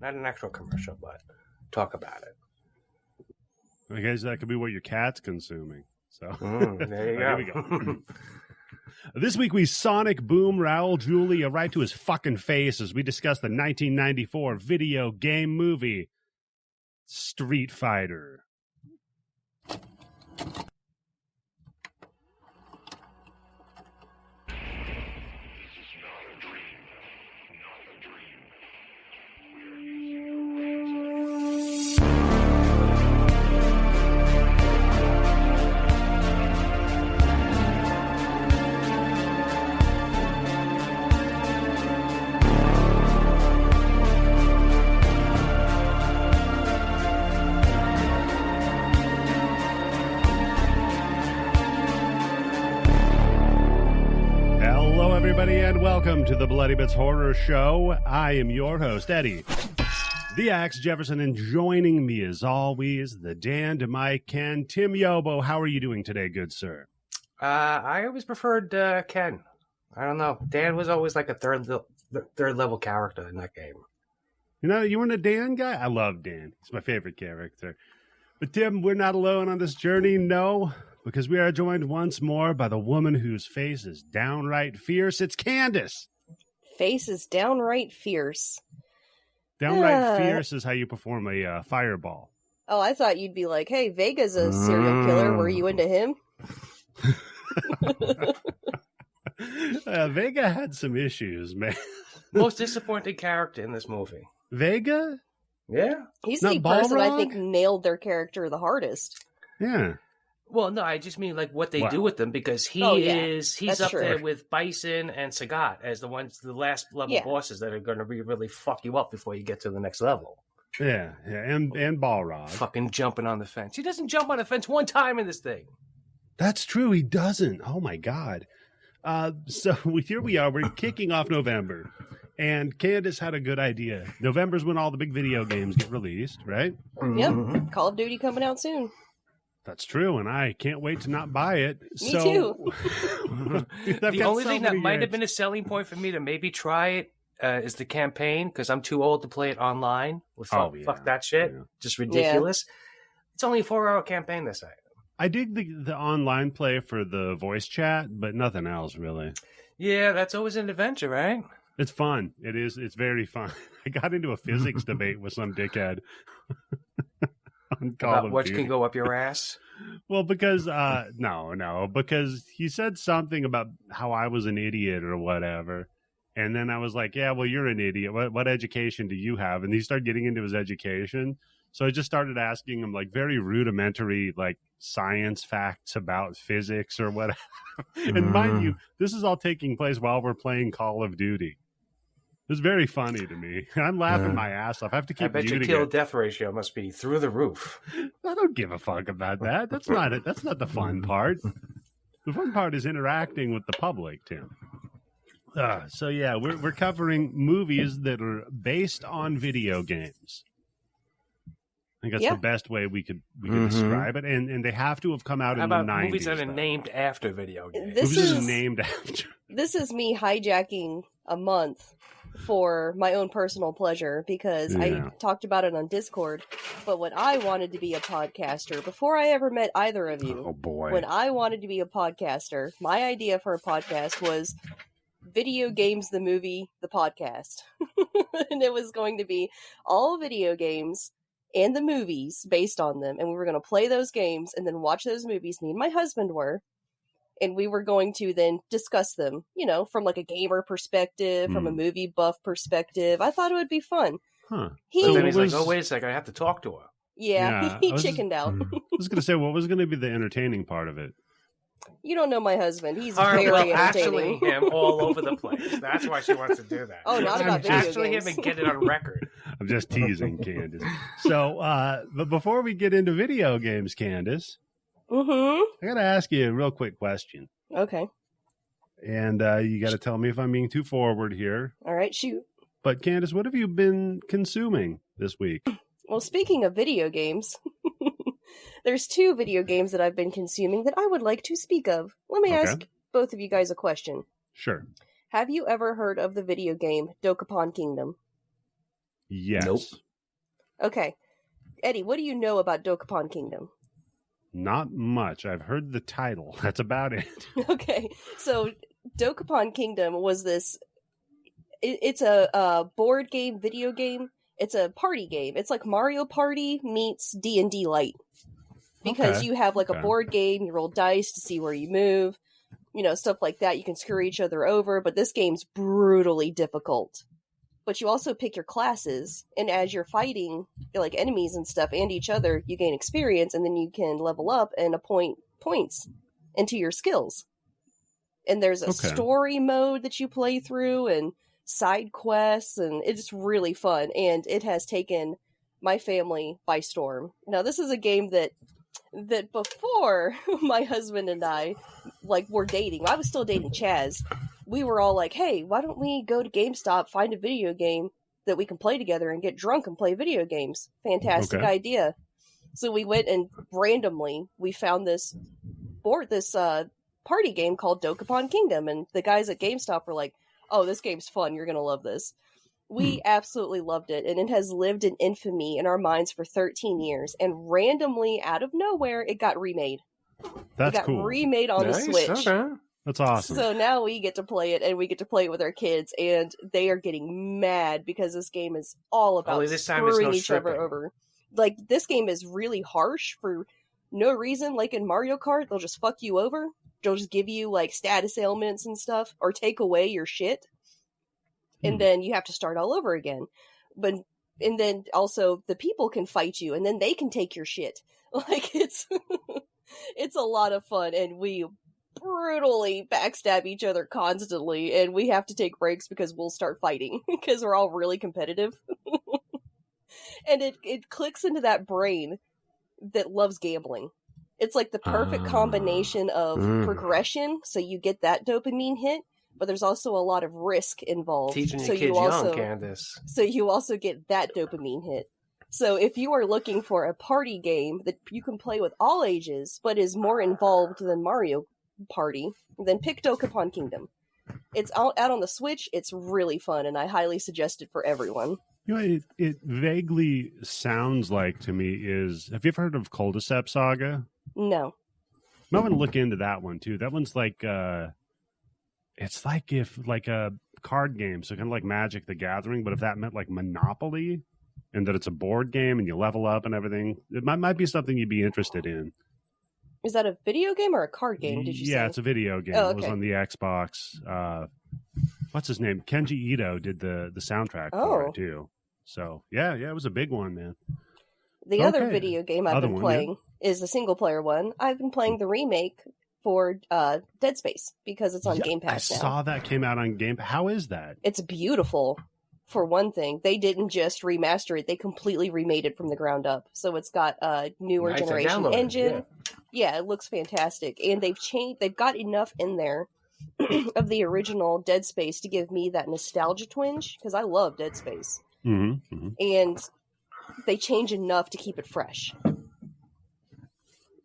Not an actual commercial, but talk about it. I guess that could be what your cat's consuming. So There you go. Here we go. This week we sonic boom Raul Julia right to his fucking face as we discuss the 1994 video game movie Street Fighter. And welcome to the Bloody Bits Horror Show. I am your host, Eddie, the Axe Jefferson, and joining me as always, the Dan to Mike, Ken, Tim Yobo. How are you doing today, good sir? I always preferred Ken. I don't know. Dan was always like a third level character in that game. You know, you weren't a Dan guy? I love Dan. He's my favorite character. But Tim, we're not alone on this journey, no. Because we are joined once more by the woman whose face is downright fierce. It's Candice. Face is downright fierce. Downright fierce is how you perform a fireball. Oh, I thought you'd be like, hey, Vega's a serial killer. Were you into him? Vega had some issues, man. Most disappointing character in this movie. Vega? Yeah. He's the person I think nailed their character the hardest. Yeah. Well, no, I just mean like what they do with them, because he's up there with Bison and Sagat as the last level bosses that are going to really fuck you up before you get to the next level. Yeah, and Balrog. Fucking jumping on the fence. He doesn't jump on the fence one time in this thing. That's true, he doesn't. Oh my God. So here we are, we're kicking off November, and Candice had a good idea. November's when all the big video games get released, right? Yep, Call of Duty coming out soon. That's true, and I can't wait to not buy it. Me too. The only thing that might have been a selling point for me to maybe try it is the campaign, because I'm too old to play it online. Fuck that shit. Yeah. Just ridiculous. Yeah. It's only a 4-hour campaign this time. I dig the online play for the voice chat, but nothing else, really. Yeah, that's always an adventure, right? It's fun. It is. It's very fun. I got into a physics debate with some dickhead. About what can go up your ass? Well, because because he said something about how I was an idiot or whatever, and then I was like, "Yeah, well, you're an idiot. What education do you have?" And he started getting into his education, so I just started asking him like very rudimentary like science facts about physics or whatever. And mind you, this is all taking place while we're playing Call of Duty. It's very funny to me. I'm laughing my ass off. I have to keep muting it. I bet your kill-death ratio must be through the roof. I don't give a fuck about that. That's not it. That's not the fun part. The fun part is interacting with the public, Tim. So yeah, we're covering movies that are based on video games. I think that's the best way we could describe it, and they have to have come out in the 90s. Movies that are named after video games? Movies that are named after. This is me hijacking a month for my own personal pleasure, because I talked about it on Discord. But when I wanted to be a podcaster, before I ever met either of you, when I wanted to be a podcaster, my idea for a podcast was Video Games, the Movie, the Podcast. And it was going to be all video games and the movies based on them, and we were going to play those games and then watch those movies. Me and my husband were. And we were going to then discuss them, you know, from like a gamer perspective, from a movie buff perspective. I thought it would be fun. Huh. So then he's like, oh, wait a second, I have to talk to her. Yeah. He chickened out. I was going to say, what was going to be the entertaining part of it? You don't know my husband. He's very entertaining. Actually him all over the place. That's why she wants to do that. Oh, not about video actually games. Him and get it on record. I'm just teasing, Candice. So, but before we get into video games, Candice, I got to ask you a real quick question. Okay. And you got to tell me if I'm being too forward here. All right, shoot. But Candice, what have you been consuming this week? Well, speaking of video games, there's 2 video games that I've been consuming that I would like to speak of. Let me ask both of you guys a question. Sure. Have you ever heard of the video game Dokapon Kingdom? Yes. Nope. Okay. Eddie, what do you know about Dokapon Kingdom? Not much. I've heard the title. That's about it. Okay. So Dokapon Kingdom was this... It's a board game, video game. It's a party game. It's like Mario Party meets D&D Light. Because you have like a board game, you roll dice to see where you move, stuff like that. You can screw each other over, but this game's brutally difficult. But you also pick your classes, and as you're fighting like enemies and stuff and each other, you gain experience, and then you can level up and appoint points into your skills. And there's a story mode that you play through, and side quests, and it's really fun. And it has taken my family by storm. Now, this is a game that before my husband and I were dating, I was still dating Chaz. We were all like, hey, why don't we go to GameStop, find a video game that we can play together and get drunk and play video games? Fantastic idea. So we went and randomly we found this party game called Dokapon Kingdom, and the guys at GameStop were like, oh, this game's fun, you're gonna love this. We absolutely loved it, and it has lived in infamy in our minds for 13 years, and randomly, out of nowhere, it got remade. That's cool. It got remade on the Switch. Okay. That's awesome. So now we get to play it, and we get to play it with our kids, and they are getting mad because this game is all about screwing each other over. Like, this game is really harsh for no reason. Like in Mario Kart, they'll just fuck you over. They'll just give you, status ailments and stuff, or take away your shit. And then you have to start all over again. And then also the people can fight you, and then they can take your shit. It's it's a lot of fun, and we brutally backstab each other constantly, and we have to take breaks because we'll start fighting because we're all really competitive. And it clicks into that brain that loves gambling. It's like the perfect combination of progression, so you get that dopamine hit, but there's also a lot of risk involved. Teaching your kids young, Candice. So you also get that dopamine hit. So if you are looking for a party game that you can play with all ages, but is more involved than Mario Party, then pick Dokapon Kingdom. It's out on the Switch. It's really fun, and I highly suggest it for everyone. It vaguely sounds like to me is... Have you ever heard of Cul-de-sac Saga? No. I want to look into that one, too. That one's like... It's like a card game, so kind of like Magic the Gathering, but if that meant like Monopoly, and that it's a board game and you level up and everything, it might be something you'd be interested in. Is that a video game or a card game, did you say? Yeah, it's a video game. Oh, okay. It was on the Xbox. What's his name? Kenji Ito did the soundtrack for it, too. So, yeah, it was a big one, man. The other video game I've been playing is a single-player one. I've been playing the remake for Dead Space because it's on Game Pass now. I saw that came out on Game Pass. How is that? It's beautiful, for one thing. They didn't just remaster it. They completely remade it from the ground up. So it's got a newer generation engine. Yeah, it looks fantastic. And they've got enough in there of the original Dead Space to give me that nostalgia twinge, because I love Dead Space. Mm-hmm, mm-hmm. And they change enough to keep it fresh.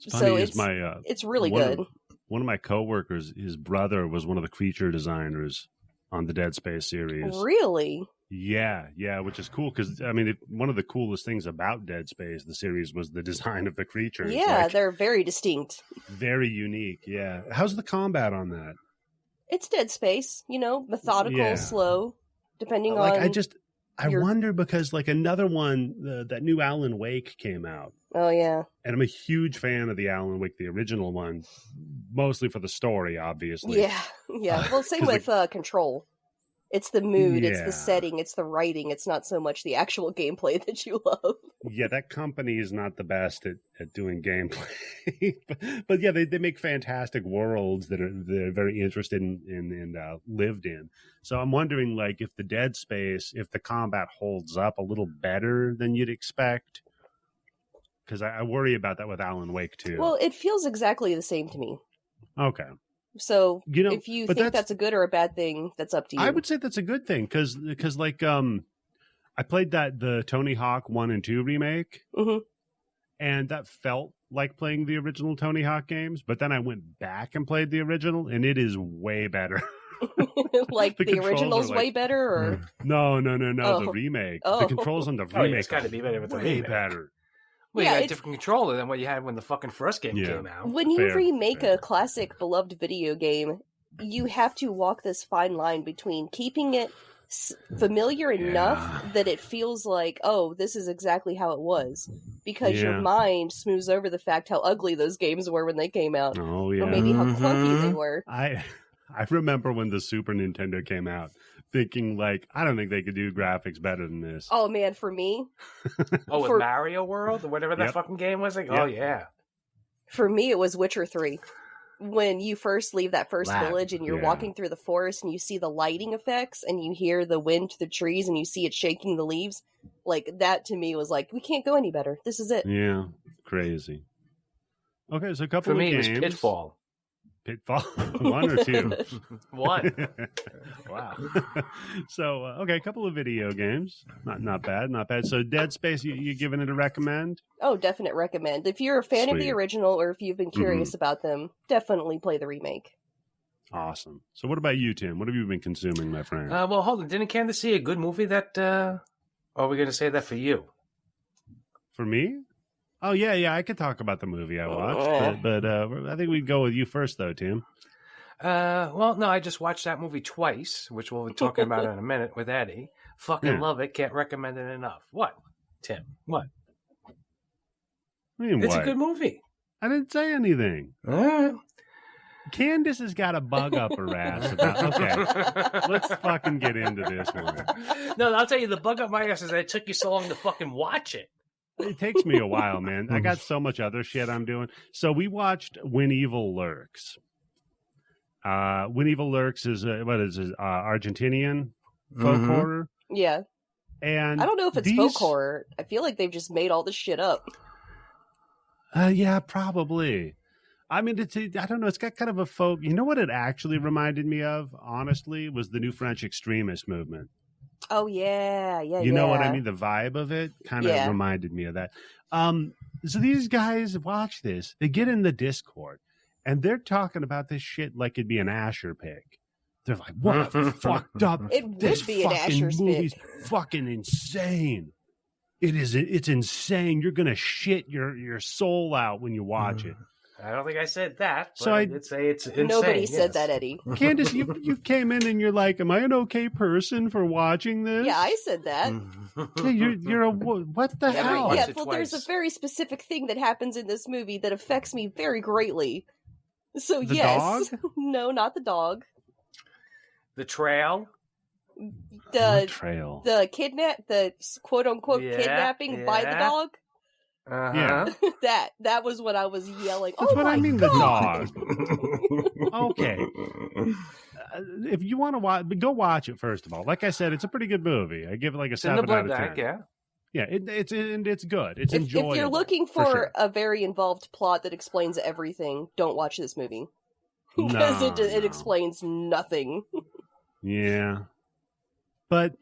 It's really good. One of my coworkers, his brother was one of the creature designers on the Dead Space series. Really? Yeah, which is cool because, I mean, one of the coolest things about Dead Space, the series, was the design of the creatures. Yeah, they're very distinct. Very unique, yeah. How's the combat on that? It's Dead Space, methodical, slow, depending on... I wonder because, another one, that new Alan Wake came out. Oh, yeah. And I'm a huge fan of the Alan Wake, the original one, mostly for the story, obviously. Yeah. Well, same with Control. It's the mood, it's the setting, it's the writing. It's not so much the actual gameplay that you love. Yeah, that company is not the best at doing gameplay. but yeah, they make fantastic worlds that they're very interested in and lived in. So I'm wondering, if the Dead Space, if the combat holds up a little better than you'd expect. Because I worry about that with Alan Wake, too. Well, it feels exactly the same to me. Okay. So if you think that's a good or a bad thing, that's up to you. I would say that's a good thing because I played the Tony Hawk 1 and 2 remake, and that felt like playing the original Tony Hawk games. But then I went back and played the original, and it is way better. Like the original's way better, or no, the remake. The controls on the remake. It's got to be better with the way remake. Better. Well, you got a different controller than what you had when the fucking first game came out. When you remake a classic beloved video game, you have to walk this fine line between keeping it familiar enough that it feels like, oh, this is exactly how it was, because your mind smooths over the fact how ugly those games were when they came out, or maybe how clunky they were. I remember when the Super Nintendo came out, thinking like, I don't think they could do graphics better than this. Oh man, for me, with Mario World or whatever that fucking game was, like, oh yeah. For me, it was Witcher 3. When you first leave that first village and you're walking through the forest and you see the lighting effects and you hear the wind to the trees and you see it shaking the leaves, like that to me was like, we can't go any better. This is it. Yeah, crazy. Okay, so a couple of games. For me, it was Pitfall. Pitfall? 1 or 2? 1. Wow. So, okay, a couple of video games. Not bad. So Dead Space, you giving it a recommend? Oh, definite recommend. If you're a fan of the original or if you've been curious about them, definitely play the remake. Awesome. So what about you, Tim? What have you been consuming, my friend? Well, hold on. Didn't Candice see a good movie that... Or are we going to say that for you? For me? Oh, yeah, I could talk about the movie I watched, but I think we'd go with you first, though, Tim. Well, no, I just watched that movie twice, which we'll be talking about in a minute with Eddie. Fucking love it. Can't recommend it enough. What, Tim? What? I mean, it's a good movie. I didn't say anything. Candice has got a bug up her ass about, okay, let's fucking get into this one. No, I'll tell you, the bug up my ass is that it took you so long to fucking watch it. It takes me a while, man. I got so much other shit I'm doing. So we watched When Evil Lurks. When Evil Lurks is Argentinian folk horror. Yeah. And I don't know if it's folk horror. I feel like they've just made all this shit up. Yeah, probably. I mean, I don't know. It's got kind of a folk. You know what it actually reminded me of, honestly, was the New French Extremist movement. Oh, yeah. You know what I mean? The vibe of it kind of reminded me of that. So these guys watch this. They get in the Discord, and they're talking about this shit like it'd be an Asher pick. They're like, what a fucked up. It would be an Asher's movie's fucking insane. It's insane. You're going to shit your soul out when you watch it. I don't think I said that. But so I did say it's insane. Nobody said that, Eddie. Candice, you came in and you're like, "Am I an okay person for watching this?" Yeah, I said that. Hey, you're a what the hell? Yeah, well, there's a very specific thing that happens in this movie that affects me very greatly. So the yes, dog? No, not the dog. The trail. The trail. The quote unquote kidnapping by the dog. Yeah, that was what I was yelling. That's what I mean. God. The dog. Okay, if you want to watch, go watch it first of all. Like I said, it's a pretty good movie. I give it like a 7 out of 10. Yeah, it's good. It's enjoyable. If you're looking for a very involved plot that explains everything, don't watch this movie because it explains nothing. Yeah, but.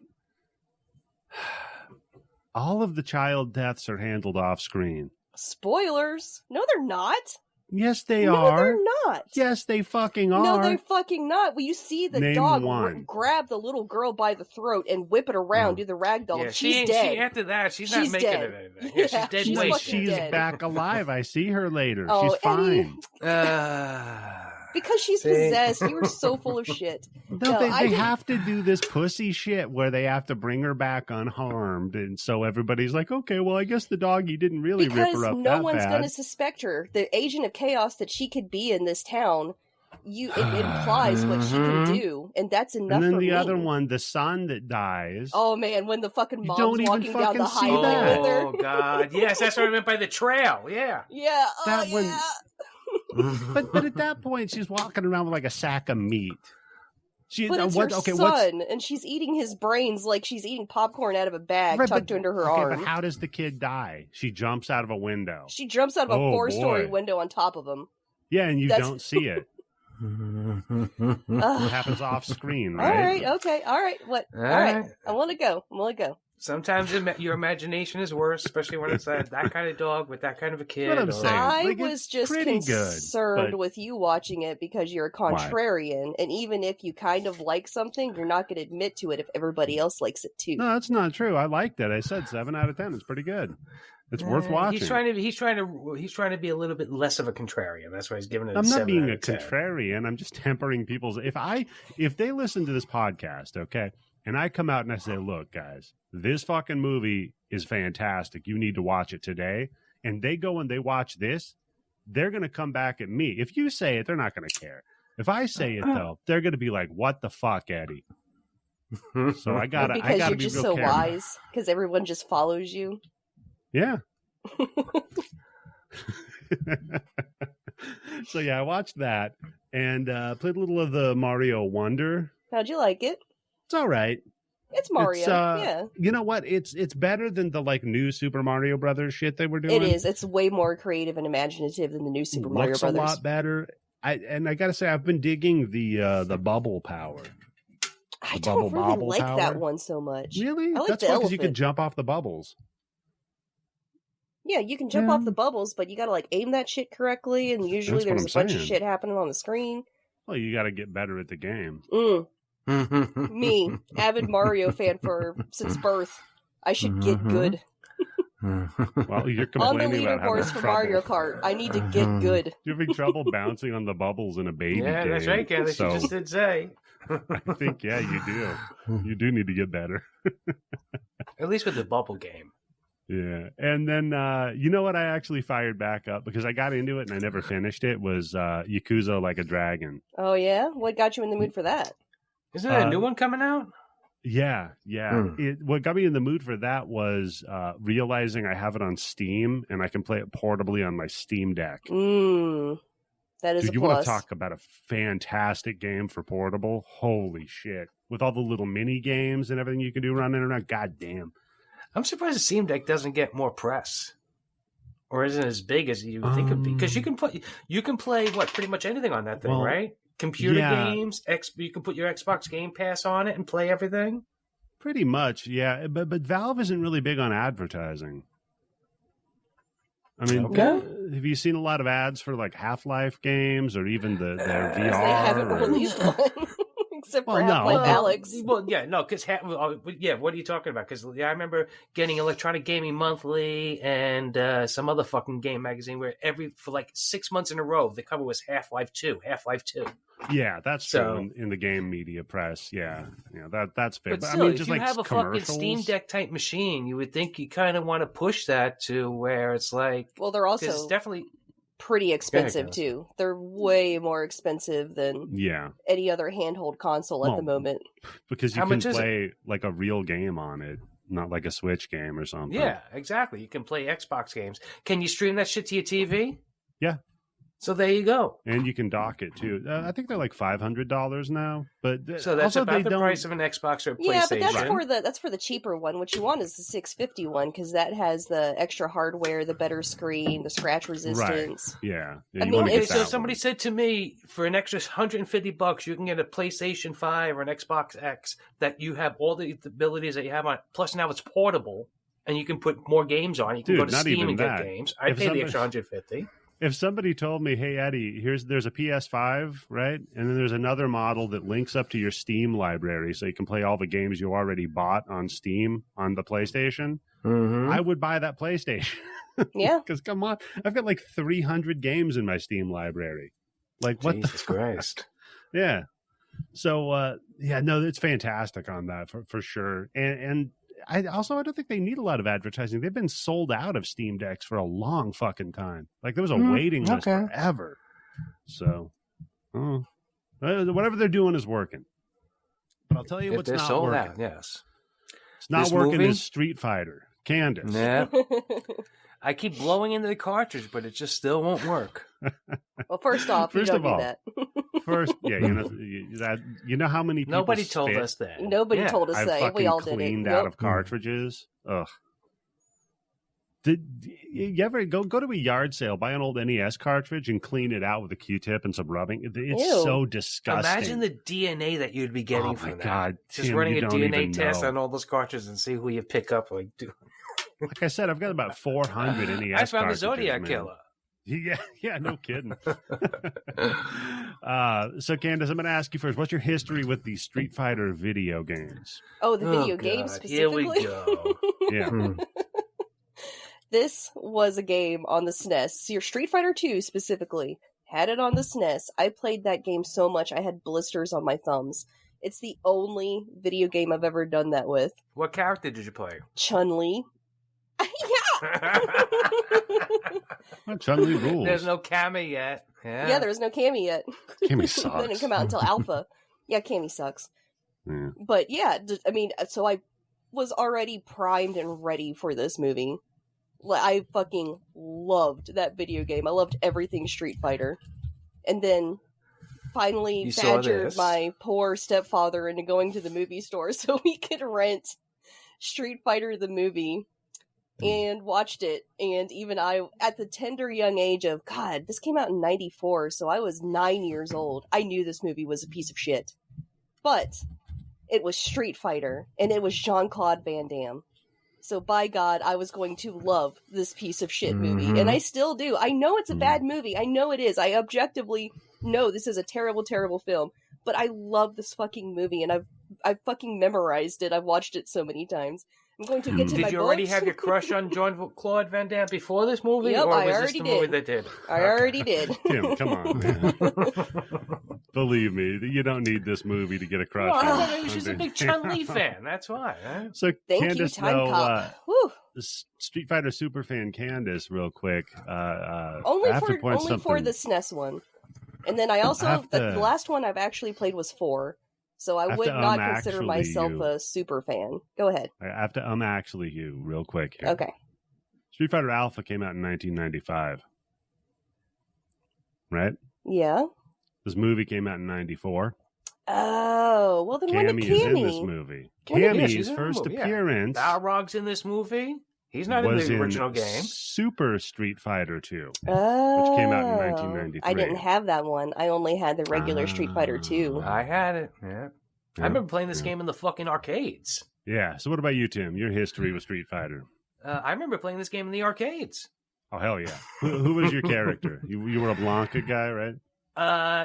All of the child deaths are handled off screen. Spoilers. No, they're not. Yes, they are. No, they're not. Yes, they fucking are. No, they're fucking not. Well, you see the dog grab the little girl by the throat and whip it around, do the ragdoll. Yeah, she's dead. After that, she's not making dead. it anything. Yeah, she's dead. She's dead. back alive. I see her later. Oh, she's fine. Because she's possessed. You were so full of shit. No, they have to do this pussy shit where they have to bring her back unharmed. And so everybody's like, okay, well, I guess the doggy didn't really rip her up that bad. Because no one's going to suspect her. The agent of chaos that she could be in this town, it implies what she can do. And that's enough for me. And then the other one, the son that dies. Oh, man, when the fucking mom's walking down the highway with her. Oh, God. Yes, that's what I meant by the trail. Yeah. Yeah. That one. But at that point, she's walking around with like a sack of meat. But it's her son, and she's eating his brains like she's eating popcorn out of a bag tucked under her arm. But how does the kid die? She jumps out of a window. She jumps out of a 4-story window on top of him. Yeah, and you don't see it. It happens off screen, right? All right, okay, all right. What? All right. I want to go. Sometimes your imagination is worse, especially when it's that kind of dog with that kind of a kid. What I'm saying. I was just concerned with you watching it because you're a contrarian, and even if you kind of like something, you're not going to admit to it if everybody else likes it too. No, that's not true. I liked it. I said 7 out of 10. It's pretty good. It's worth watching. He's trying to be a little bit less of a contrarian. That's why he's giving it. I'm not being a 10. contrarian. I'm just tempering people's. If they listen to this podcast, okay, and I come out and I say, look, guys, this fucking movie is fantastic. You need to watch it today. And they go and they watch this, they're going to come back at me. If you say it, they're not going to care. If I say it, though, they're going to be like, what the fuck, Eddie? So I got to be real careful. Because you're just so wise. Because everyone just follows you. Yeah. So, yeah, I watched that and played a little of the Mario Wonder. How'd you like it? It's all right. It's Mario, yeah. You know what? It's better than the new Super Mario Brothers shit they were doing. It is. It's way more creative and imaginative than the new Super Mario Brothers. Looks a lot better. I got to say, I've been digging the bubble power. I don't really like that one so much. Really? I like That's fun because you can jump off the bubbles. Yeah, you can jump off the bubbles, but you got to aim that shit correctly, and usually there's a bunch of shit happening on the screen. Well, you got to get better at the game. Me, avid Mario fan since birth. I should get good. Well, you're complaining on the leaderboards for Mario Kart. I need to get good. You're having trouble bouncing on the bubbles in a baby game. Yeah, that's right, Candice. You just did say. I think, yeah, you do. You do need to get better. At least with the bubble game. Yeah. And then, you know what I actually fired back up because I got into it and I never finished it was Yakuza Like a Dragon. Oh, yeah? What got you in the mood for that? Isn't there a new one coming out? Yeah. What got me in the mood for that was realizing I have it on Steam and I can play it portably on my Steam Deck. That is a plus. You want to talk about a fantastic game for portable? Holy shit. With all the little mini games and everything you can do running around, goddamn. I'm surprised the Steam Deck doesn't get more press. Or isn't as big as you would think it would be. Because you can play pretty much anything on that thing, right? Computer games, you can put your Xbox Game Pass on it and play everything. Pretty much, yeah. But Valve isn't really big on advertising. I mean, have you seen a lot of ads for Half-Life games or even their VR? They haven't released one. Except for Half-Life Alex. What are you talking about? Because I remember getting Electronic Gaming Monthly and some other fucking game magazine where for 6 months in a row, the cover was Half-Life 2. Yeah, that's true in the game media press. Yeah, that's fair. But still, if you have a fucking Steam Deck type machine, you would think you kind of want to push that to where it's well, they're also it's definitely pretty expensive too. They're way more expensive than any other handheld console at the moment. Because you can play a real game on it, not like a Switch game or something. Yeah, exactly. You can play Xbox games. Can you stream that shit to your TV? Yeah. So there you go. And you can dock it too. I think they're $500 now. But so that's about the price of an Xbox or a PlayStation. Yeah, but that's for the cheaper one. What you want is the $650 one because that has the extra hardware, the better screen, the scratch resistance. Right. Yeah. I mean, so somebody said to me, for an extra $150, you can get a PlayStation 5 or an Xbox X that you have all the abilities that you have on it. Plus now it's portable and you can put more games on. You can go to Steam and get games. I'd pay the extra $150. If somebody told me, hey, Eddie, there's a PS5, right? And then there's another model that links up to your Steam library so you can play all the games you already bought on Steam on the PlayStation, I would buy that PlayStation. Yeah. Because come on, I've got 300 games in my Steam library. What Jesus Christ. Yeah. So, it's fantastic on that for sure. And I don't think they need a lot of advertising. They've been sold out of Steam Decks for a long fucking time. There was a waiting list forever. So, whatever they're doing is working. But I'll tell you what's not working. Out, yes. It's not working is Street Fighter. Candice. Yeah. I keep blowing into the cartridge, but it just still won't work. Well, first off, you don't do that. First, you know how many people Nobody told us that. Nobody told us that. We all did it. Cleaned out of cartridges. Ugh. Did you ever go to a yard sale, buy an old NES cartridge, and clean it out with a Q-tip and some rubbing? It's Ew. so disgusting. Imagine the DNA that you'd be getting from that. God, Tim, running a DNA test on all those cartridges and see who you pick up. Like I said, I've got about 400 NES I found the man. Zodiac Killer. Yeah, no kidding. So, Candice, I'm going to ask you first. What's your history with the Street Fighter video games? Oh, the video games specifically? Here we go. Yeah. This was a game on the SNES. Your Street Fighter 2 specifically had it on the SNES. I played that game so much I had blisters on my thumbs. It's the only video game I've ever done that with. What character did you play? Chun-Li. Yeah. Well, Chun-Li rules. There's no Cammy yet. Yeah, there was no Cammy yet. Cammy sucks. It didn't come out until Alpha. Yeah, Cammy sucks. Yeah. But yeah, I mean, so I was already primed and ready for this movie. I fucking loved that video game. I loved everything Street Fighter. And then finally badgered my poor stepfather into going to the movie store so we could rent Street Fighter the movie and watched it. And even I, at the tender young age of, God, this came out in 94, so I was 9 years old. I knew this movie was a piece of shit. But it was Street Fighter, and it was Jean-Claude Van Damme. So by God, I was going to love this piece of shit movie. And I still do. I know it's a bad movie. I know it is. I objectively know this is a terrible, terrible film. But I love this fucking movie, and I've fucking memorized it. I've watched it so many times. I'm going to get to my Did you already have your crush on Jean-Claude Van Damme before this movie? Yep, or was I already this the did. movie that did? I already did. Tim, come on, man. Believe me, you don't need this movie to get a crush on. She's a big Chun-Li fan. That's why. Huh? So, Thank Candice, you, Time Cop. Street Fighter superfan Candice, real quick. Only for the SNES one. And then I also, the last one I've actually played was 4. So I would not consider myself a super fan. Go ahead. I have to actually you real quick here. Okay. Street Fighter Alpha came out in 1995. Right? Yeah. This movie came out in 94. Oh, well then when did Cammy is in this movie. Cammy's first appearance. Balrog's in this movie. He's not in the original game. Super Street Fighter 2, oh, which came out in 1993. I didn't have that one. I only had the regular Street Fighter 2. I had it. Yeah. I remember playing this game in the fucking arcades. Yeah. So what about you, Tim? Your history with Street Fighter? I remember playing this game in the arcades. Oh, hell yeah. Who was your character? You were a Blanca guy, right?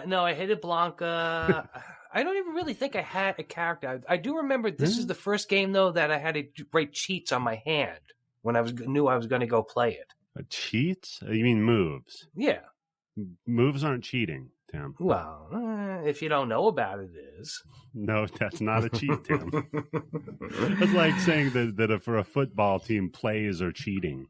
No, I hated Blanca. I don't even really think I had a character. I do remember this is the first game, though, that I had to write cheats on my hand when I knew I was going to go play it. Cheats? You mean moves? Yeah. Moves aren't cheating, Tim. Well, if you don't know about it, it is. No, that's not a cheat, Tim. It's like saying that for a football team, plays are cheating.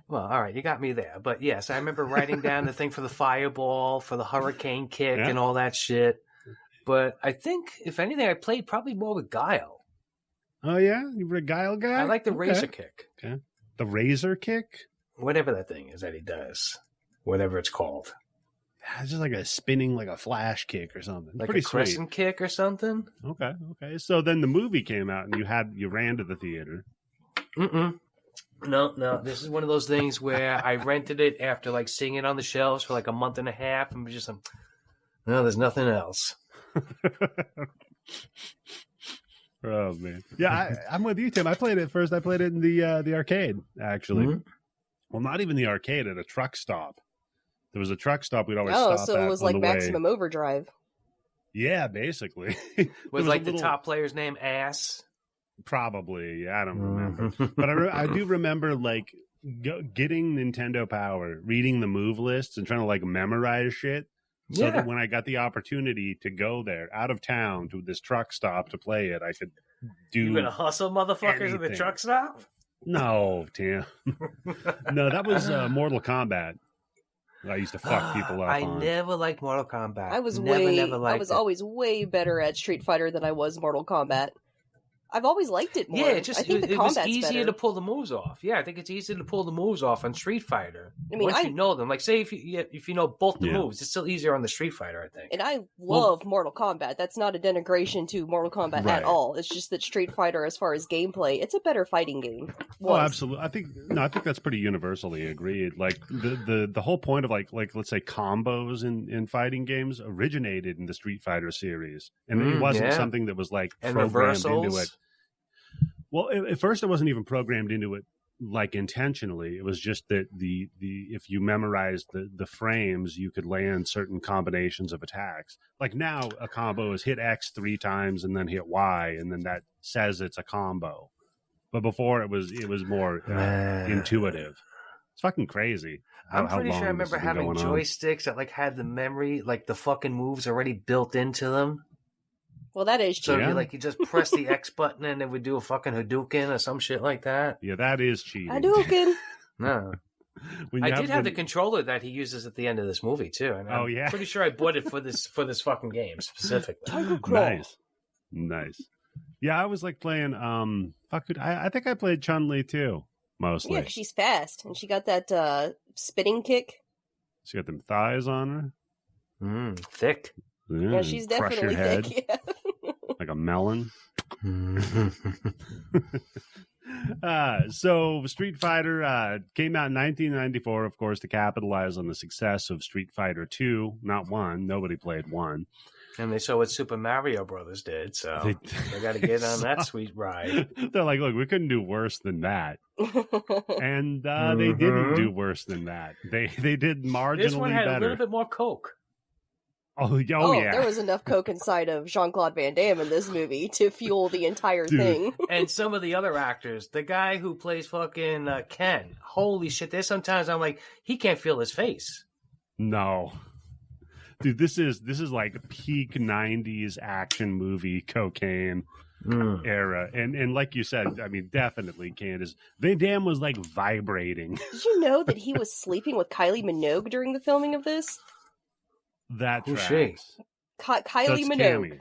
Well, all right, you got me there. But yes, I remember writing down the thing for the fireball, for the hurricane kick, and all that shit. But I think, if anything, I played probably more with Guile. Oh, yeah? You were a Guile guy? I like the razor kick. Okay. The razor kick? Whatever that thing is that he does. Whatever it's called. It's just like a spinning, like a flash kick or something. Like pretty a crescent kick or something? Okay. So then the movie came out and you ran to the theater. No. This is one of those things where I rented it after like seeing it on the shelves for like a month and a half and was just no, there's nothing else. Oh man, yeah, I'm with you, Tim. I played it first. I played it in the arcade, actually. Well, not even the arcade, at a truck stop. There was a truck stop we'd always stop at. Oh, so it was like Maximum Overdrive. Yeah, basically. Was like the top player's name Ass? Probably. Yeah, I don't remember. But I do remember like getting Nintendo Power, reading the move lists, and trying to like memorize shit. So that when I got the opportunity to go there, out of town, to this truck stop to play it, I could do. You gonna hustle motherfuckers at the truck stop? No, Tim. No, that was Mortal Kombat. I used to fuck people up. I never liked Mortal Kombat. I was always way better at Street Fighter than I was Mortal Kombat. I've always liked it more. Yeah, I think the it was combat's easier better. to pull the moves off. Yeah, I think it's easier to pull the moves off on Street Fighter. I mean, once you know them, like say if you know both the moves, it's still easier on the Street Fighter, I think. And I love Mortal Kombat. That's not a denigration to Mortal Kombat at all. It's just that Street Fighter, as far as gameplay, it's a better fighting game. Oh, absolutely. I think that's pretty universally agreed. Like the whole point of like let's say combos in fighting games originated in the Street Fighter series, and it wasn't something that was like programmed into it. Well, at first it wasn't even programmed into it like intentionally. It was just that the if you memorized the frames, you could land certain combinations of attacks. Like now a combo is hit X 3 times and then hit Y, and then that says it's a combo. But before it was more intuitive. It's fucking crazy. I'm pretty sure I remember having joysticks that like had the memory, like the fucking moves already built into them. Well, that is cheating. So you just press the X button and it would do a fucking Hadouken or some shit like that. Yeah, that is cheating. Hadouken. No. I did have the controller that he uses at the end of this movie too. And I'm pretty sure I bought it for this fucking game specifically. Nice. Yeah, I was like playing. I think I played Chun-Li too, mostly. Yeah, 'cause she's fast and she got that spinning kick. She got them thighs on her. Thick. Yeah, she's definitely thick. Yeah. Like a melon. So Street Fighter came out in 1994, of course, to capitalize on the success of Street Fighter 2, not 1. Nobody played 1. And they saw what Super Mario Brothers did, so they got to get on that sweet ride. They're like, look, we couldn't do worse than that. And they didn't do worse than that. They did marginally better. This one had a little bit more coke. Oh, yeah. There was enough coke inside of Jean-Claude Van Damme in this movie to fuel the entire thing. And some of the other actors, the guy who plays fucking Ken, holy shit, there's sometimes I'm like, he can't feel his face. No. Dude, this is like peak 90s action movie cocaine era. And like you said, I mean, definitely Candice. Van Damme was like vibrating. Did you know that he was sleeping with Kylie Minogue during the filming of this? That Who's tracks. Kylie Minogue. Cammy.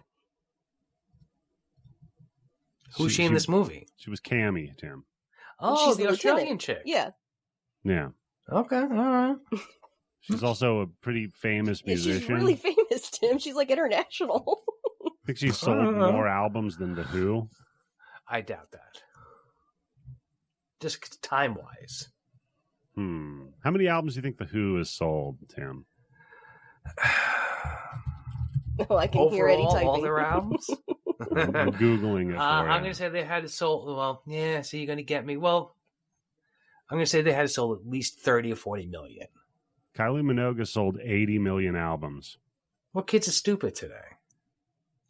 Who's she in this movie? She was Cammy, Tim. Oh, she's the Australian chick. Yeah. Yeah. Okay, all right. She's also a pretty famous musician. She's really famous, Tim. She's like international. I think she sold more albums than The Who. I doubt that. Just time-wise. How many albums do you think The Who has sold, Tim? Oh, I can hear Eddie typing. All their albums? I'm Googling it for I'm going to say they had it sold. Well, yeah, so you're going to get me. Well, I'm going to say they had it sold at least 30 or 40 million. Kylie Minogue has sold 80 million albums. What kids are stupid today?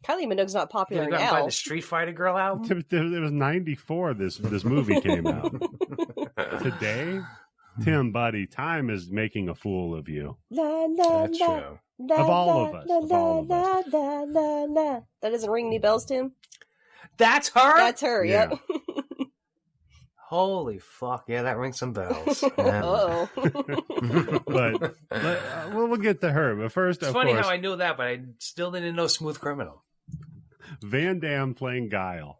Kylie Minogue's not popular now. Buy the Street Fighter Girl album? It was 94 this movie came out. Today? Tim, buddy, time is making a fool of you. That's true. Of all of us. That doesn't ring any bells, Tim? That's her? That's her, yeah. Yep. Holy fuck. Yeah, that rings some bells. Uh-oh. But we'll get to her. But first, it's funny how I knew that, but I still didn't know Smooth Criminal. Van Damme playing Guile.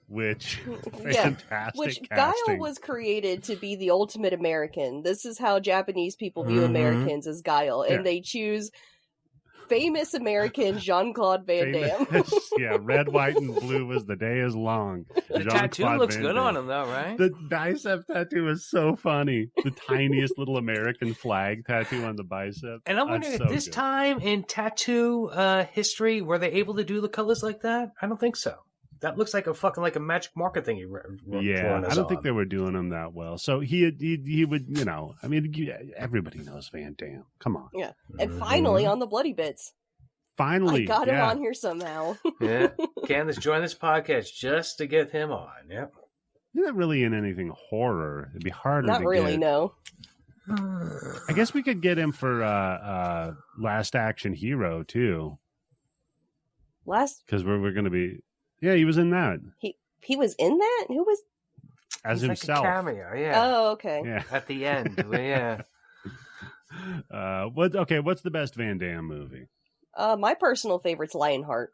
Which fantastic Which casting. Guile was created to be the ultimate American. This is how Japanese people view Americans as Guile, and they choose famous American Jean-Claude Van Damme. Yeah, red, white, and blue as the day is long. The tattoo looks good on him, though, right? The bicep tattoo is so funny. The tiniest little American flag tattoo on the bicep. And I'm wondering, at this time in tattoo history, were they able to do the colors like that? I don't think so. That looks like a magic marker thing. I don't think they were doing them that well. So he would, I mean, everybody knows Van Damme. Come on. Yeah. And finally on the Bloody Bits. Finally. I got him on here somehow. Yeah. Candice joined this podcast just to get him on. Yep. You're not really in anything horror. It'd be harder not to really, get. No. I guess we could get him for Last Action Hero, too. Because we're going to be... Yeah, he was in that. He was in that? Who was? As himself. Like a cameo, yeah. Oh, okay. Yeah. At the end, yeah. What's the best Van Damme movie? My personal favorite's Lionheart.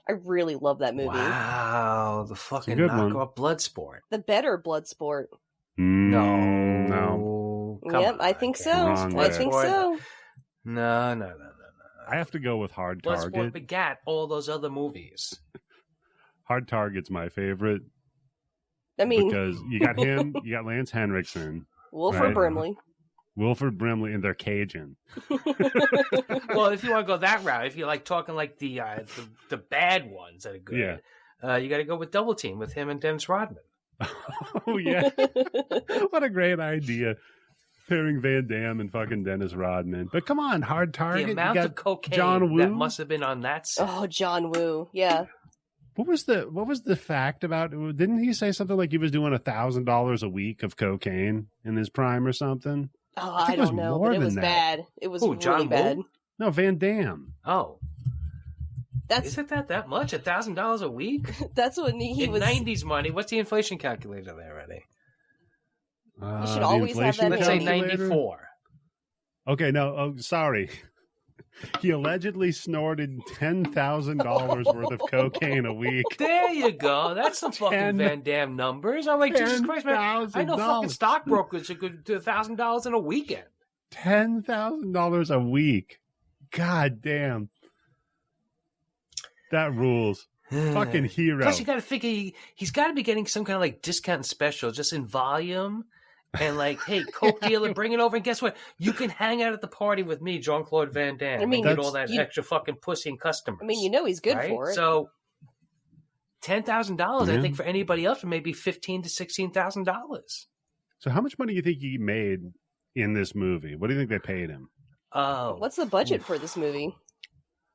I really love that movie. Wow, the fucking knockoff Bloodsport. The better Bloodsport. No. Yep, I think so. I think so. No. I have to go with Hard Bloodsport Target. begat all those other movies. Hard Target's my favorite. I mean, because you got him, you got Lance Henriksen, Wilford Brimley. Wilford Brimley, and they're Cajun. Well, if you want to go that route, if you like talking like the bad ones that are good, you got to go with Double Team with him and Dennis Rodman. Oh yeah, what a great idea! Pairing Van Damme and fucking Dennis Rodman. But come on, Hard Target. The amount of cocaine John Woo that must have been on that set. Oh, John Woo, yeah. What was the fact about? Didn't he say something like he was doing $1,000 a week of cocaine in his prime or something? Oh, I don't know, but it was bad. It was really bad. No, Van Damme. Oh, isn't that much? $1,000 a week? That's what he was. In 90s money, what's the inflation calculator there, Eddie? You should always have that. Let's say 94. Okay, no. Oh, sorry. He allegedly snorted $10,000 worth of cocaine a week. There you go. That's some fucking Van Damme numbers. I'm like, Jesus Christ, man. I know fucking stockbrokers who could do $1,000 in a weekend. $10,000 a week. God damn. That rules. Fucking hero. Plus, you got to figure he's got to be getting some kind of like discount special just in volume. And like, hey, coke dealer, bring it over. And guess what? You can hang out at the party with me, Jean-Claude Van Damme. I mean, get all that extra fucking pussy and customers. I mean, you know he's good for it. So $10,000, I think, for anybody else, would maybe $15,000 to $16,000. So how much money do you think he made in this movie? What do you think they paid him? What's the budget for this movie?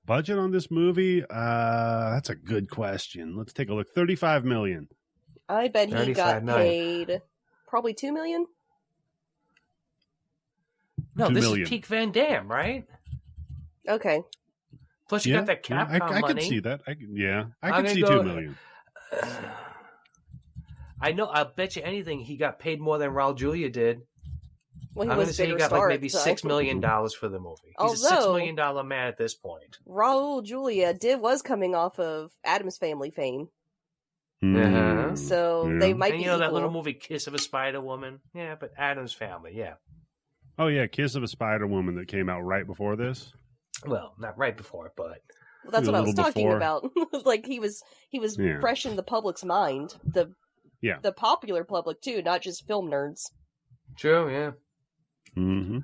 Budget on this movie? That's a good question. Let's take a look. $35 million. I bet he got paid probably $2 million. No, this is peak Van Damme, right? Okay. Plus, you got that Capcom money. I can see that. I can see $2 million. I know. I'll bet you anything he got paid more than Raul Julia did. Well, I'm going to say he got like maybe $6 million for the movie. He's a $6 million man at this point. Raul Julia was coming off of Addams Family fame. Mm-hmm. So they might be you know that little movie Kiss of a Spider Woman? Yeah, but Addams Family, yeah. Oh yeah, Kiss of a Spider Woman that came out right before this? Well, not right before, but that's what I was talking about. Like he was fresh in the public's mind. The popular public too, not just film nerds. True, yeah. Mm-hmm.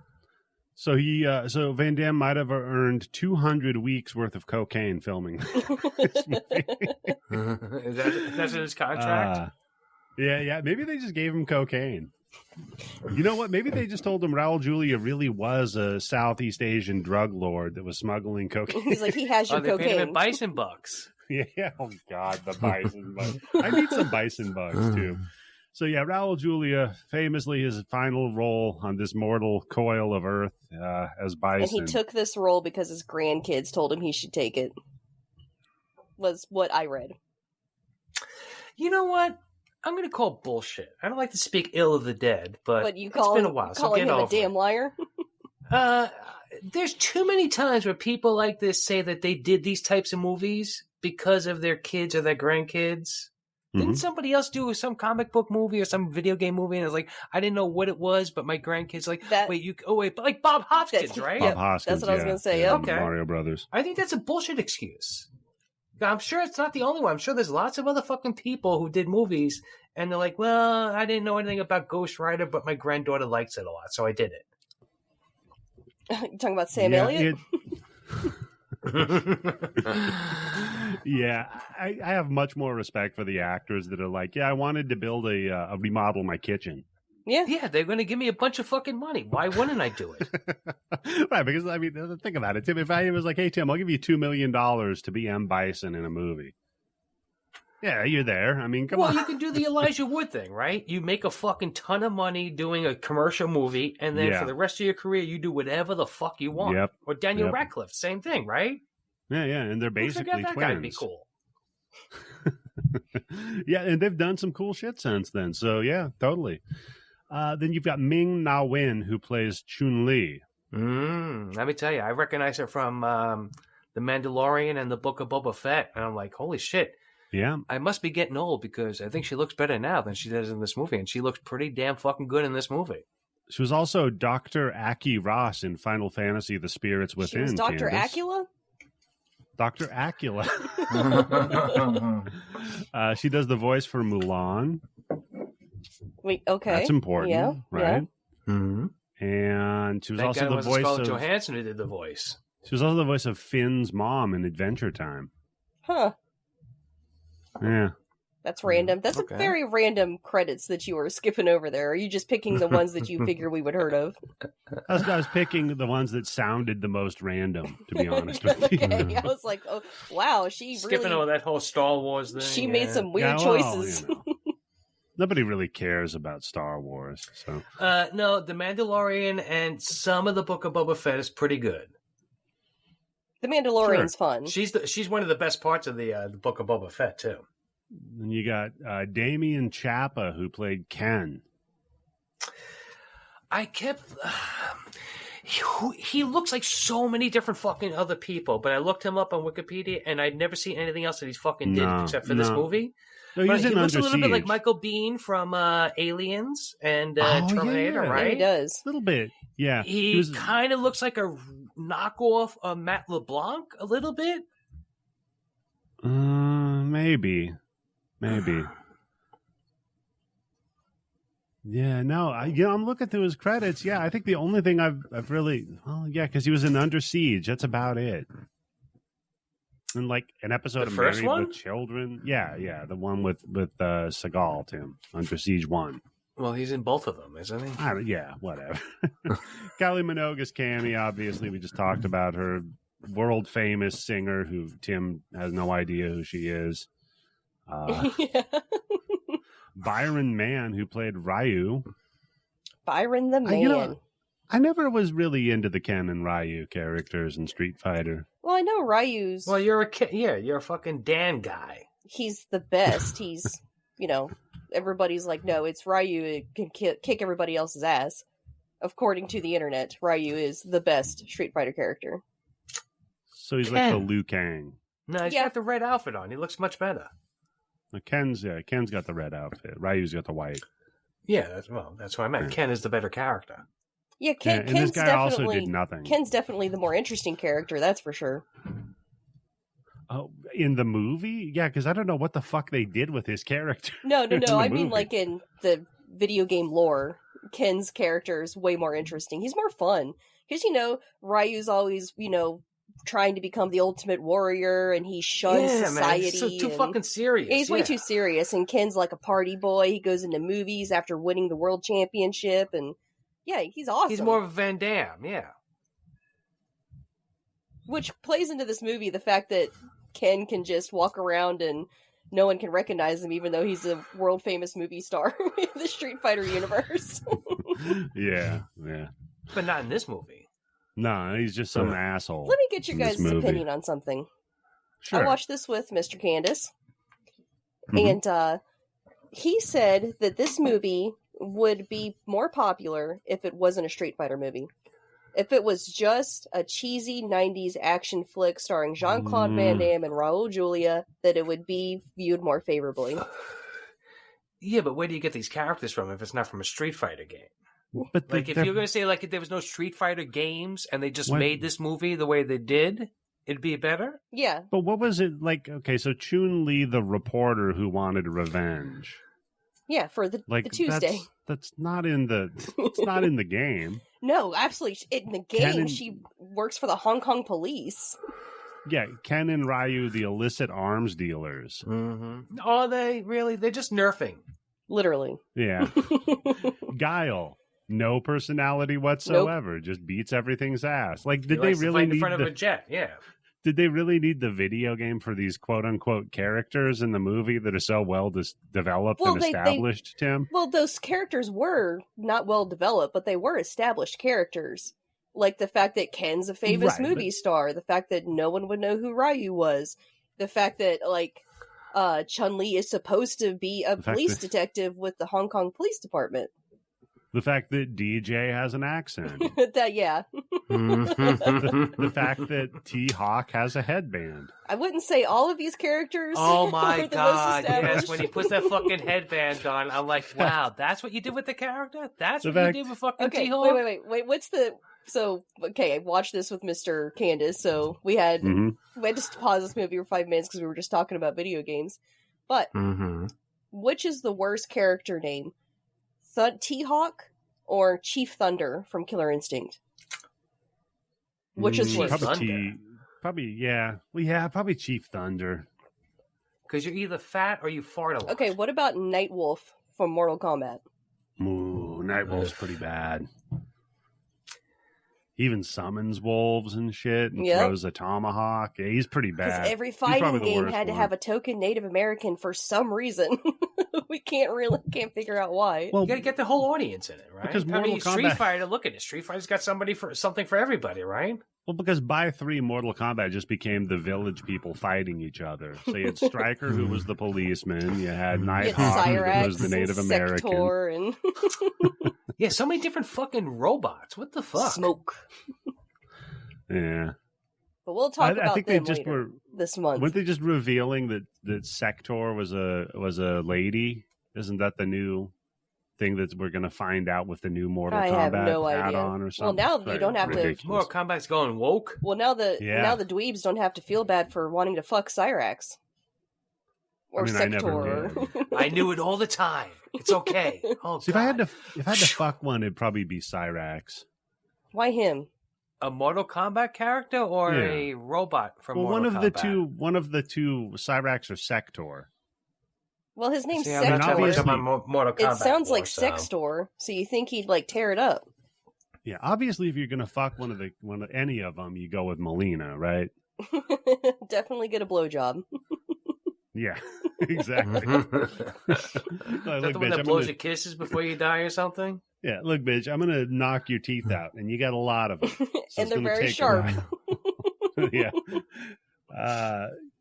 So so Van Damme might have earned 200 weeks worth of cocaine filming this movie. That's in his contract? Yeah. Maybe they just gave him cocaine. You know what? Maybe they just told him Raul Julia really was a Southeast Asian drug lord that was smuggling cocaine. He's like, he has your cocaine. They paid him in bison bucks. Yeah. Oh, God, the bison bucks. I need some bison bucks, too. So, yeah, Raul Julia, famously his final role on this mortal coil of earth as Bison. And he took this role because his grandkids told him he should take it, was what I read. You know what? I'm going to call bullshit. I don't like to speak ill of the dead, but it's been a while, so get over it. Calling him a damn liar? There's too many times where people like this say that they did these types of movies because of their kids or their grandkids. Didn't somebody else do some comic book movie or some video game movie? And it's like, I didn't know what it was, but my grandkids like, like Bob Hoskins, right? Bob Hoskins, that's what I was going to say. Yeah, okay. Mario Brothers. I think that's a bullshit excuse. I'm sure it's not the only one. I'm sure there's lots of other fucking people who did movies, and they're like, well, I didn't know anything about Ghost Rider, but my granddaughter likes it a lot, so I did it. You talking about Sam Elliott? Yeah, I have much more respect for the actors that are like, I wanted to build a remodel my kitchen. Yeah, they're going to give me a bunch of fucking money. Why wouldn't I do it? Right, because I mean, think about it, Tim. If I was like, hey, Tim, I'll give you $2 million to be M. Bison in a movie. Yeah, you're there. I mean, come on. Well, you can do the Elijah Wood thing, right? You make a fucking ton of money doing a commercial movie, and then for the rest of your career, you do whatever the fuck you want. Yep. Or Daniel Radcliffe, same thing, right? Yeah, and they're basically that twins. Guy'd be cool. Yeah, and they've done some cool shit since then. So yeah, totally. Then you've got Ming Na Wen, who plays Chun-Li. Let me tell you, I recognize her from The Mandalorian and the Book of Boba Fett. And I'm like, holy shit. Yeah. I must be getting old because I think she looks better now than she does in this movie. And she looks pretty damn fucking good in this movie. She was also Dr. Aki Ross in Final Fantasy The Spirits Within. She was Dr. Candice. Acula? Dr. Acula. She does the voice for Mulan. Wait, okay. That's important, yeah, right? Yeah. Mm-hmm. And she was also the voice Scarlett of Johansson who did the voice. She was also the voice of Finn's mom in Adventure Time. Huh. Yeah. That's random. That's a very random credits that you were skipping over there. Are you just picking the ones that you figure we would heard of? I was picking the ones that sounded the most random, to be honest with you. Okay, I was like, oh, wow, she skipping really... over that whole Star Wars thing. She made some weird choices. Nobody really cares about Star Wars. So no, The Mandalorian and some of the Book of Boba Fett is pretty good. The Mandalorian's fun. She's one of the best parts of the Book of Boba Fett, too. And you got Damian Chapa, who played Ken. I kept... he looks like so many different fucking other people, but I looked him up on Wikipedia, and I'd never seen anything else that he's fucking did except for this movie. No, but he looks a little bit like Michael Biehn from Aliens and Terminator, right? Yeah, he does. A little bit, yeah. He kind of looks like a knockoff of Matt LeBlanc, a little bit. Maybe. Yeah, no, I'm looking through his credits. Yeah, I think the only thing I've really, because he was in Under Siege. That's about it. And like an episode of Married with Children. Yeah, the one with Seagal, Tim. Under Siege 1. Well, he's in both of them, isn't he? Yeah, whatever. Kylie Minogue's Cammy, obviously, we just talked about her. World famous singer who Tim has no idea who she is. Byron Mann, who played Ryu. Byron the Man. I never was really into the Ken and Ryu characters in Street Fighter. Well, I know Ryu's... Well, you're a fucking Dan guy. He's the best. He's, everybody's like, no, it's Ryu. It can kick everybody else's ass. According to the internet, Ryu is the best Street Fighter character. So he's like the Liu Kang. No, he's got the red outfit on. He looks much better. Ken's got the red outfit. Ryu's got the white. Yeah, that's what I meant. Yeah. Ken is the better character. Yeah, Ken's and this guy also did nothing. Ken's definitely the more interesting character, that's for sure. Oh, in the movie? Yeah, because I don't know what the fuck they did with his character. No. I mean, like in the video game lore, Ken's character is way more interesting. He's more fun. Because, Ryu's always, trying to become the ultimate warrior, and he shuns society. Man, it's too fucking serious. He's way too serious, and Ken's like a party boy. He goes into movies after winning the world championship, and he's awesome. He's more of a Van Damme, Which plays into this movie, the fact that Ken can just walk around and no one can recognize him, even though he's a world famous movie star in the Street Fighter universe. Yeah. But not in this movie. No, he's just some asshole. Let me get your guys' opinion on something. Sure. I watched this with Mr. Candice, and he said that this movie would be more popular if it wasn't a Street Fighter movie. If it was just a cheesy 90s action flick starring Jean-Claude Van Damme and Raul Julia, that it would be viewed more favorably. Yeah, but where do you get these characters from if it's not from a Street Fighter game? But if you're going to say if there was no Street Fighter games and they just made this movie the way they did, it'd be better? Yeah. But what was it like? Okay, so Chun-Li, the reporter who wanted revenge. Yeah, for the Tuesday. That's not in the. It's not in the game. No, absolutely. In the game, she works for the Hong Kong police. Yeah, Ken and Ryu, the illicit arms dealers. Mm-hmm. Are they really? They're just nerfing. Literally. Yeah. Guile. No personality whatsoever. Nope. Just beats everything's ass. Like, did they really need in front of a jet? Yeah. Did they really need the video game for these quote unquote characters in the movie that are so well developed and established, Tim? Well, those characters were not well developed, but they were established characters. Like the fact that Ken's a famous movie star, the fact that no one would know who Ryu was, the fact that Chun-Li is supposed to be a police detective with the Hong Kong Police Department. The fact that DJ has an accent. Yeah. The fact that T-Hawk has a headband. I wouldn't say all of these characters. Oh my god! Yes, when he puts that fucking headband on, I'm like, wow, that's what you did with the character. That's what you did with fucking T-Hawk. Wait. What's the? So I watched this with Mr. Candice. So we had to pause this movie for 5 minutes because we were just talking about video games. But which is the worst character name? T-Hawk or Chief Thunder from Killer Instinct? Which is worse? Probably Chief Thunder. Because you're either fat or you fart a lot. Okay, what about Nightwolf from Mortal Kombat? Ooh, Nightwolf's pretty bad. He even summons wolves and shit and throws a tomahawk. Yeah, he's pretty bad. Because every fighting game had to have a token Native American for some reason. We can't figure out why. Well, you got to get the whole audience in it, right? Because Mortal Kombat... Street Fighter, look at it. Street Fighter's got something for everybody, right? Well, because by 3, Mortal Kombat just became the village people fighting each other. So you had Stryker, who was the policeman. You had Nighthawk, who was the Native American. And... yeah, so many different fucking robots. What the fuck? Smoke. Yeah. But we'll talk about think them they just later this month. Weren't they just revealing that Sector was a lady? Isn't that the new thing that we're going to find out with the new Mortal Kombat add-on or something? Well, now you don't have to... Mortal Kombat's going woke. Well, now the dweebs don't have to feel bad for wanting to fuck Cyrax. Or Sector. I knew it all the time. It's okay. Oh, so if I had to fuck one, it'd probably be Cyrax. Why him? A Mortal Kombat character or a robot from Mortal Kombat? One of the two, Cyrax or Sector. Well, his name's Sector. It sounds like Sextor, so you think he'd tear it up. Yeah, obviously, if you're gonna fuck any of them, you go with Melina, right? Definitely get a blowjob. Yeah, exactly. Is that the one that blows your kisses before you die or something? Yeah, look, bitch, I'm gonna knock your teeth out, and you got a lot of them, so and they're very sharp. Yeah.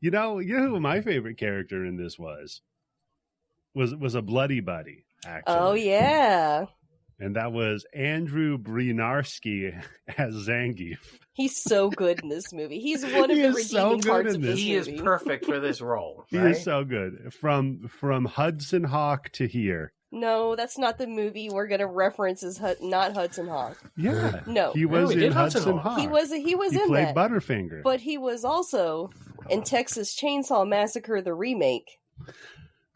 You know who my favorite character in this was a bloody buddy, actually. Oh yeah. And that was Andrew Bryniarski as Zangief. He's so good in this movie. He's one of the redeeming parts of this movie. He is perfect for this role. Right? He is so good. From Hudson Hawk to here. No, that's not the movie we're going to reference as not Hudson Hawk. Yeah. No. He was in Hudson Hawk. He was in played that. Butterfinger. But he was also in Texas Chainsaw Massacre, the remake.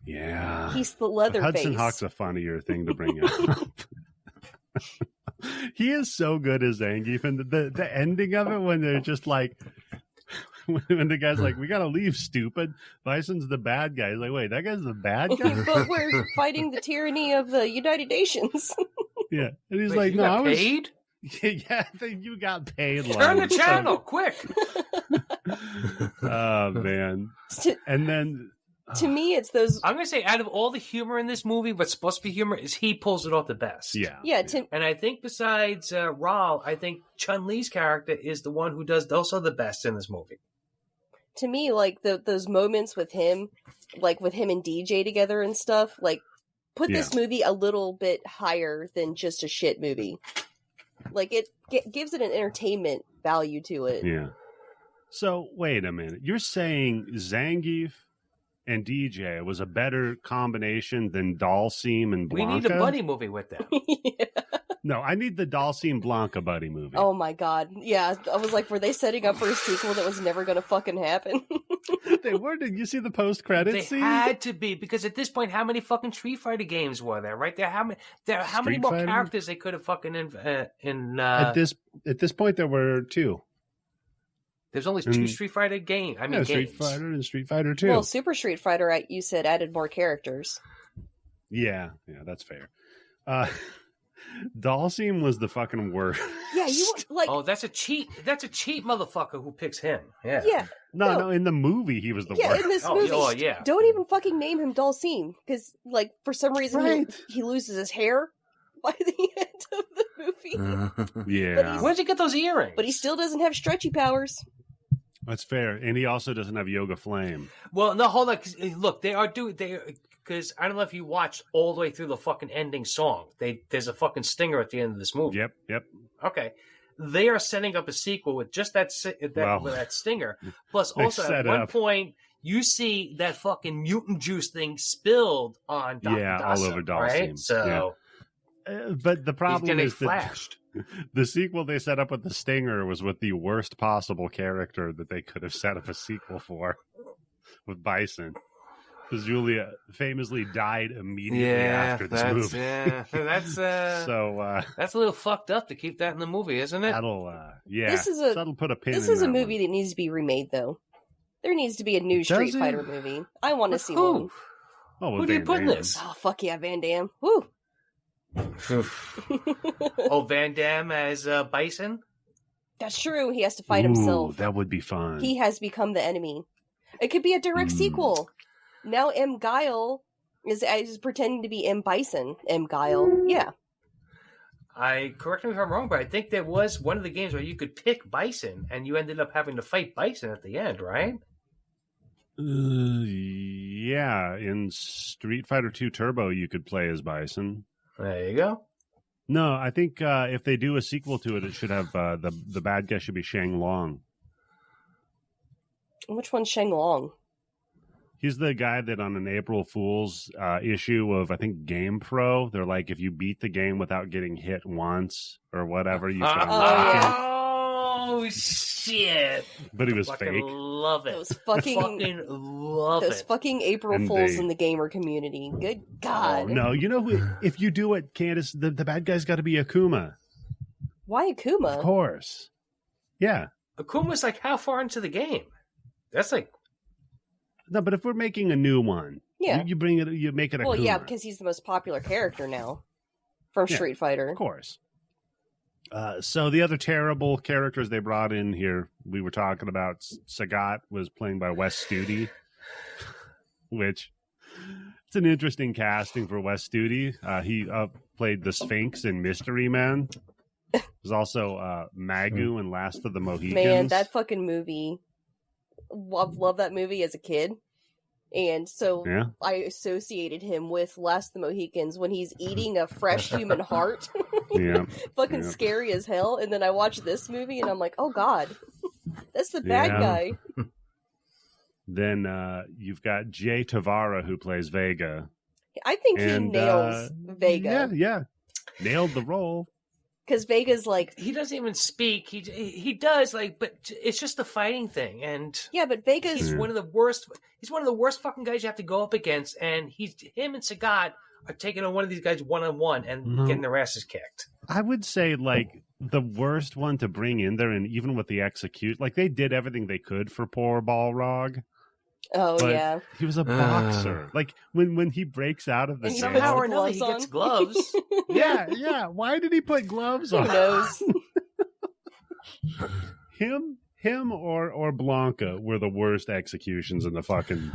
Yeah. He's the Leatherface. Hudson Hawk's a funnier thing to bring up. He is so good as Zangief, and the ending of it when they're just like, when the guy's like, "We gotta leave, stupid." Bison's the bad guy. He's like, "Wait, that guy's the bad guy?" But we're fighting the tyranny of the United Nations. Yeah, and he's like, "No, I was paid." Yeah, you got paid. Turn the channel, quick! Oh man! And then. To me, it's those... I'm going to say, out of all the humor in this movie, what's supposed to be humor is he pulls it off the best. Yeah. And I think besides Raul, I think Chun-Li's character is the one who does also the best in this movie. To me, those moments with him, with him and DJ together and stuff, put this movie a little bit higher than just a shit movie. It gives it an entertainment value to it. Yeah. So, wait a minute. You're saying Zangief and DJ was a better combination than Dalsim and Blanca? We need a buddy movie with them. Yeah. No, I need the Dalsim Blanca buddy movie. Oh my god. Yeah, I was like, were they setting up for a sequel that was never going to fucking happen? They were. Did you see the post-credits scene? They had to be, because at this point, how many fucking Street Fighter games were there, right? How many more characters they could have fucking At this point, there were 2. There's only 2 Street Fighter games. Street Fighter and Street Fighter 2. Well, Super Street Fighter, you said, added more characters. Yeah, that's fair. Dalsim was the fucking worst. Yeah, you like. Oh, that's a cheat. That's a cheat motherfucker who picks him. Yeah. Yeah. No. In the movie, he was the worst. Yeah, in this movie. Oh, yeah. Don't even fucking name him Dalsim, because for some reason he loses his hair by the end of the movie. Yeah. Where'd you get those earrings? But he still doesn't have stretchy powers. That's fair, and he also doesn't have Yoga Flame. Well, no, hold on. Look, because I don't know if you watched all the way through the fucking ending song. There's a fucking stinger at the end of this movie. Yep. Okay. They are setting up a sequel with just that stinger. Plus, also at one point, you see that fucking mutant juice thing spilled on Dr. Dawson, all over Dawson. Right? So, but the problem is flashed. The sequel they set up with the stinger was with the worst possible character that they could have set up a sequel for, with Bison. Because Julia famously died immediately after this movie. That's that's a little fucked up to keep that in the movie, isn't it? That'll put a pin. This is a movie that needs to be remade, though. There needs to be a new Street Fighter movie. I want to see one. Oh, who do you put in this? Oh, fuck yeah, Van Damme. Woo. Van Damme as Bison? That's true. He has to fight himself. That would be fun. He has become the enemy. It could be a direct sequel. Now M. Guile is pretending to be M. Bison. M. Guile. Yeah. Correct me if I'm wrong, but I think there was one of the games where you could pick Bison and you ended up having to fight Bison at the end, right? Yeah. In Street Fighter 2 Turbo, you could play as Bison. There you go. No, I think if they do a sequel to it, it should have the bad guy should be Shang Long. Which one's Shang Long? He's the guy that on an April Fool's issue of, I think, Game Pro, they're like, if you beat the game without getting hit once or whatever, you can Oh, shit. But he was fake. Love it. Those fucking love those it. fucking April Fools in the gamer community. Good God. Oh, no, you know, if you do it, Candice, the bad guy's got to be Akuma. Why Akuma? Of course. Yeah. Akuma's like how far into the game? That's like... No, but if we're making a new one, you bring it, you make it Akuma. Well, yeah, because he's the most popular character now from Street Fighter. Of course. So the other terrible characters they brought in here, we were talking about, Sagat was playing by Wes Studi, which it's an interesting casting for Wes Studi. He played the Sphinx in Mystery Men. There's also Magoo in Last of the Mohicans. Man, that fucking movie. Love that movie as a kid. And so I associated him with Last of the Mohicans when he's eating a fresh human heart. Fucking scary as hell. And then I watched this movie and I'm like, oh God, that's the bad guy. Then you've got Jay Tavara who plays Vega. I think he nails Vega. Yeah. Nailed the role. Because Vega's like... He doesn't even speak. He does, like, but it's just the fighting thing. And yeah, but Vega's... He's one of the worst... He's one of the worst fucking guys you have to go up against. And him and Sagat are taking on one of these guys one-on-one and getting their asses kicked. I would say, like, the worst one to bring in there, and even with the execute... Like, they did everything they could for poor Balrog. Oh, but yeah. He was a boxer. Like, when he breaks out of the somehow or another, he gets gloves. Yeah. Why did he put gloves on? Who knows? Him or Blanca were the worst executions in the fucking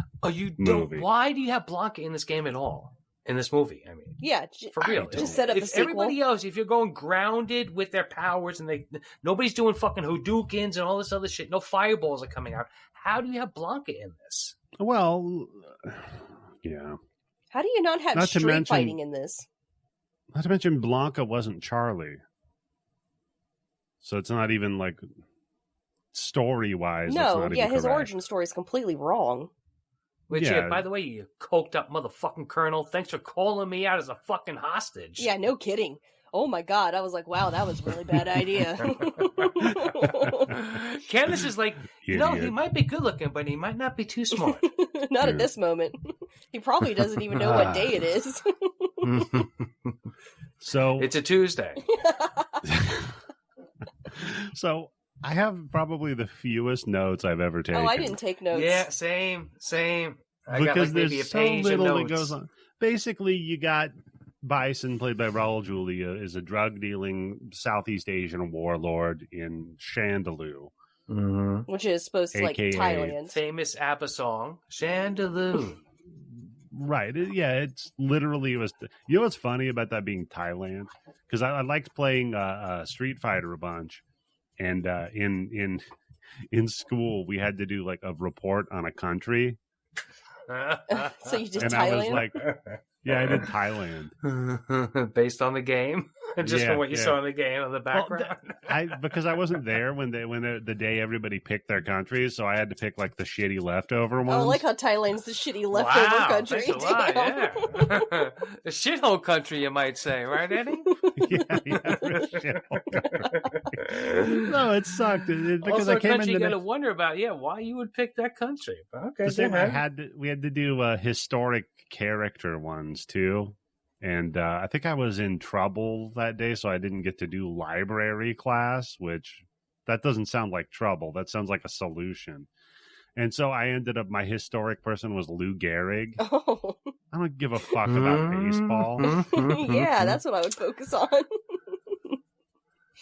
movie. Why do you have Blanca in this game at all? In this movie, I mean. Yeah, for real. Just set up a sequel. Everybody else, if you're going grounded with their powers and nobody's doing fucking Hadoukens and all this other shit, no fireballs are coming out. How do you have Blanca in this? Well, yeah. How do you not have street fighting in this? Not to mention Blanca wasn't Charlie. So it's not even like story-wise. No, his origin story is completely wrong. Which, by the way, you coked up motherfucking colonel, thanks for calling me out as a fucking hostage. Yeah, no kidding. Oh my God, I was like, wow, that was a really bad idea. Candice is like, he might be good looking, but he might not be too smart. Not at this moment. He probably doesn't even know what day it is. So it's a Tuesday. So I have probably the fewest notes I've ever taken. Oh, I didn't take notes. Yeah, same. I got because like maybe a so page little of notes. that goes on. Basically, you got Bison, played by Raul Julia, is a drug-dealing Southeast Asian warlord in Chandelou. Mm-hmm. Which is supposed to, like, Thailand. Famous ABBA song, Chandelou. Right. It's literally, you know what's funny about that being Thailand? Because I liked playing Street Fighter a bunch. And in school, we had to do, like, a report on a country. So you did and Thailand? I was like, yeah, I did Thailand. Based on the game? Just from what you saw in the game on the background? Well, because I wasn't there when the day everybody picked their countries, so I had to pick like the shitty leftover ones. I like how Thailand's the shitty leftover country. Thanks a lot, yeah. A shithole country, you might say, right, Eddie? No, it sucked. Because also, I came a country you got into to wonder about, why you would pick that country. Okay, we had to do historic character ones too. And I think I was in trouble that day, so I didn't get to do library class, which that doesn't sound like trouble. That sounds like a solution. And so I ended up, my historic person was Lou Gehrig. Oh. I don't give a fuck about baseball. Yeah, that's what I would focus on.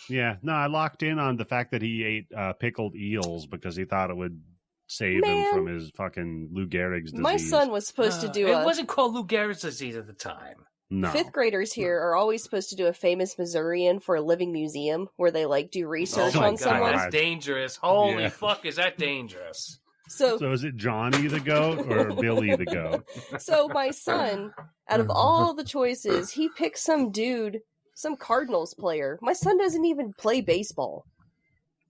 Yeah, no, I locked in on the fact that he ate pickled eels because he thought it would save him from his fucking Lou Gehrig's disease. My son was supposed to do it wasn't called Lou Gehrig's disease at the time. No. Fifth graders here are always supposed to do a famous Missourian for a living museum where they do research on someone. That's dangerous. Holy fuck, is that dangerous? So is it Johnny the goat or Billy the goat? So my son, out of all the choices, he picked some dude, some Cardinals player. My son doesn't even play baseball.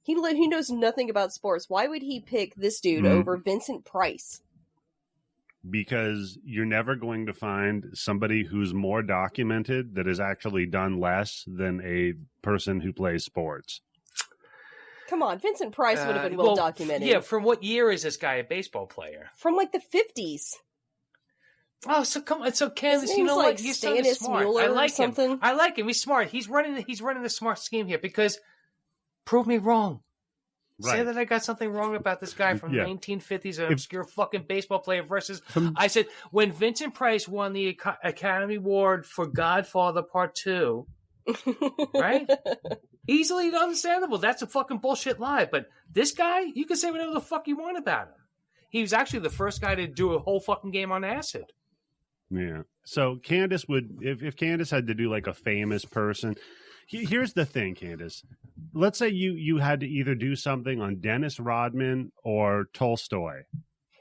He knows nothing about sports. Why would he pick this dude over Vincent Price? Because you're never going to find somebody who's more documented that has actually done less than a person who plays sports. Come on, Vincent Price would have been well documented. Yeah, from what year is this guy a baseball player? From the 50s. Oh, so come on, so Candice, you know what? He's smart. Mueller I like or something. him. I like him. He's smart. He's running the smart scheme here because prove me wrong. Right. Say that I got something wrong about this guy from the 1950s, an obscure fucking baseball player versus... I said, when Vincent Price won the Academy Award for Godfather Part 2, right? Easily understandable. That's a fucking bullshit lie. But this guy, you can say whatever the fuck you want about him. He was actually the first guy to do a whole fucking game on acid. Yeah. So Candice would... If Candice had to do a famous person... Here's the thing, Candice. Let's say you had to either do something on Dennis Rodman or Tolstoy.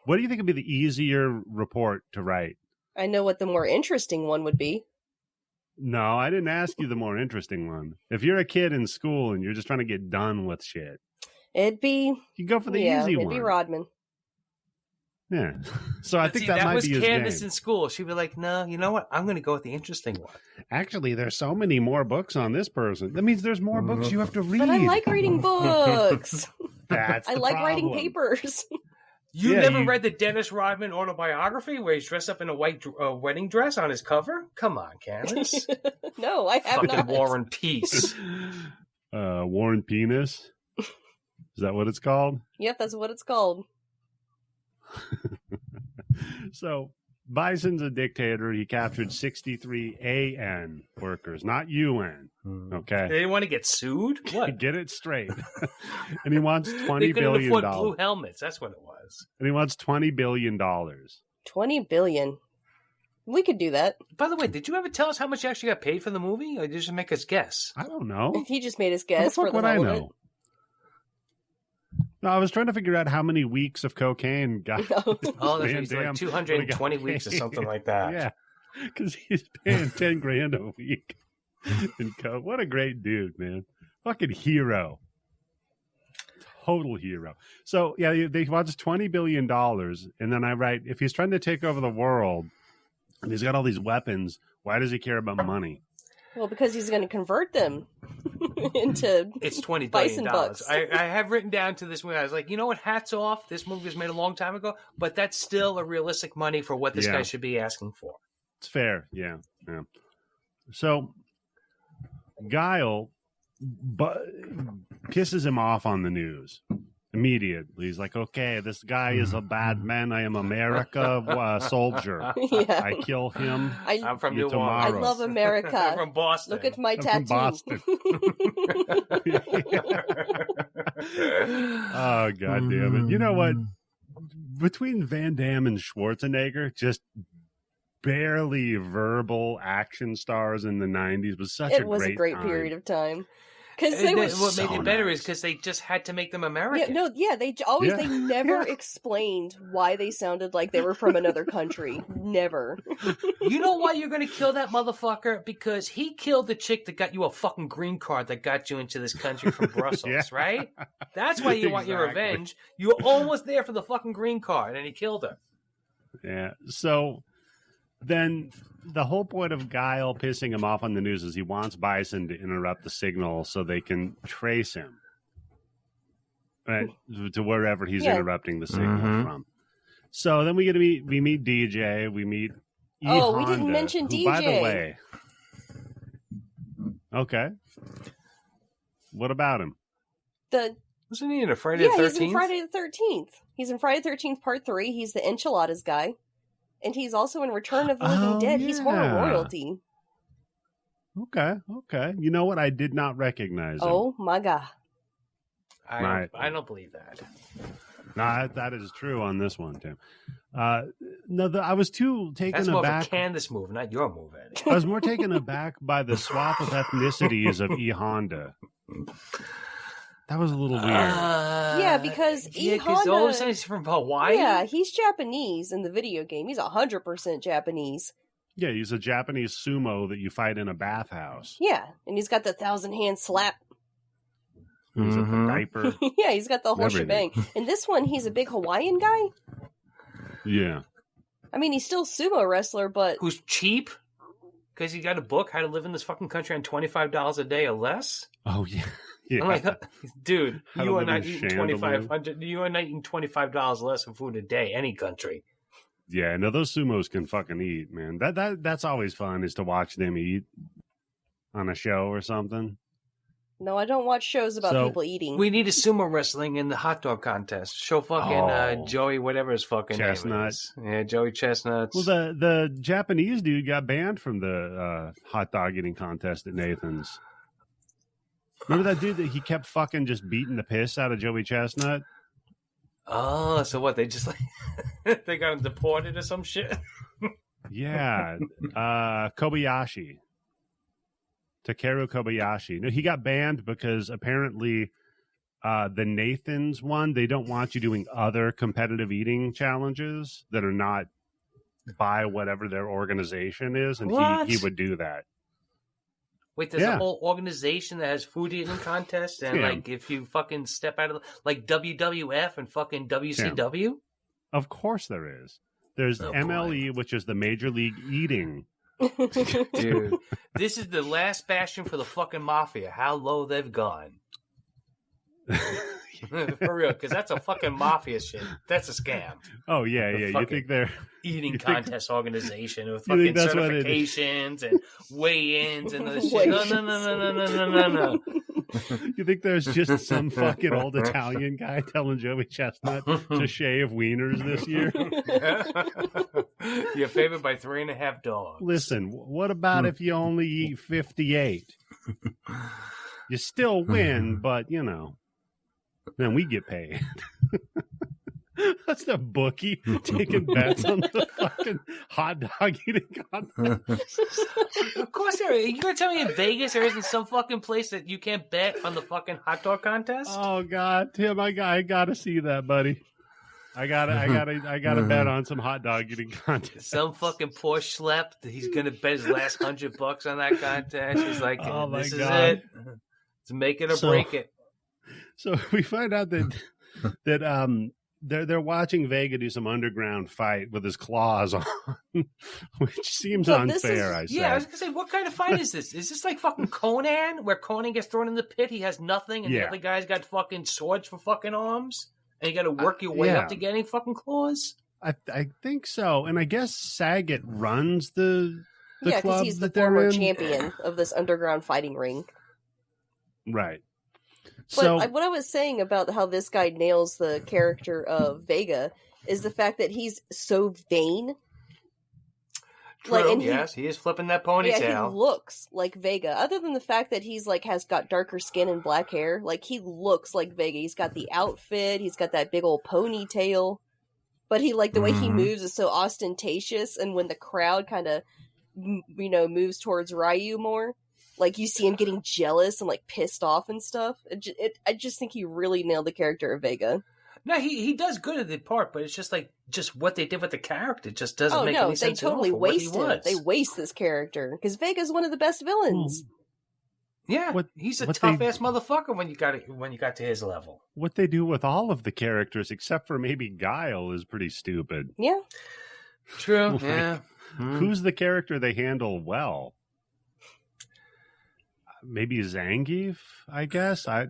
What do you think would be the easier report to write? I know what the more interesting one would be. No, I didn't ask you the more interesting one. If you're a kid in school and you're just trying to get done with shit, it'd be... You go for the easy one. It'd be Rodman. Yeah. So I think that might be his game. That was Candice in school. She'd be like, no, you know what? I'm going to go with the interesting one. Actually, there's so many more books on this person. That means there's more books you have to read. But I like reading books. That's I like writing papers. You never read the Dennis Rodman autobiography where he's dressed up in a white wedding dress on his cover? Come on, Candice. No, I have not. Fucking War and Peace. War and Penis? Is that what it's called? Yep, that's what it's called. So Bison's a dictator. He captured 63 AN workers, not UN. Okay. They want to get sued? What? Get it straight. And he wants $20 they billion. Afford blue helmets. That's what it was. And he wants $20 billion. $20 billion. We could do that. By the way, did you ever tell us how much you actually got paid for the movie, or did you just make us guess? I don't know. He just made us guess. For the hell of it. No, I was trying to figure out how many weeks of cocaine got. Oh, there's like 220 weeks or something like that. Yeah, because he's paying $10,000 a week in coke. What a great dude, man! Fucking hero, total hero. So yeah, he wants $20 billion, and then I write, if he's trying to take over the world and he's got all these weapons, why does he care about money? Well, because he's going to convert them into it's $20 billion. Bucks. I have written down to this movie. I was like, you know what? Hats off. This movie was made a long time ago, but that's still a realistic money for what this guy should be asking for. It's fair. Yeah. So Guile pisses him off on the news immediately. He's like, okay, this guy is a bad man. I am America soldier. Yeah. I kill him. I'm from New Orleans. I love America. I'm from Boston. Look at my tattoo. From Boston. Oh, God damn it. You know what? Between Van Damme and Schwarzenegger, just barely verbal action stars in the 90s was such a great It was a great time. period of time. Because they were what made it better is because they just had to make them American. They never explained why they sounded like they were from another country. Never. You know why you're going to kill that motherfucker? Because he killed the chick that got you a fucking green card that got you into this country from Brussels, right? That's why you want your revenge. You were almost there for the fucking green card, and he killed her. Yeah. So then the whole point of Guile pissing him off on the news is he wants Bison to interrupt the signal so they can trace him, right, to wherever he's interrupting the signal from. So then we meet DJ, we meet E Honda, we didn't mention DJ. By the way, okay, what about him? Wasn't he in a Friday the 13th? He's in Friday the 13th. He's in Friday the 13th Part 3. He's the enchiladas guy. And he's also in Return of the Living Dead. He's horror royalty. Okay. You know what? I did not recognize him. Oh, my God. I don't believe that. No, that is true on this one, Tim. No, I was too taken That's aback. That's more of a Candice move, not your move, Eddie. I was more taken aback by the swap of ethnicities of E Honda. That was a little weird. Because E Honda... all of a sudden he's from Hawaii? Yeah, he's Japanese in the video game. He's 100% Japanese. Yeah, he's a Japanese sumo that you fight in a bathhouse. Yeah, and he's got the 1,000-hand slap. He's a diaper. Yeah, he's got the whole shebang. In this one, he's a big Hawaiian guy? Yeah. I mean, he's still a sumo wrestler, but... Who's cheap? Because he got a book, How to Live in This Fucking Country on $25 a day or less? Oh, yeah. Yeah. I'm like, dude, you are not eating $2,500. You are not eating $25 less of food a day, any country. Yeah, no, those sumos can fucking eat, man. That's always fun, is to watch them eat on a show or something. No, I don't watch shows about people eating. We need a sumo wrestling in the hot dog contest. Show fucking Joey, whatever his fucking Chestnut. name is. Yeah, Joey Chestnuts. Well, the Japanese dude got banned from the hot dog eating contest at Nathan's. Remember that dude that he kept fucking just beating the piss out of Joey Chestnut? Oh, so what? They just they got him deported or some shit? Yeah. Kobayashi. Takeru Kobayashi. No, he got banned because apparently the Nathan's one, they don't want you doing other competitive eating challenges that are not by whatever their organization is, and he would do that. Wait, there's a whole organization that has food eating contests, and like if you fucking step out of like WWF and fucking WCW? Yeah. Of course there is. There's MLE, which is the Major League Eating. Dude, this is the last bastion for the fucking mafia. How low they've gone. For real, because that's a fucking mafia shit. That's a scam. Oh, yeah. You think they're... eating contest organization with fucking certifications and weigh-ins and this shit. No. You think there's just some fucking old Italian guy telling Joey Chestnut to shave wieners this year? You're favored by 3.5 dogs. Listen, what about if you only eat 58? You still win, but, then we get paid. That's the bookie taking bets on the fucking hot dog eating contest. Of course there is. You gonna tell me in Vegas there isn't some fucking place that you can't bet on the fucking hot dog contest? Oh God, Tim, I gotta see that, buddy. I gotta bet on some hot dog eating contest. Some fucking poor schlep, he's gonna bet his last $100 on that contest. He's like, oh my God. Is it. It's make it or break it. So we find out that they're watching Vega do some underground fight with his claws on, which seems unfair. I was gonna say, what kind of fight is this? Is this like fucking Conan, where Conan gets thrown in the pit, he has nothing, and the other guy's got fucking swords for fucking arms, and you got to work your way up to getting fucking claws? I think so, and I guess Saget runs the club because he's the that they're former in. champion of this underground fighting ring. Right. But what I was saying about how this guy nails the character of Vega is the fact that he's so vain. True, yes, he is flipping that ponytail. Yeah, he looks like Vega. Other than the fact that he's has got darker skin and black hair, he looks like Vega. He's got the outfit, he's got that big old ponytail. But the way he moves is so ostentatious, and when the crowd kind of moves towards Ryu more, Like, you see him getting jealous and, like, pissed off and stuff. I just think he really nailed the character of Vega. No, he does good at the part, but it's just like, just what they did with the character just doesn't make any sense. They totally waste him. They waste this character, because Vega's one of the best villains. Yeah, he's a tough-ass motherfucker when you got to his level. What they do with all of the characters, except for maybe Guile, is pretty stupid. Yeah. True, like, yeah. Who's the character they handle well? Maybe Zangief, I guess. I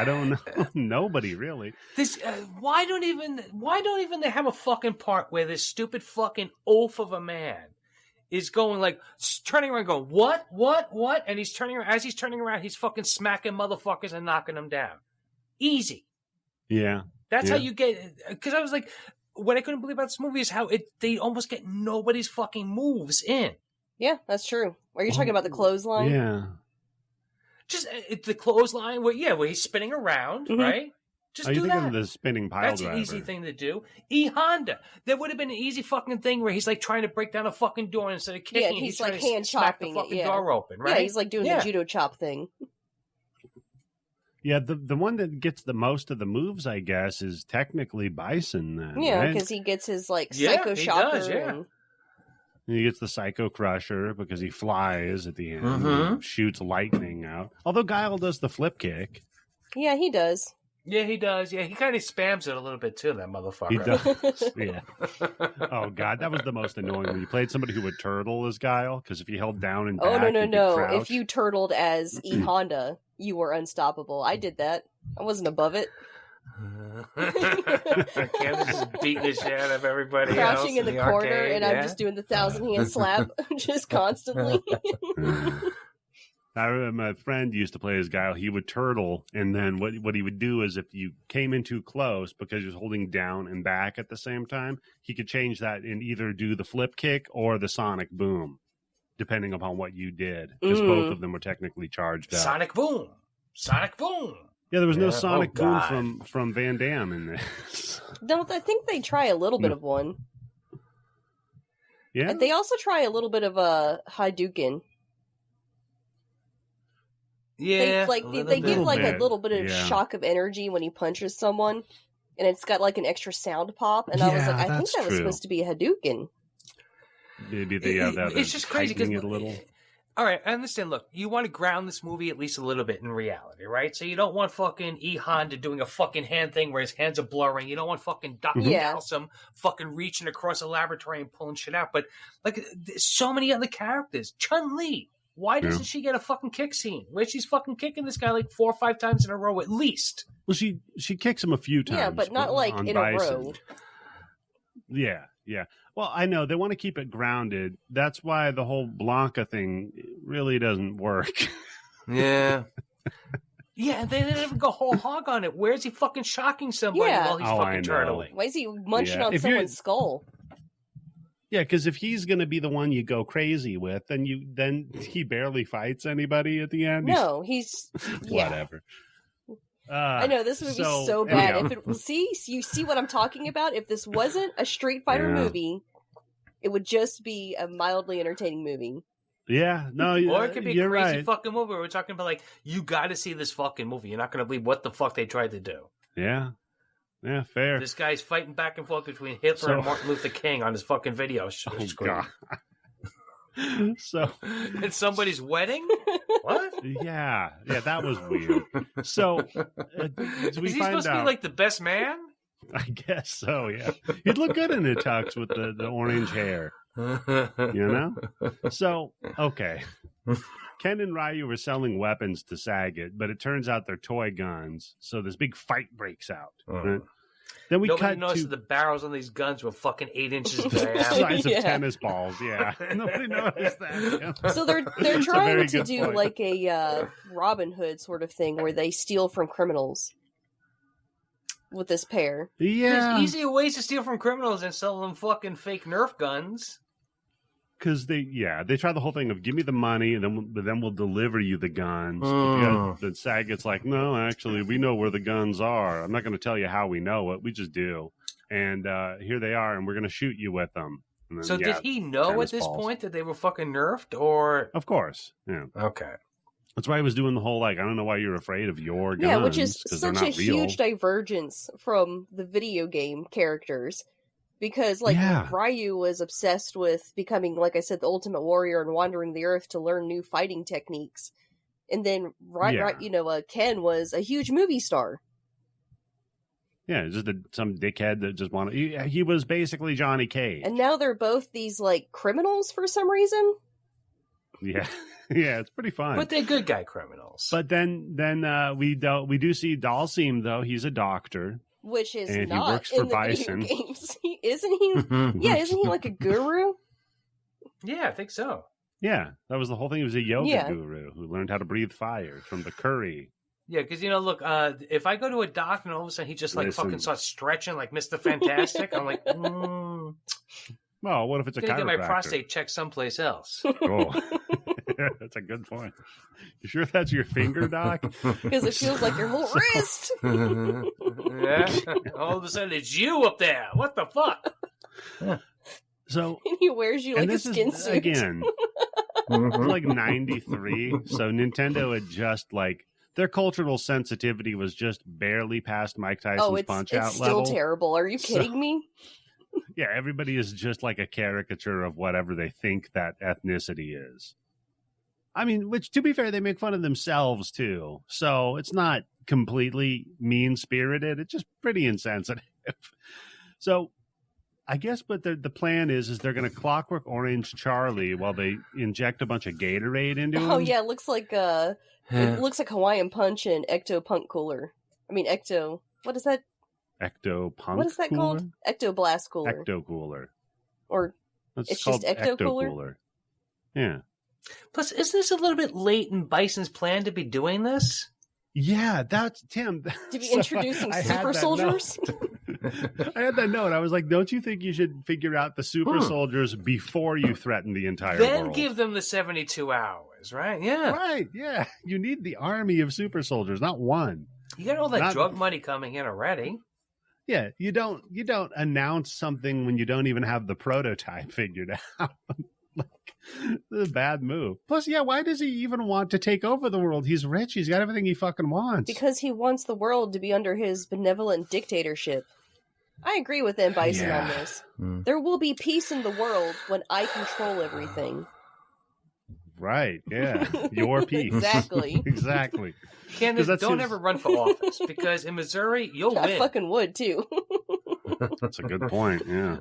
don't know. Nobody really. This why don't even they have a fucking part where this stupid fucking oaf of a man is going like turning around, going what, and he's turning around. As he's turning around, he's fucking smacking motherfuckers and knocking them down. Easy. Yeah, that's how you get. Because I was like, what I couldn't believe about this movie is how they almost get nobody's fucking moves in. Yeah, that's true. Are you talking about the clothesline? Yeah. Just the clothesline where he's spinning around, right? Just do that. Of the spinning pile That's driver. an easy thing to do. E-Honda. There would have been an easy fucking thing where he's like trying to break down a fucking door instead of kicking. Yeah, he's like trying hand to smack the chopping fucking it. Yeah. door open, right? Yeah, he's like doing the judo chop thing. Yeah, the one that gets the most of the moves, I guess, is technically Bison then. Yeah, because he gets his like psycho shocker. Does, yeah. And he gets the Psycho Crusher because he flies at the end and shoots lightning out. Although Guile does the flip kick. Yeah, he does. Yeah, he does. Yeah, he kind of spams it a little bit too, that motherfucker. He does. Yeah. Oh, God, that was the most annoying when you played somebody who would turtle as Guile, because if you held down and back, no. If you turtled as E-Honda, you were unstoppable. I did that. I wasn't above it. Candice is beating the shit out of everybody crouching else in the corner, and I'm just doing the 1,000-hand slap just constantly. I remember my friend used to play as Guile. He would turtle, and then what he would do is if you came in too close because he was holding down and back at the same time, he could change that and either do the flip kick or the sonic boom, depending upon what you did, because both of them were technically charged up. Sonic boom! Yeah, there was no sonic boom from Van Damme in this. Don't I think they try a little bit of one? Yeah, they also try a little bit of a Hadouken. Yeah, they give like a little bit of shock of energy when he punches someone, and it's got like an extra sound pop. And I was like, I think that was supposed to be a Hadouken. Maybe they have that. It's just crazy because it a little. All right, I understand. Look, you want to ground this movie at least a little bit in reality, right? So you don't want fucking E-Honda doing a fucking hand thing where his hands are blurring. You don't want fucking Dr. Dalsum fucking reaching across a laboratory and pulling shit out. But like, there's so many other characters. Chun-Li. Why doesn't she get a fucking kick scene where she's fucking kicking this guy like 4 or 5 times in a row at least? Well, she kicks him a few times. Yeah, but not like in a row. Yeah. Well, I know they want to keep it grounded. That's why the whole Blanca thing really doesn't work. Yeah. Yeah, they didn't even go whole hog on it. Where's he fucking shocking somebody while he's fucking turtling? Why is he munching on someone's skull? Yeah, because if he's going to be the one you go crazy with, then he barely fights anybody at the end. No, he's whatever. I know this movie's so bad. You see what I'm talking about? If this wasn't a Street Fighter movie, it would just be a mildly entertaining movie. Yeah, no, or it could be a crazy fucking movie. We're talking about like, you got to see this fucking movie. You're not going to believe what the fuck they tried to do. Yeah. Yeah, fair. This guy's fighting back and forth between Hitler and Martin Luther King on his fucking video screen. God. So it's somebody's wedding? What? Yeah, that was weird. So is he supposed to be like the best man? I guess so. Yeah, he'd look good in a tux with the orange hair. You know. So okay. Ken and Ryu were selling weapons to Saget, but it turns out they're toy guns. So this big fight breaks out. Right? Then we Nobody noticed the barrels on these guns were fucking 8 inches diameter. Size of tennis balls, yeah. Nobody noticed that. Yeah. So they're trying to do point. Like a Robin Hood sort of thing where they steal from criminals with this pair. Yeah. There's easier ways to steal from criminals than sell them fucking fake Nerf guns. Because they try the whole thing of give me the money and then we'll deliver you the guns. But Saget's like, no, actually, we know where the guns are. I'm not going to tell you how we know it. We just do. And here they are, and we're going to shoot you with them. Then, so did he know at this point that they were fucking nerfed, or? Of course. Yeah. Okay. That's why he was doing the whole, like, I don't know why you're afraid of your guns. Yeah, which is such a huge divergence from the video game characters. Because, like, Ryu was obsessed with becoming, like I said, the ultimate warrior and wandering the earth to learn new fighting techniques. And then, Ken was a huge movie star. Yeah, just some dickhead that just wanted... He was basically Johnny Cage. And now they're both these, like, criminals for some reason. Yeah. Yeah, it's pretty fun. But they're good guy criminals. But then we do see Dalsim, though. He's a doctor. Which is and not he works for in the Bison. video games. Isn't he? Yeah, isn't he like a guru? Yeah, I think so. Yeah, that was the whole thing. He was a yoga guru who learned how to breathe fire from the curry. Yeah, because, look, if I go to a doctor and all of a sudden he just, fucking starts stretching like Mr. Fantastic, I'm like, Well, what if it's a chiropractor? Get my prostate checked someplace else. Oh. That's a good point. You sure that's your finger, Doc? Because it feels like your whole wrist. Yeah. All of a sudden it's you up there. What the fuck? So and he wears you like a skin suit. Again, like 93. So Nintendo had just their cultural sensitivity was just barely past Mike Tyson's Punch-Out level. It's still terrible. Are you kidding me? Yeah, everybody is just like a caricature of whatever they think that ethnicity is. I mean, which, to be fair, they make fun of themselves, too. So it's not completely mean-spirited. It's just pretty insensitive. So I guess what the plan is they're going to Clockwork Orange Charlie while they inject a bunch of Gatorade into him. Oh, yeah, it looks like Hawaiian Punch and Ecto Punk Cooler. I mean, Ecto... What is that? Ecto Punk What is that cooler? called? Ecto Blast Cooler. Ecto Cooler. Or it's just Ecto Cooler? Yeah. Plus, isn't this a little bit late in Bison's plan to be doing this? Yeah, that's Tim. To be introducing super soldiers? I had that note. I was like, don't you think you should figure out the super soldiers before you threaten the entire world? Then give them the 72 hours, right? Yeah. Right, yeah. You need the army of super soldiers, not one. You got all that drug money coming in already. Yeah, you don't announce something when you don't even have the prototype figured out. This is a bad move. Plus, yeah, why does he even want to take over the world? He's rich. He's got everything he fucking wants. Because he wants the world to be under his benevolent dictatorship. I agree with M. Bison on this. There will be peace in the world when I control everything. Right, yeah. Your peace. Exactly. Exactly. Candice, don't ever run for office, because in Missouri, you'll win. I fucking would, too. That's a good point, yeah.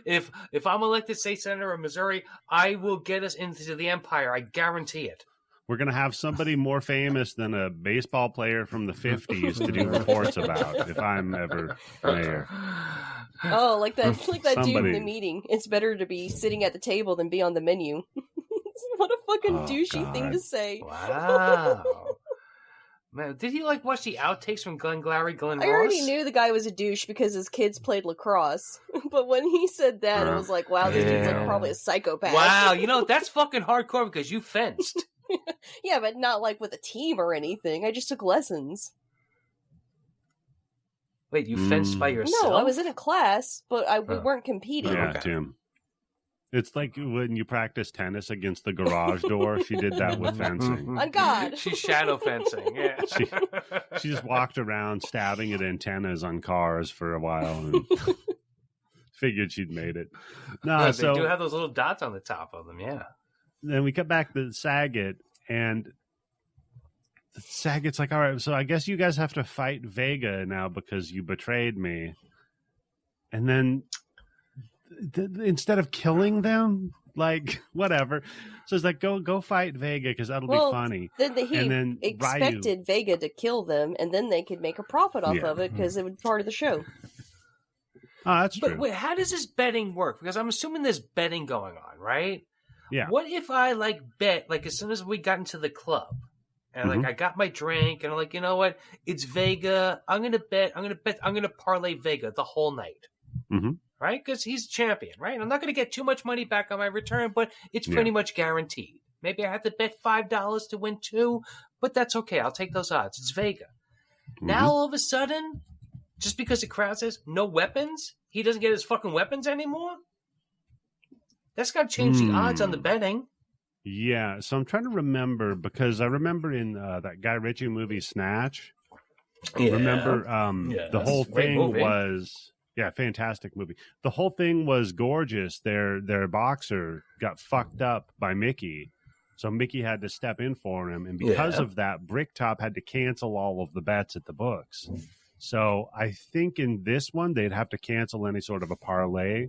If I'm elected state senator of Missouri, I will get us into the empire. I guarantee it. We're going to have somebody more famous than a baseball player from the 50s to do reports about if I'm ever mayor. Oh, like that dude in the meeting. It's better to be sitting at the table than be on the menu. What a fucking douchey thing to say. Wow. Man, did he watch the outtakes from Glenn Ross? I already knew the guy was a douche because his kids played lacrosse. But when he said that, I was like, wow, this dude's probably a psychopath. Wow, that's fucking hardcore because you fenced. Yeah, but not with a team or anything. I just took lessons. Wait, you fenced by yourself? No, I was in a class, but we weren't competing. Yeah, Tim. It's like when you practice tennis against the garage door. She did that with fencing. On God. She's shadow fencing, yeah. She just walked around stabbing at antennas on cars for a while and figured she'd made it. No, they do have those little dots on the top of them, yeah. Then we cut back to Saget, and Saget's like, all right, so I guess you guys have to fight Vega now because you betrayed me. And then... instead of killing them, whatever. So it's like, go fight Vega because that'll be funny. Then he expected Vega to kill them, and then they could make a profit off of it because it would be part of the show. Oh, that's true. But wait, how does this betting work? Because I'm assuming there's betting going on, right? Yeah. What if I bet as soon as we got into the club, and I got my drink, and I'm like, you know what? It's Vega. I'm gonna parlay Vega the whole night. Mm-hmm. Right? Because he's champion, right? I'm not going to get too much money back on my return, but it's pretty much guaranteed. Maybe I have to bet $5 to win 2, but that's okay. I'll take those odds. It's Vega. Now, all of a sudden, just because the crowd says no weapons, he doesn't get his fucking weapons anymore? That's got to change the odds on the betting. Yeah, so I'm trying to remember, because I remember in that Guy Ritchie movie Snatch. Yeah. Remember, the whole thing was fantastic movie. The whole thing was gorgeous. Their boxer got fucked up by Mickey, so Mickey had to step in for him, and because of that, Bricktop had to cancel all of the bets at the books. So I think in this one they'd have to cancel any sort of a parlay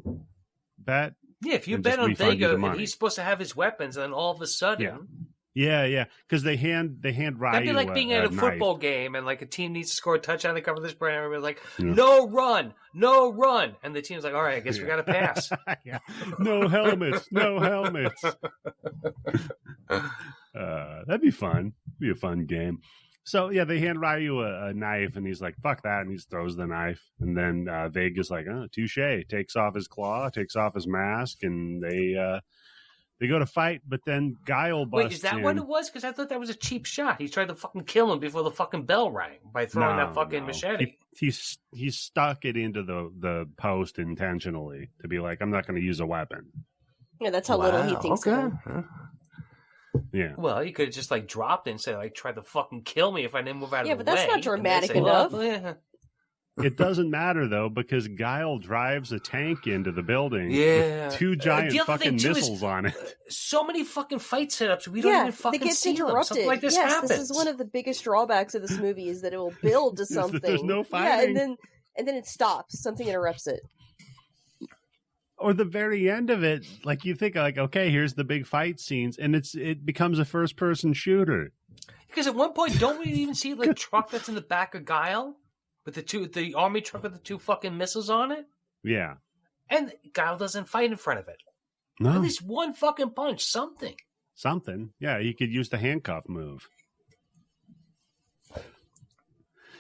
bet. Yeah, if you bet on Vega and he's supposed to have his weapons, and then all of a sudden, yeah, because they hand Ryu. That'd be like being at a football game and like a team needs to score a touchdown to cover this brand. And everybody's like, no run, and the team's like, all right, I guess we got to pass. No helmets. That'd be fun. Be a fun game. So, yeah, they hand Ryu a knife, and he's like, fuck that, and he throws the knife. And then Vega's like, oh, touche, takes off his claw, takes off his mask, and they go to fight, but then Guile busts in. Wait, is that what it was? Because I thought that was a cheap shot. He tried to fucking kill him before the fucking bell rang by throwing that fucking machete. He stuck it into the post intentionally to be like, I'm not going to use a weapon. Yeah, that's how little he thinks of him. Yeah. Well, he could have just like dropped it and said, like, try to fucking kill me if I didn't move out of the way. Yeah, but that's not dramatic enough. It doesn't matter though, because Guile drives a tank into the building with 2 giant fucking missiles on it. So many fucking fight setups, we don't even fucking see them. Something like this happens. This is one of the biggest drawbacks of this movie, is that it will build to something. There's no fighting. Yeah, and then it stops. Something interrupts it. Or the very end of it, like you think, like, okay, here's the big fight scenes, and it becomes a first-person shooter. Because at one point, don't we even see the truck that's in the back of Guile with the army truck with the 2 fucking missiles on it? Yeah, and Guile doesn't fight in front of it. No, at least one fucking punch, something. Yeah, he could use the handcuff move.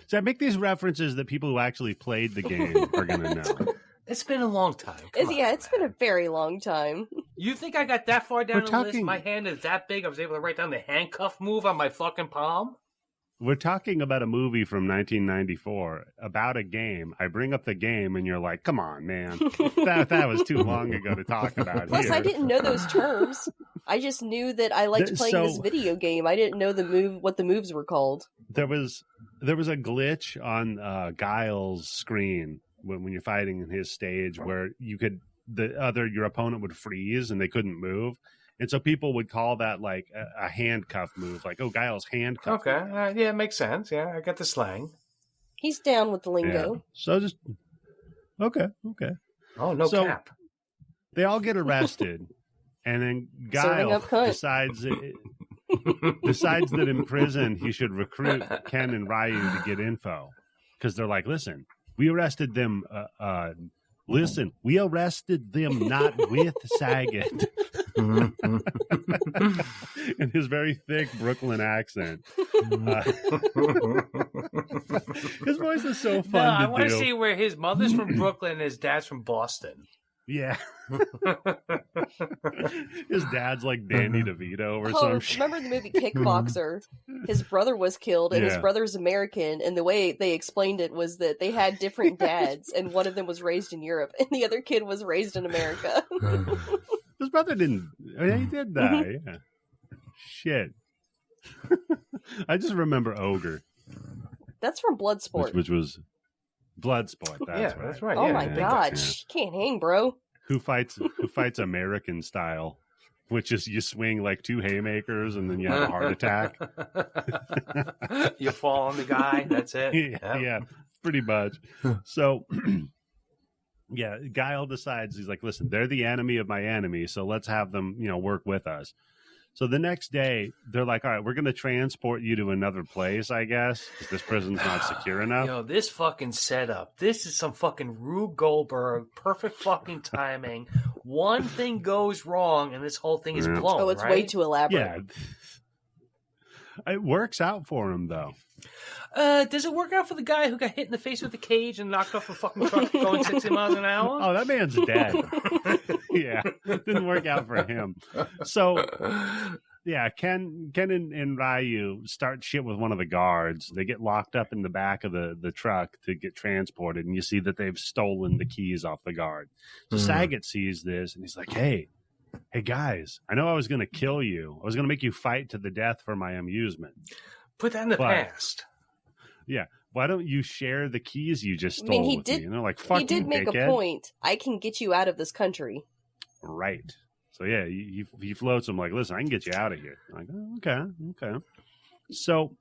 So I make these references that people who actually played the game are going to know. It's been a long time. It's been a very long time. You think I got that far down the list? My hand is that big, I was able to write down the handcuff move on my fucking palm? We're talking about a movie from 1994, about a game. I bring up the game, and you're like, come on, man. that was too long ago to talk about. Plus, I didn't know those terms. I just knew that I liked playing this video game. I didn't know what the moves were called. There was a glitch on Guile's screen when you're fighting in his stage, where your opponent would freeze and they couldn't move, and so people would call that like a handcuff move, like, oh, Guile's handcuff. Okay, yeah, it makes sense. Yeah, I got the slang. He's down with the lingo. Yeah. So just okay. Oh, no cap. They all get arrested, and then Guile decides that in prison he should recruit Ken and Ryu to get info, because they're like, listen. We arrested them. We arrested them not with Saget. In his very thick Brooklyn accent. His voice is so fun. I want to see where his mother's from Brooklyn and his dad's from Boston. Yeah. His dad's like Danny DeVito or some shit. Remember the movie Kickboxer? His brother was killed, and his brother's American, and the way they explained it was that they had different dads, and one of them was raised in Europe, and the other kid was raised in America. His brother didn't. He did die. Yeah. Shit. I just remember Ogre. That's from Bloodsport. Which was... Bloodsport. That's right. Oh my god, can't hang, bro. Who fights American style, which is you swing like 2 haymakers and then you have a heart attack. You fall on the guy. That's it. Yeah, pretty much. So, yeah, Guile decides, he's like, listen, they're the enemy of my enemy, so let's have them, work with us. So the next day, they're like, all right, we're going to transport you to another place, I guess, because this prison's not secure enough. This fucking setup. This is some fucking Rube Goldberg, perfect fucking timing. One thing goes wrong, and this whole thing is blown, it's way too elaborate. Yeah. It works out for him, though. Does it work out for the guy who got hit in the face with a cage and knocked off a fucking truck going 60 miles an hour? Oh, that man's dead. Yeah, it didn't work out for him. So, yeah, Ken and Ryu start shit with one of the guards. They get locked up in the back of the truck to get transported, and you see that they've stolen the keys off the guard. So Saget sees this, and he's like, hey, hey guys, I know I was going to kill you. I was going to make you fight to the death for my amusement. Put that in the past. Yeah. Why don't you share the keys you just stole with me? Like, fuck he did make a point. I can get you out of this country. Right. So, yeah, he floats him like, listen, I can get you out of here. I'm like, oh, okay. So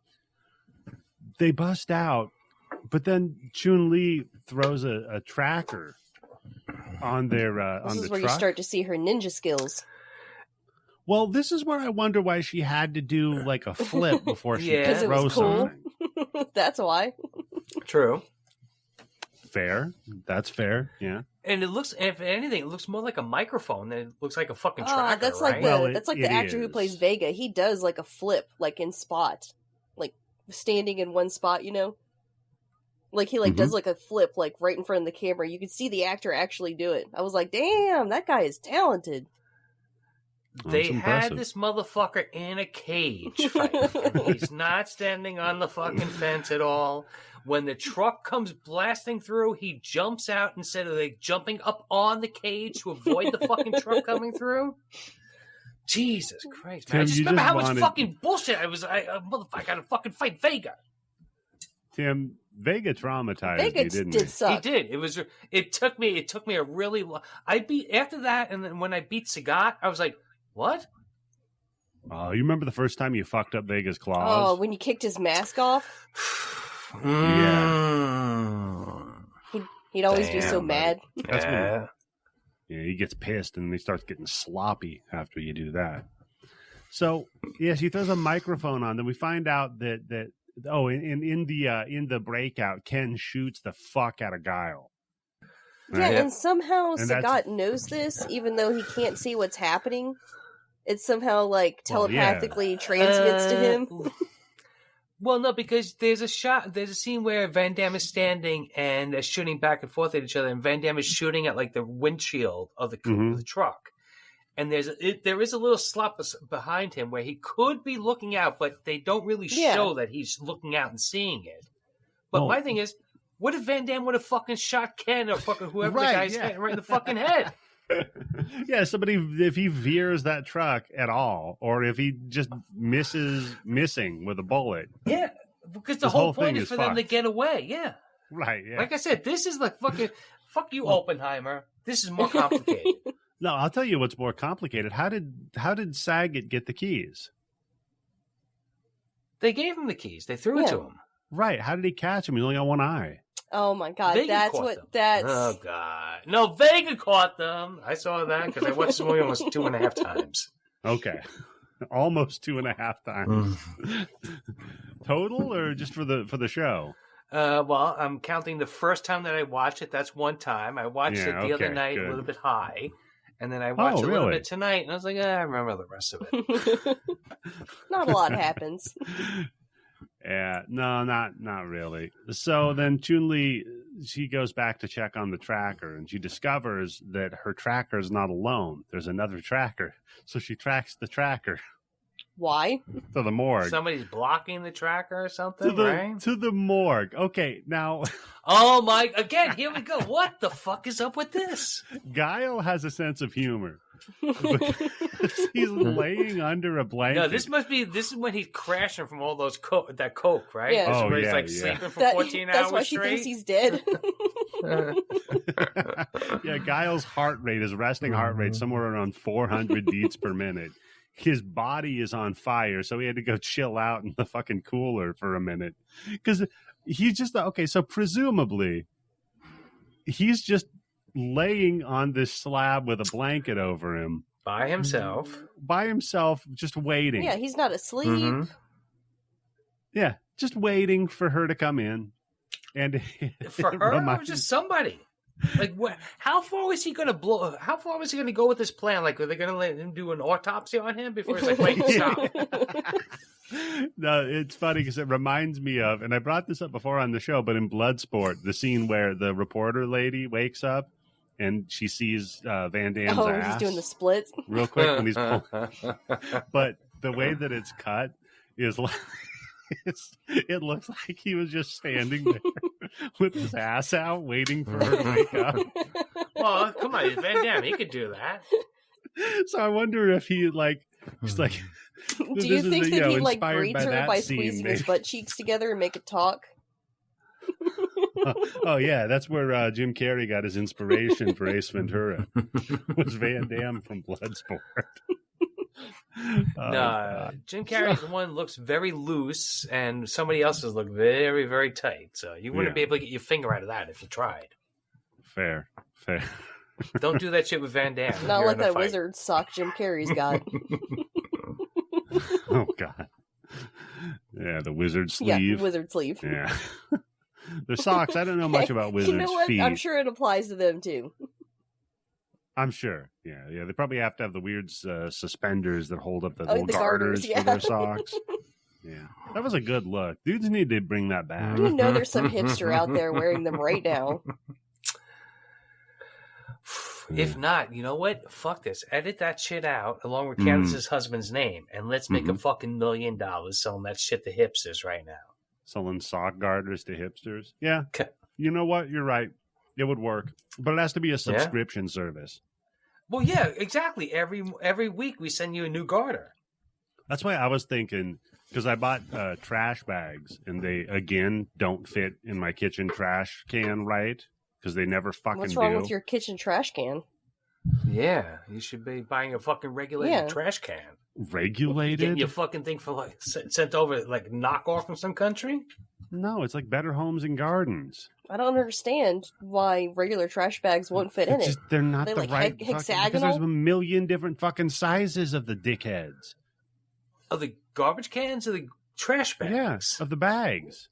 they bust out, but then Chun-Li throws a tracker on their This is the where truck. You start to see her ninja skills. Well, this is where I wonder why she had to do like a flip before she could throw something. That's why. True. Fair. That's fair. Yeah. And it looks, if anything, it looks more like a microphone than it looks like a fucking tracker. That's right? like that's like the actor who plays Vega. He does like a flip, like in spot, like standing in one spot. You know, like he does like a flip, like right in front of the camera. You can see the actor actually do it. I was like, damn, that guy is talented. They had this motherfucker in a cage fight. He's not standing on the fucking fence at all. When the truck comes blasting through, he jumps out instead of like jumping up on the cage to avoid the fucking truck coming through. Jesus Christ, man. Tim, I just remember how much fucking bullshit motherfucker, I gotta fucking fight Vega. Tim, Vega traumatized you, didn't he? Suck. He did. It took me a really long... after that, and then when I beat Sagat, I was like, what? Oh, you remember the first time you fucked up Vega's claws? Oh, when you kicked his mask off? Yeah. He'd always be so mad. That's when he gets pissed and he starts getting sloppy after you do that. So, yes, he throws a microphone on. Then we find out that in the breakout, Ken shoots the fuck out of Guile. Right? Yeah, and somehow Sagat knows this, even though he can't see what's happening. It somehow telepathically transmits to him. Well, no, because there's a scene where Van Damme is standing and they're shooting back and forth at each other, and Van Damme is shooting at like the windshield of the truck. And there is a little slop behind him where he could be looking out, but they don't really show that he's looking out and seeing it. But my thing is, what if Van Damme would have fucking shot Ken or fucking whoever the guy's hitting right in the fucking head? Yeah, if he veers that truck at all, or if he just missing with a bullet. Yeah, because the whole point is for them to get away. Yeah. Right, yeah. Like I said, this is like fucking... Fuck you, Oppenheimer. This is more complicated. No, I'll tell you what's more complicated. How did Saget get the keys? They gave him the keys. They threw it to him. Right. How did he catch him? He only got one eye. Oh my god, Vega Oh god. No, Vega caught them. I saw that because I watched the movie almost 2.5 times. Okay. Almost 2.5 times. Total or just for the show? Well, I'm counting the first time that I watched it. That's one time. I watched it the other night a little bit high. And then I watched a little bit tonight, and I was like, I remember the rest of it. Not a lot happens. Yeah, no, not really. So then Chun-Li, she goes back to check on the tracker, and she discovers that her tracker is not alone. There's another tracker. So she tracks the tracker. Why? To the morgue. Somebody's blocking the tracker or something, right? To the morgue. Okay, now... Oh my... Again, here we go. What the fuck is up with this? Guile has a sense of humor. He's laying under a blanket. No, this is when he's crashing from all those that coke, right? Yeah. Where he's sleeping for 14 hours That's why she straight. thinks he's dead. Yeah, Guile's heart rate, his resting heart rate, somewhere around 400 beats per minute. His body is on fire, so he had to go chill out in the fucking cooler for a minute. Because he's just, okay, so presumably, he's just laying on this slab with a blanket over him. By himself, just waiting. Yeah, he's not asleep. Mm-hmm. Yeah, just waiting for her to come in. And for her, or just somebody. Like, what? How far was he going to blow? How far was he going to go with this plan? Like, are they going to let him do an autopsy on him before he's like, wait, stop? No, it's funny because it reminds me of, and I brought this up before on the show, but in Bloodsport, the scene where the reporter lady wakes up and she sees Van Damme's ass. He's doing the splits real quick when he's pulling. But the way that it's cut is like, it looks like he was just standing there with his ass out, waiting for her to wake up. Well, come on, he's Van Damme. He could do that. So I wonder if he's like. Do you think that he like greets her by squeezing his butt cheeks together and make it talk? Oh yeah, that's where Jim Carrey got his inspiration for Ace Ventura. Was Van Damme from Bloodsport. Jim Carrey's one looks very loose, and somebody else's look very, very tight. So you wouldn't be able to get your finger out of that if you tried. Fair. Don't do that shit with Van Damme. Not like that wizard sock Jim Carrey's got. Oh God. Yeah, the wizard sleeve. Yeah, wizard sleeve. Yeah. The socks, I don't know much about wizards' feet. I'm sure it applies to them too. I'm sure. Yeah. They probably have to have the weird suspenders that hold up the little garters for their socks. Yeah. That was a good look. Dudes need to bring that back. You know there's some hipster out there wearing them right now. If not, you know what? Fuck this. Edit that shit out along with Candice's husband's name, and let's make a fucking $1 million selling that shit to hipsters right now. Selling sock garters to hipsters? Yeah. You know what? You're right. It would work. But it has to be a subscription service. Well, yeah, exactly. Every week we send you a new garter. That's why I was thinking, because I bought trash bags, and they, again, don't fit in my kitchen trash can right. Because they never fucking do. What's wrong with your kitchen trash can? Yeah, you should be buying a fucking regulated trash can. Regulated? Getting your fucking thing for like sent over like knockoff from some country? No, it's like Better Homes and Gardens. I don't understand why regular trash bags won't fit in it. They're not the like right hexagonal. Because there's a million different fucking sizes of the dickheads. Of the garbage cans or the trash bags? Yes, of the bags.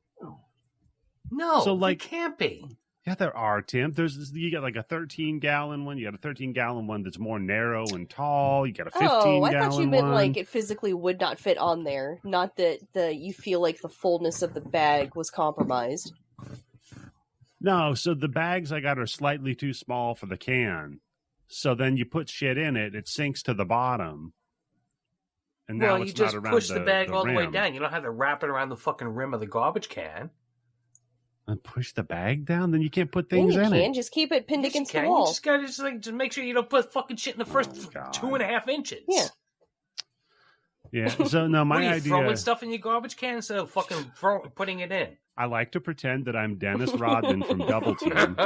No, so like it can't be. Yeah, there are, Tim. You got like a 13-gallon one. You got a 13-gallon one that's more narrow and tall. You got a 15-gallon one. I thought you meant like it physically would not fit on there. Not that you feel like the fullness of the bag was compromised. No, so the bags I got are slightly too small for the can. So then you put shit in it, it sinks to the bottom. And now you just push the bag all the way down. You don't have to wrap it around the fucking rim of the garbage can. And push the bag down? Then you can't put things in it. Just keep it pinned against the wall. You just gotta just make sure you don't put fucking shit in the first 2.5 inches. Yeah. Yeah. So no, my idea. Throwing stuff in your garbage can instead of fucking putting it in. I like to pretend that I'm Dennis Rodman from Double Team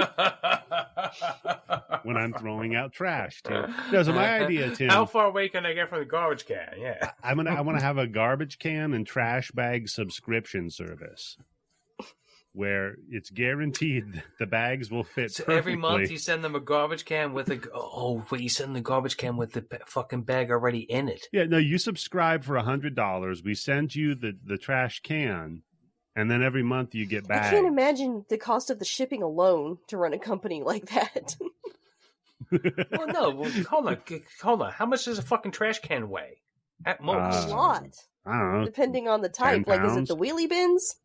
when I'm throwing out trash, Tim. No, so my idea, Tim. How far away can I get from the garbage can? Yeah. I want to have a garbage can and trash bag subscription service. Where it's guaranteed the bags will fit perfectly. Every month you send them a garbage can with you send the garbage can with the fucking bag already in it. Yeah, no, you subscribe for $100. We send you the trash can, and then every month you get bags. I can't imagine the cost of the shipping alone to run a company like that. Well, no, hold on. How much does a fucking trash can weigh? At most, a lot. I don't know. Depending on the type, like is it the wheelie bins?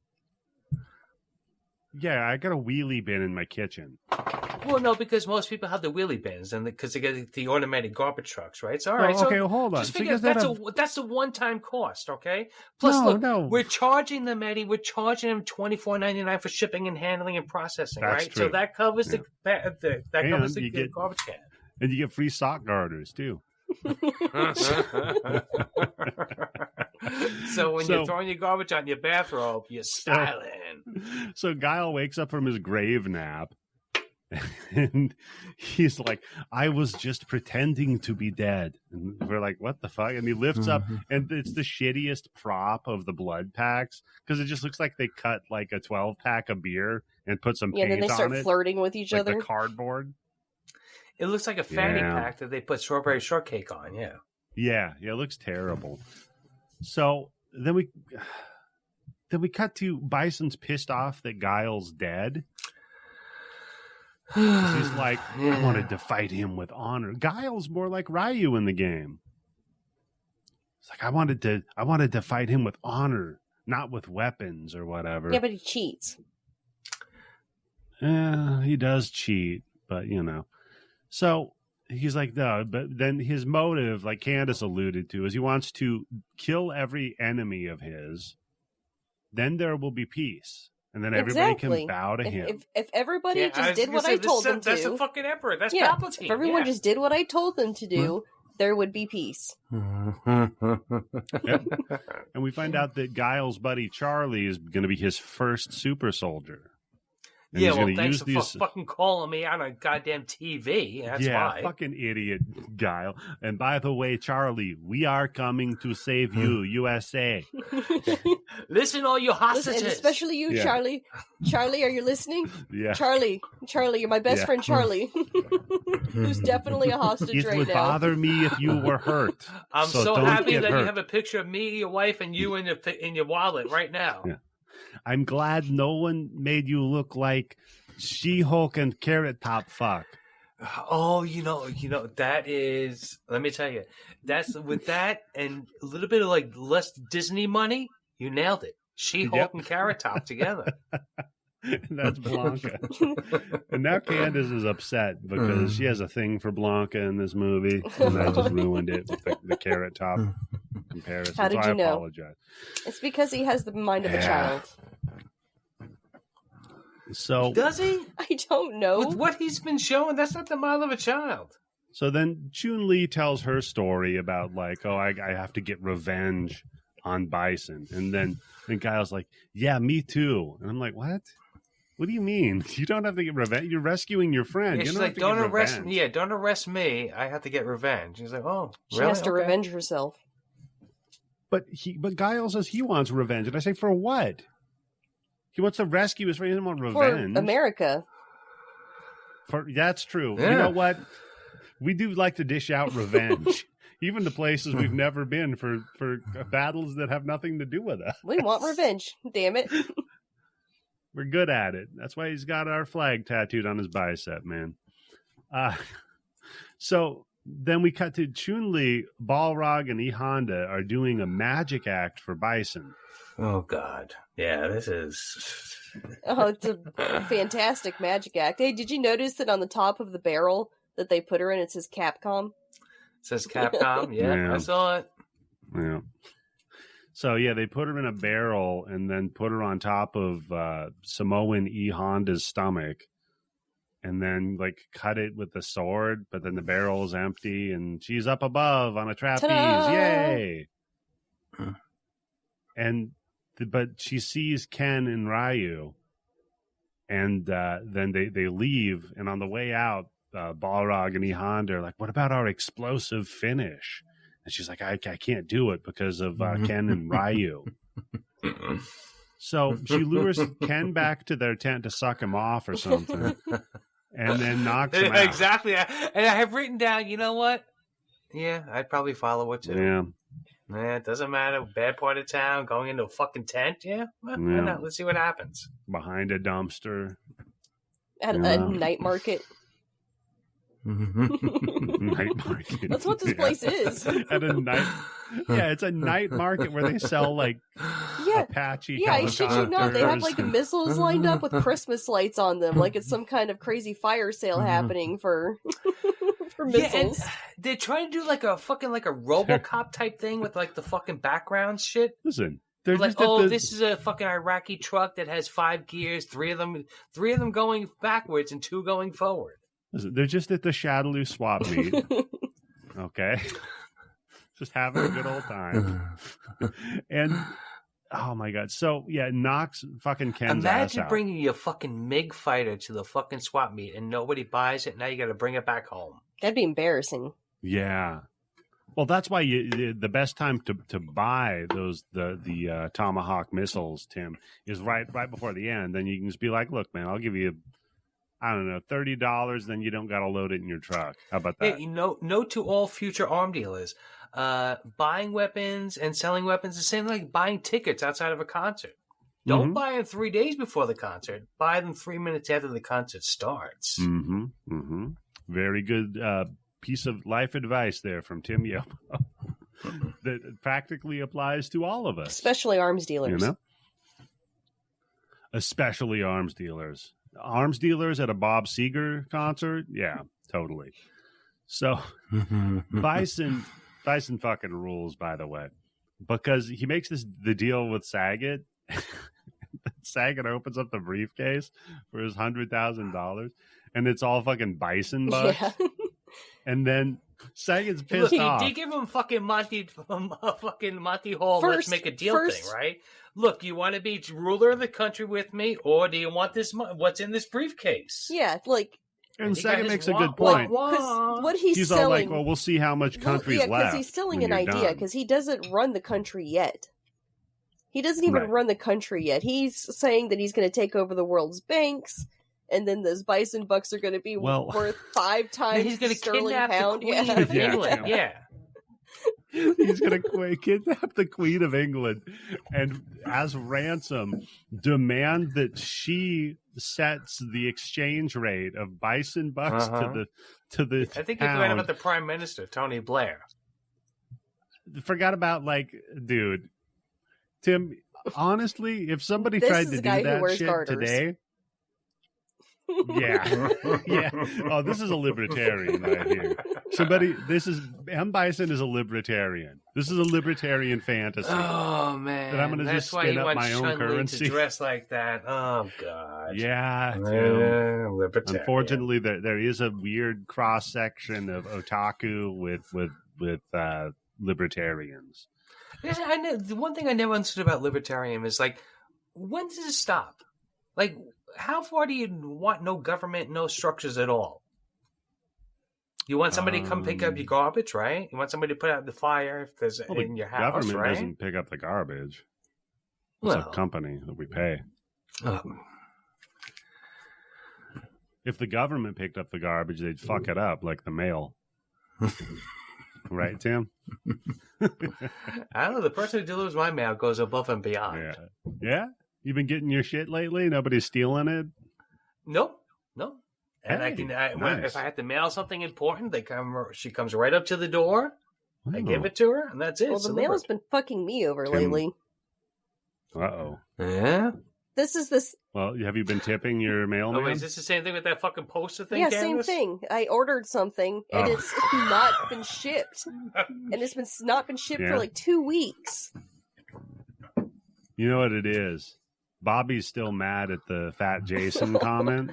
Yeah, I got a wheelie bin in my kitchen. Well, no, because most people have the wheelie bins, and because they get the automated garbage trucks, right? So, all right. Okay, well, hold on. Just figure that's a one-time cost, okay? Plus, we're charging them, Eddie. We're charging them $24.99 for shipping and handling and processing, that's right? True. So that covers the garbage can. And you get free sock garters too. So when you're throwing your garbage on your bathrobe, you're styling. So Guile wakes up from his grave nap and he's like, I was just pretending to be dead. And we're like, what the fuck? And he lifts up and it's the shittiest prop of the blood packs because it just looks like they cut like a 12-pack of beer and put some paint on it. Yeah, then they start flirting with each other. The cardboard. It looks like a fanny pack that they put strawberry shortcake on, yeah. Yeah, it looks terrible. So then we cut to Bison's pissed off that Guile's dead. He's like, I wanted to fight him with honor. Guile's more like Ryu in the game. It's like I wanted to fight him with honor, not with weapons or whatever. Yeah, but he cheats. He does cheat, but you know. So he's like, no, but then his motive, like Candice alluded to, is he wants to kill every enemy of his. Then there will be peace. And then everybody can bow to him. If everybody just did what I told them to. That's the fucking emperor. That's Palpatine. If everyone just did what I told them to do, there would be peace. Yep. And we find out that Guile's buddy Charlie is going to be his first super soldier. And yeah, well, thanks for fucking calling me on a goddamn TV. That's why. Fucking idiot, Guile. And by the way, Charlie, we are coming to save you, USA. Listen, all you hostages. Listen, especially you, Charlie. Charlie, are you listening? Yeah. Charlie, you're my best friend, Charlie. Who's definitely a hostage right now. It would bother me if you were hurt. I'm so happy that you have a picture of me, your wife, and you in your wallet right now. Yeah. I'm glad no one made you look like She-Hulk and Carrot Top fuck. Oh, you know, that is, let me tell you, that's with that and a little bit of like less Disney money, you nailed it. She-Hulk and Carrot Top together. That's Blanca. And now Candice is upset because she has a thing for Blanca in this movie, and I just ruined it with the Carrot Top comparison. How did you know? I apologize. It's because he has the mind of a child. So does he? I don't know. With what he's been showing, that's not the mind of a child. So then Chun-Li tells her story about like, oh, I have to get revenge on Bison. And then Guile's like, yeah, me too. And I'm like, what? What do you mean? You don't have to get revenge. You're rescuing your friend. Yeah, you she's like, don't arrest me. Yeah, don't arrest me. I have to get revenge. He's like, oh, she has to revenge herself. But Guile says he wants revenge. And I say, for what? He wants to rescue his friend. He doesn't want revenge. For America. That's true. Yeah. You know what? We do like to dish out revenge. Even to places we've never been for battles that have nothing to do with us. We want revenge. Damn it. We're good at it. That's why he's got our flag tattooed on his bicep, man. So then we cut to Chun-Li, Balrog, and E Honda are doing a magic act for Bison. Oh, God. Yeah, this is... Oh, it's a fantastic magic act. Hey, did you notice that on the top of the barrel that they put her in, it says Capcom? It says Capcom? Yeah, I saw it. Yeah. So, yeah, they put her in a barrel and then put her on top of Samoan E Honda's stomach and then, like, cut it with the sword, but then the barrel is empty and she's up above on a trapeze. Ta-da! Yay! But she sees Ken and Ryu, and then they leave, and on the way out, Balrog and E Honda are like, what about our explosive finish? And she's like, I can't do it because of Ken and Ryu. So she lures Ken back to their tent to suck him off or something, and then knocks him out. Exactly. And I have written down, you know what? Yeah, I'd probably follow it too. Yeah. Yeah, it doesn't matter. Bad part of town, going into a fucking tent. Yeah, why not? Let's see what happens. Behind a dumpster. At a night market. Night market. That's what this place is. At a night. Yeah, it's a night market where they sell like Apache. Yeah, I shit you not. They have like missiles lined up with Christmas lights on them, like it's some kind of crazy fire sale happening for missiles. Yeah, and they're trying to do like a fucking like a RoboCop type thing with like the fucking background shit. Listen, they're like, this is a fucking Iraqi truck that has 5 gears, three of them going backwards and 2 going forward. Listen, they're just at the Shadaloo swap meet. Okay. Just having a good old time. And oh my God. So yeah, knocks fucking Ken's ass out. Imagine bringing your fucking MiG fighter to the fucking swap meet and nobody buys it. Now you got to bring it back home. That'd be embarrassing. Yeah. Well, that's why the best time to buy the Tomahawk missiles, Tim, is right before the end. Then you can just be like, look, man, I'll give you, I don't know, $30. Then you don't got to load it in your truck. How about that? Hey, note to all future arm dealers: buying weapons and selling weapons is the same like buying tickets outside of a concert. Don't buy them 3 days before the concert. Buy them 3 minutes after the concert starts. Mm-hmm. Mm-hmm. Very good piece of life advice there from Tim Yopo that practically applies to all of us, especially arms dealers. You know, especially arms dealers. Arms dealers at a Bob Seger concert? Yeah, totally. So Bison fucking rules, by the way, because he makes the deal with Saget. Saget opens up the briefcase for his $100,000 and it's all fucking Bison bucks. Yeah. And then Sagan's pissed off. He gave him fucking Monty Hall. Let's make a deal thing, right? Look, you want to be ruler of the country with me, or do you want this? What's in this briefcase? Yeah, like. And Sagan makes a good point. Because what he's selling, all like, well, we'll see how much country's left. Because he's selling an idea, because he doesn't run the country yet. He doesn't even run the country yet. He's saying that he's going to take over the world's banks, and then those bison bucks are going to be worth 5 times he's gonna sterling pound. Yeah. He's going to kidnap the Queen of England and, as ransom, demand that she sets the exchange rate of bison bucks to the I think you're forgetting about the Prime Minister, Tony Blair. Forgot about, like, dude, Tim, honestly, if somebody tried to do that shit today... Yeah. Oh, this is a libertarian right here. M. Bison is a libertarian. This is a libertarian fantasy. Oh, man. That I'm going to just spin up my own currency. To dress like that. Oh, God. Yeah. Libertarian. Unfortunately, there is a weird cross-section of otaku with libertarians. I know, the one thing I never understood about libertarian is, like, when does it stop? Like, how far do you want no government, no structures at all? You want somebody to come pick up your garbage, right? You want somebody to put out the fire if there's in your house, government right? Doesn't pick up the garbage. It's a company that we pay. If the government picked up the garbage, they'd fuck it up like the mail. Right, Tim? I don't know. The person who delivers my mail goes above and beyond. Yeah? You've been getting your shit lately? Nobody's stealing it? Nope. No. And nice. If I have to mail something important, she comes right up to the door. I give it to her, and that's it. Well, the mail's been fucking me over lately. Uh-oh. Yeah? Well, have you been tipping your mailman? Oh, wait, is this the same thing with that fucking poster thing, Yeah, Candice? Same thing. I ordered something, and it's not been shipped. And it's not been shipped for like 2 weeks. You know what it is? Bobby's still mad at the Fat Jason comment.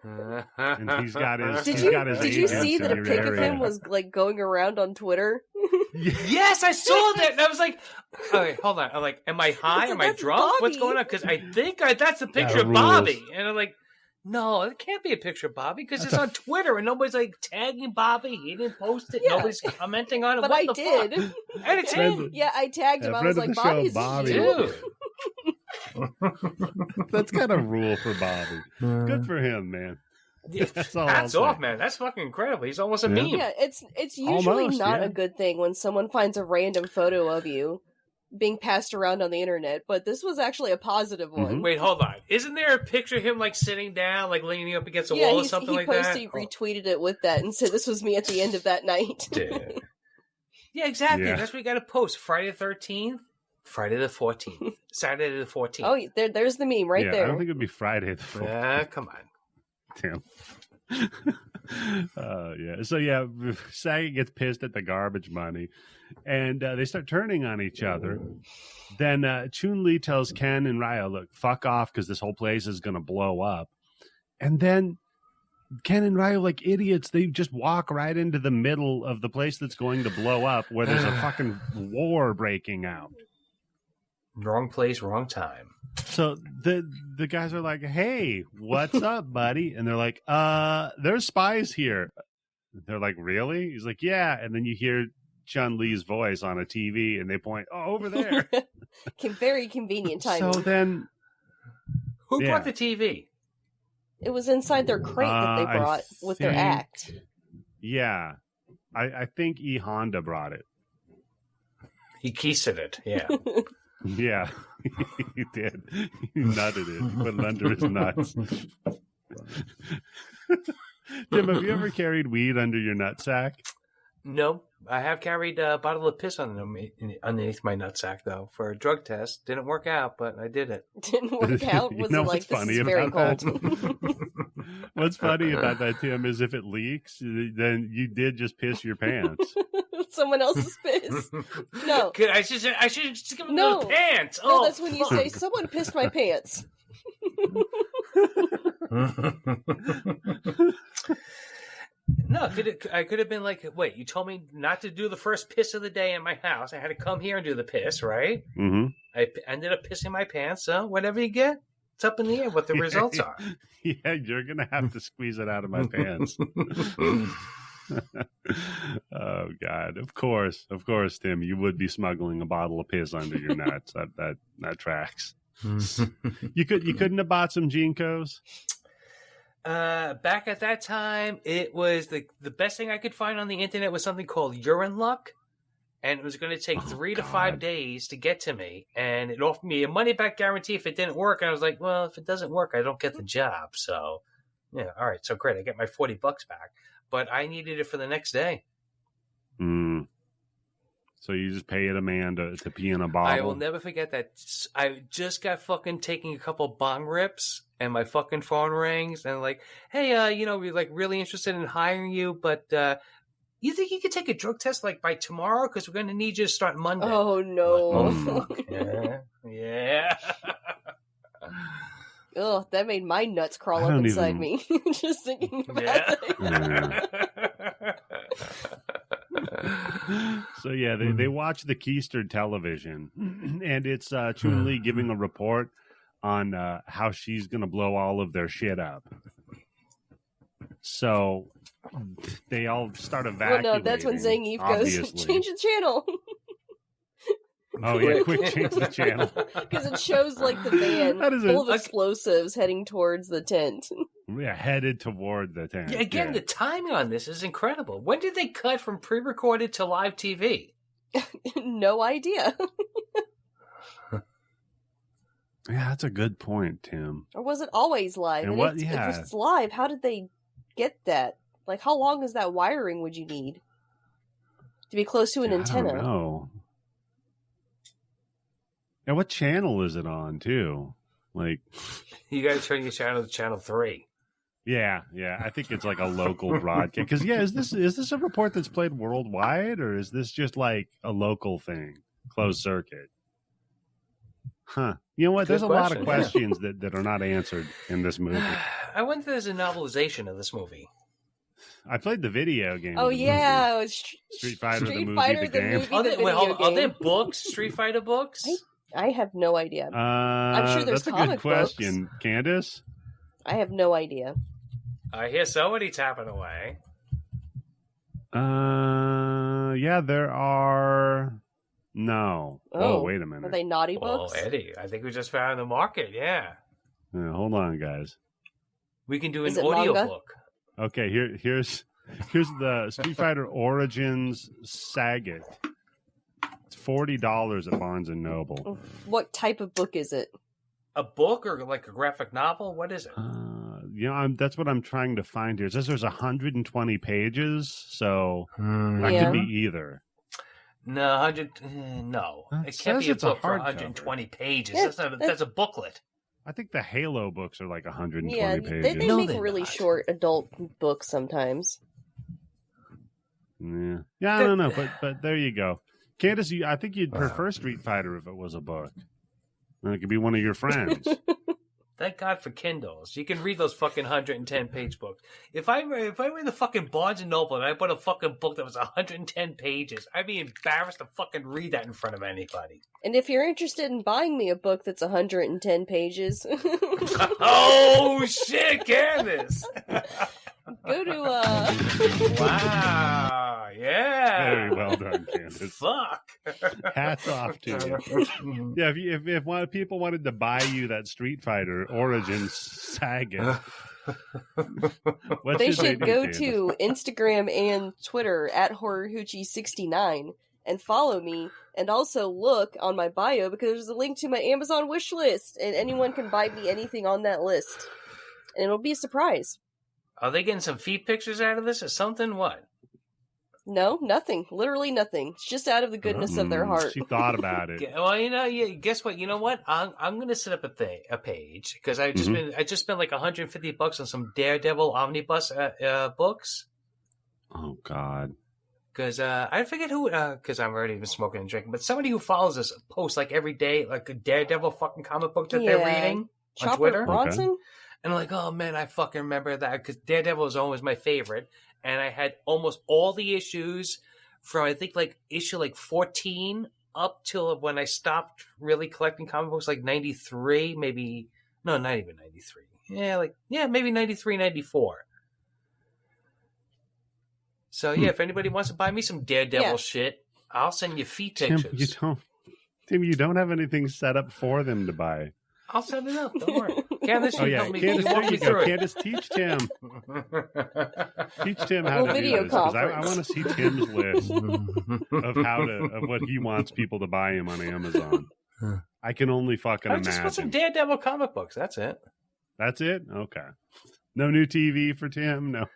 And he's got his Did you see that a pic of him was like going around on Twitter? Yes, I saw that, and I was like, "Okay, hold on." I'm like, "Am I high? Am I drunk? Bobby. What's going on?" Because I think that's a picture of Bobby, and I'm like, "No, it can't be a picture of Bobby because it's on Twitter, and nobody's like tagging Bobby. He didn't post it. Yeah. Nobody's commenting on it. But what I did. Fuck? And it's him. Yeah, I tagged him. I was like, "Bobby's Bobby. Dude." That's kind of rule for Bobby. Good for him, man. That's all. Hats off, man. That's fucking incredible. He's almost a meme. Yeah, it's usually not a good thing when someone finds a random photo of you being passed around on the internet, but this was actually a positive one. Mm-hmm. Wait, hold on. Isn't there a picture of him like sitting down, like leaning up against a wall or something like that? He retweeted it with that and said this was me at the end of that night. Yeah, exactly. Yeah. That's what you got to post. Friday the 13th. Friday the 14th. Saturday the 14th. Oh, there's the meme right there. I don't think it would be Friday the 14th. Come on. Damn. So Sagan gets pissed at the garbage money, and they start turning on each other. Then Chun-Li tells Ken and Ryo, "Look, fuck off, because this whole place is going to blow up." And then Ken and Ryo, like idiots, they just walk right into the middle of the place that's going to blow up, where there's a fucking war breaking out. Wrong place, wrong time. So the guys are like, "Hey, what's up, buddy?" And they're like, "There's spies here." They're like, "Really?" He's like, "Yeah." And then you hear Chun-Li's voice on a TV, and they point, "Oh, over there." Very convenient timing. So then, who brought the TV? It was inside their crate that they brought with their act. Yeah, I think E Honda brought it. He kissed it. Yeah. Yeah, he did. He nutted it, put it under his nuts. Tim, have you ever carried weed under your nutsack? No, I have carried a bottle of piss underneath my nutsack, though, for a drug test. Didn't work out, but I did it. Didn't work out? Was it like, this is very cold? What's funny about that, Tim, is if it leaks, then you did just piss your pants. Someone else's piss. No. I should just give them those pants. No, that's when you say, "Someone pissed my pants." No, I could have been like, wait, you told me not to do the first piss of the day in my house. I had to come here and do the piss, right? Mm-hmm. I ended up pissing my pants, so whatever you get, it's up in the air what the results are. Yeah, you're going to have to squeeze it out of my pants. Oh, God. Of course, Tim, you would be smuggling a bottle of piss under your nuts. That tracks. You couldn't have bought some Jinkos? Back at that time, it was the best thing I could find on the internet was something called Urine Luck, and it was going to take 3 to 5 days to get to me, and it offered me a money back guarantee if it didn't work. And I was like, well, if it doesn't work, I don't get the job. So, yeah, all right, so great, I get my $40 back, but I needed it for the next day. So you just paid a man to pee in a bottle? I will never forget that. I just got fucking taking a couple bong rips, and my fucking phone rings, and like, hey, we're like really interested in hiring you, but you think you could take a drug test like by tomorrow? Because we're going to need you to start Monday. Oh, no. Yeah. Ugh, that made my nuts crawl up inside me. Just thinking about it. So yeah, they watch the Keister television, and it's Chun-Li giving a report on how she's going to blow all of their shit up. So they all start evacuating. Well, no, that's when Zangief goes, change the channel. Oh, yeah, quick change the channel. Because it shows like the van full of explosives heading towards the tent. Yeah, headed toward the tent. Yeah, again, the timing on this is incredible. When did they cut from pre-recorded to live TV? No idea. Yeah, that's a good point, Tim. Or was it always live? And if it's live, how did they get that? Like, how long is that wiring would you need to be close to an antenna? I don't know. And what channel is it on, too? Like, you got to turn your channel to channel 3. Yeah. I think it's like a local broadcast. Because is this a report that's played worldwide, or is this just like a local thing, closed circuit? Huh? You know what? There's a lot of questions that are not answered in this movie. I wonder if there's a novelization of this movie. I played the video game. Oh yeah, Street Fighter the movie. Are there books? Street Fighter books? I have no idea. I'm sure there's comic books. That's a good question, Candice. I have no idea. I hear somebody tapping away. Yeah, there are. No. Oh, wait a minute. Are they naughty books? Oh, Eddie, I think we just found the market. Yeah. Hold on, guys. We can do an audio book. Okay, here's the Street Fighter Origins Saga. It's $40 at Barnes and Noble. What type of book is it? A book or like a graphic novel? What is it? That's what I'm trying to find here. It says there's 120 pages, so that could be either. No, 100. No, it can't be a book for 120 pages. That's a booklet. I think the Halo books are like 120 pages. They make really short adult books sometimes. Yeah, I don't know, but there you go. Candice, I think you'd prefer Street Fighter if it was a book. Then it could be one of your friends. Thank God for Kindles. You can read those fucking 110-page books. If I were in the fucking Barnes and Noble and I bought a fucking book that was 110 pages, I'd be embarrassed to fucking read that in front of anybody. And if you're interested in buying me a book that's 110 pages... Oh, shit, Candice! Go to, Wow, yeah! Very well done, Candice. Fuck! Hats off to you. Yeah, if people wanted to buy you that Street Fighter Origins Saga... they should go to Instagram and Twitter at HorrorHoochie69 and follow me, and also look on my bio because there's a link to my Amazon wish list, and anyone can buy me anything on that list. And it'll be a surprise. Are they getting some feet pictures out of this or something? What? No, nothing. Literally nothing. It's just out of the goodness of their heart. She thought about it. Well, guess what? You know what? I'm going to set up a page because I just spent like $150 on some Daredevil omnibus books. Oh God. Because I forget who. Because I'm already been smoking and drinking, but somebody who follows us posts like every day, like a Daredevil fucking comic book that they're reading on Twitter. Bronson? And I'm like, oh man, I fucking remember that because Daredevil was always my favorite. And I had almost all the issues from, I think, like issue like 14 up till when I stopped really collecting comic books, like 93, maybe. No, not even 93. Maybe 93, 94. So, if anybody wants to buy me some Daredevil shit, I'll send you feet pictures. Tim, you don't have anything set up for them to buy. I'll set it up. Don't worry. Candice, help me. Candice, there you go. Candice, teach Tim. Teach Tim how to do this. Because I want to see Tim's list of what he wants people to buy him on Amazon. I can only fucking imagine. Just put some Daredevil comic books. That's it. That's it? Okay. No new TV for Tim? No.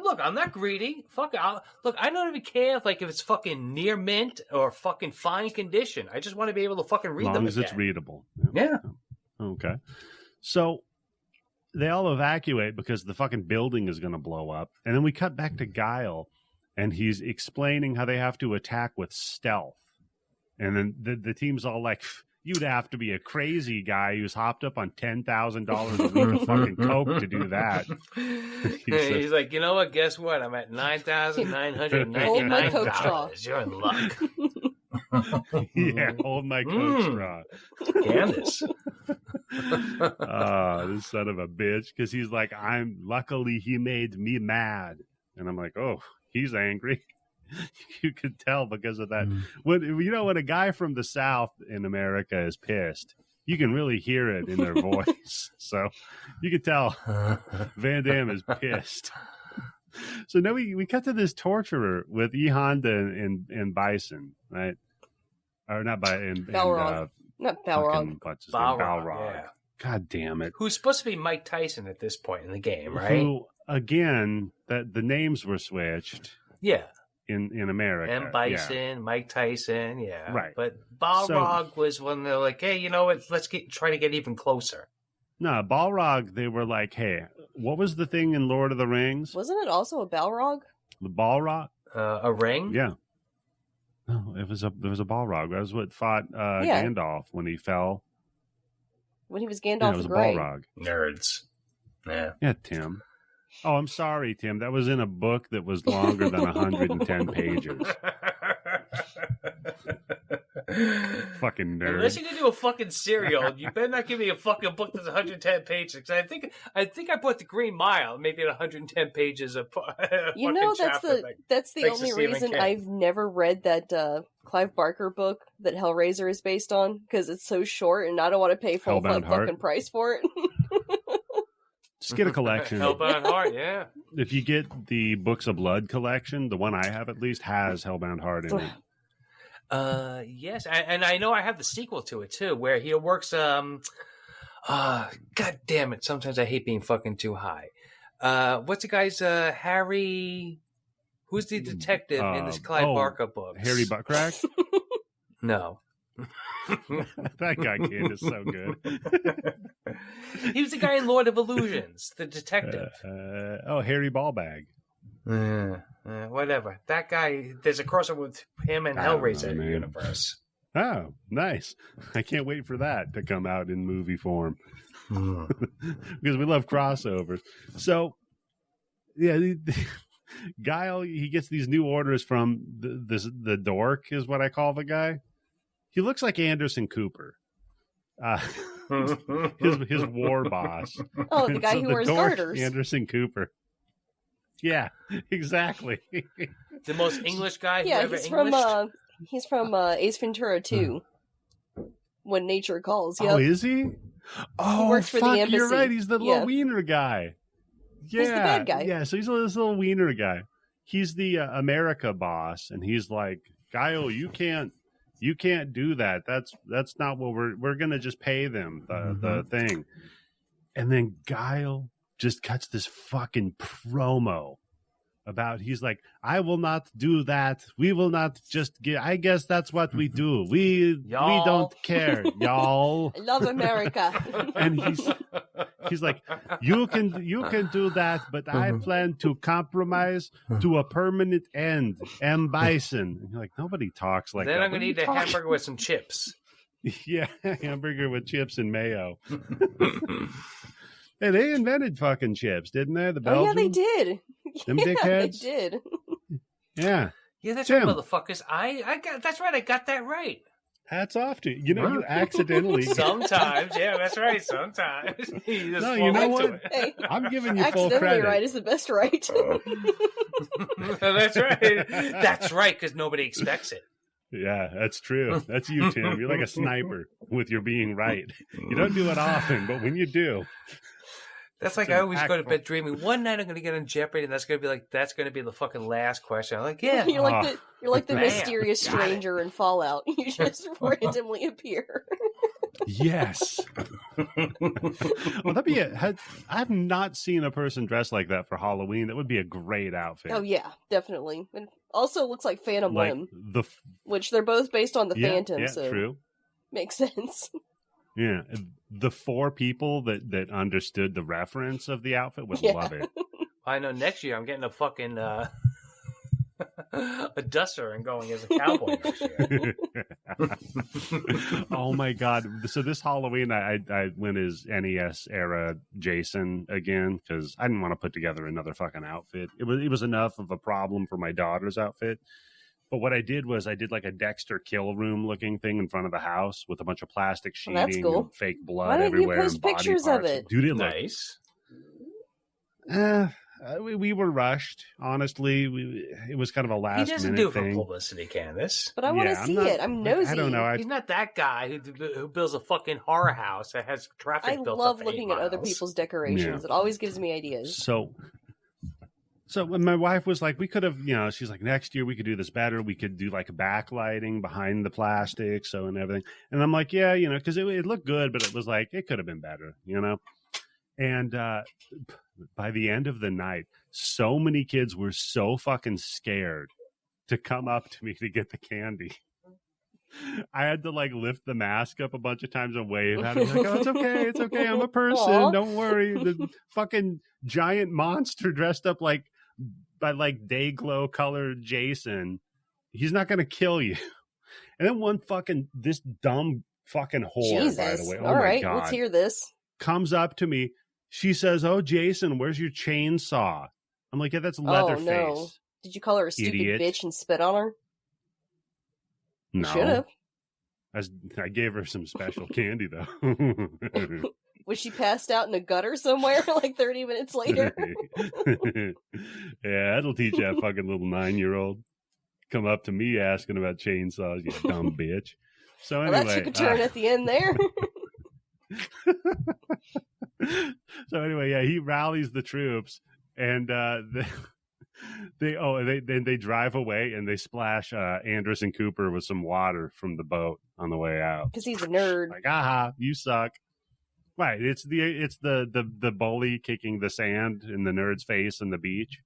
Look, I'm not greedy. Fuck it. Look, I don't even care if it's fucking near mint or fucking fine condition. I just want to be able to fucking read them again. As long as it's readable. Yeah. Okay. So they all evacuate because the fucking building is going to blow up. And then we cut back to Guile, and he's explaining how they have to attack with stealth. And then the team's all like, you'd have to be a crazy guy who's hopped up on $10,000 a week of fucking coke to do that. He's like, you know what? Guess what? I'm at $9,999. Hold my coke straw. You're in luck. Yeah, hold my coke straw. Candice. This son of a bitch. Because he's like, luckily he made me mad. And I'm like, oh, he's angry. You could tell because of that. When a guy from the South in America is pissed, you can really hear it in their voice. So you could tell Van Damme is pissed. So now we cut to this torturer with E. Honda and Bison, right? Or not Bison. Balrog. Not Balrog. Balrog. Yeah. God damn it. Who's supposed to be Mike Tyson at this point in the game, right? Who, again, the names were switched. Yeah. In America. M. Bison, Mike Tyson, yeah. Right. But Balrog was when they're like, hey, you know what? Let's try to get even closer. No, Balrog, they were like, hey, what was the thing in Lord of the Rings? Wasn't it also a Balrog? The Balrog? A ring? Yeah. No, there was a Balrog. That was what fought Gandalf when he fell. When he was Gandalf the Grey. It was a Balrog. Nerds. Yeah. Yeah, Tim. Oh, I'm sorry, Tim. That was in a book that was longer than 110 pages. Fucking nerd. Unless you're gonna do a fucking serial, you better not give me a fucking book that's 110 pages. Because I think I bought the Green Mile maybe at 110 pages of. You know, that's the only reason I've never read that Clive Barker book that Hellraiser is based on, because it's so short and I don't want to pay full fucking price for it. Just get a collection. Hellbound Heart, yeah. If you get the Books of Blood collection, the one I have at least has Hellbound Heart in it. Yes, and I know I have the sequel to it too, where he works. God damn it! Sometimes I hate being fucking too high. What's the guy's Harry? Who's the detective in this Clive Barker book? Harry Buttcrack? No. That guy kid is so good. He was the guy in Lord of Illusions, the detective. Harry Ballbag. Whatever. That guy, there's a crossover with him and Hellraiser universe. Oh, nice. I can't wait for that to come out in movie form. Because we love crossovers. So, yeah, Guile, he gets these new orders from the dork is what I call the guy. He looks like Anderson Cooper. His war boss. Oh, the guy who wears garters. Anderson Cooper. Yeah, exactly. The most English guy. Yeah, he's from Ace Ventura 2. When Nature Calls. Yep. Oh, is he? Oh, he works for the embassy. You're right. He's the little wiener guy. Yeah, he's the bad guy. Yeah, so he's this little wiener guy. He's the America boss, and he's like, Guile, you can't do that. That's not what we're gonna just pay them the thing. And then Guile just cuts this fucking promo about, he's like, I will not do that. We will not just get, I guess that's what we do. We don't care, y'all. I love America. And he's like, you can do that, but I plan to compromise to a permanent end. M. Bison. And you're like, nobody talks like then that. I'm going to eat a hamburger with some chips. Yeah, hamburger with chips and mayo. Hey, they invented fucking chips, didn't they? The Belgians? Oh, yeah, they did. Them dickheads? They did. Yeah. Yeah, that's right, motherfuckers. I got that's right. I got that right. Hats off to you. You know, you accidentally. Sometimes, yeah, that's right. Sometimes. You no, you know what? Hey, I'm giving you full credit. Accidentally right is the best right. That's right. That's right, because nobody expects it. Yeah, that's true. That's you, Tim. You're like a sniper with your being right. You don't do it often, but when you do. That's like I always go to bed dreaming. One night I'm going to get on Jeopardy, and that's going to be the fucking last question. I'm like, yeah. You're like the mysterious stranger in Fallout. You just randomly appear. Yes. Well, that'd be I have not seen a person dressed like that for Halloween. That would be a great outfit. Oh yeah, definitely. It also looks like Phantom Limb, which they're both based on the Phantom. Yeah, so true. Makes sense. Yeah, the 4 people that understood the reference of the outfit would love it. I know next year I'm getting a fucking a duster and going as a cowboy next year. Oh my god! So this Halloween I went as NES era Jason again because I didn't want to put together another fucking outfit. It was enough of a problem for my daughter's outfit. But what I did was I did like a Dexter kill room looking thing in front of the house with a bunch of plastic sheeting, that's cool. And fake blood everywhere. Why didn't you post pictures of it? Dude, it nice. We were rushed, honestly. It was kind of a last minute thing. He doesn't do it for publicity, Candice. But I want to see it. I'm nosy. I don't know. He's not that guy who builds a fucking horror house that has traffic built up. I love looking at other people's decorations. Yeah. It always gives me ideas. So when my wife was like, we could have, she's like, next year we could do this better. We could do like a backlighting behind the plastic, and everything. And I'm like, yeah, because it looked good, but it was like, it could have been better, And by the end of the night, so many kids were so fucking scared to come up to me to get the candy. I had to like lift the mask up a bunch of times and wave at him. Like, oh, it's okay. I'm a person. Aww. Don't worry. The fucking giant monster dressed up by Dayglow colored Jason. He's not going to kill you. And then this dumb fucking whore, Jesus. By the way. Oh all my right, God. Let's hear this. Comes up to me. She says, "Oh, Jason, where's your chainsaw?" I'm like, "Yeah, that's Leatherface." No. Did you call her a stupid bitch and spit on her? No. Should have. I gave her some special candy, though. Was she passed out in a gutter somewhere like 30 minutes later? Yeah, that'll teach that fucking little 9-year-old. Come up to me asking about chainsaws, you dumb bitch. So anyway. Well, that took a turn at the end there. So anyway, yeah, he rallies the troops, and they drive away, and they splash Anderson Cooper with some water from the boat on the way out because he's a nerd. Like, aha, you suck. Right? It's the bully kicking the sand in the nerd's face on the beach,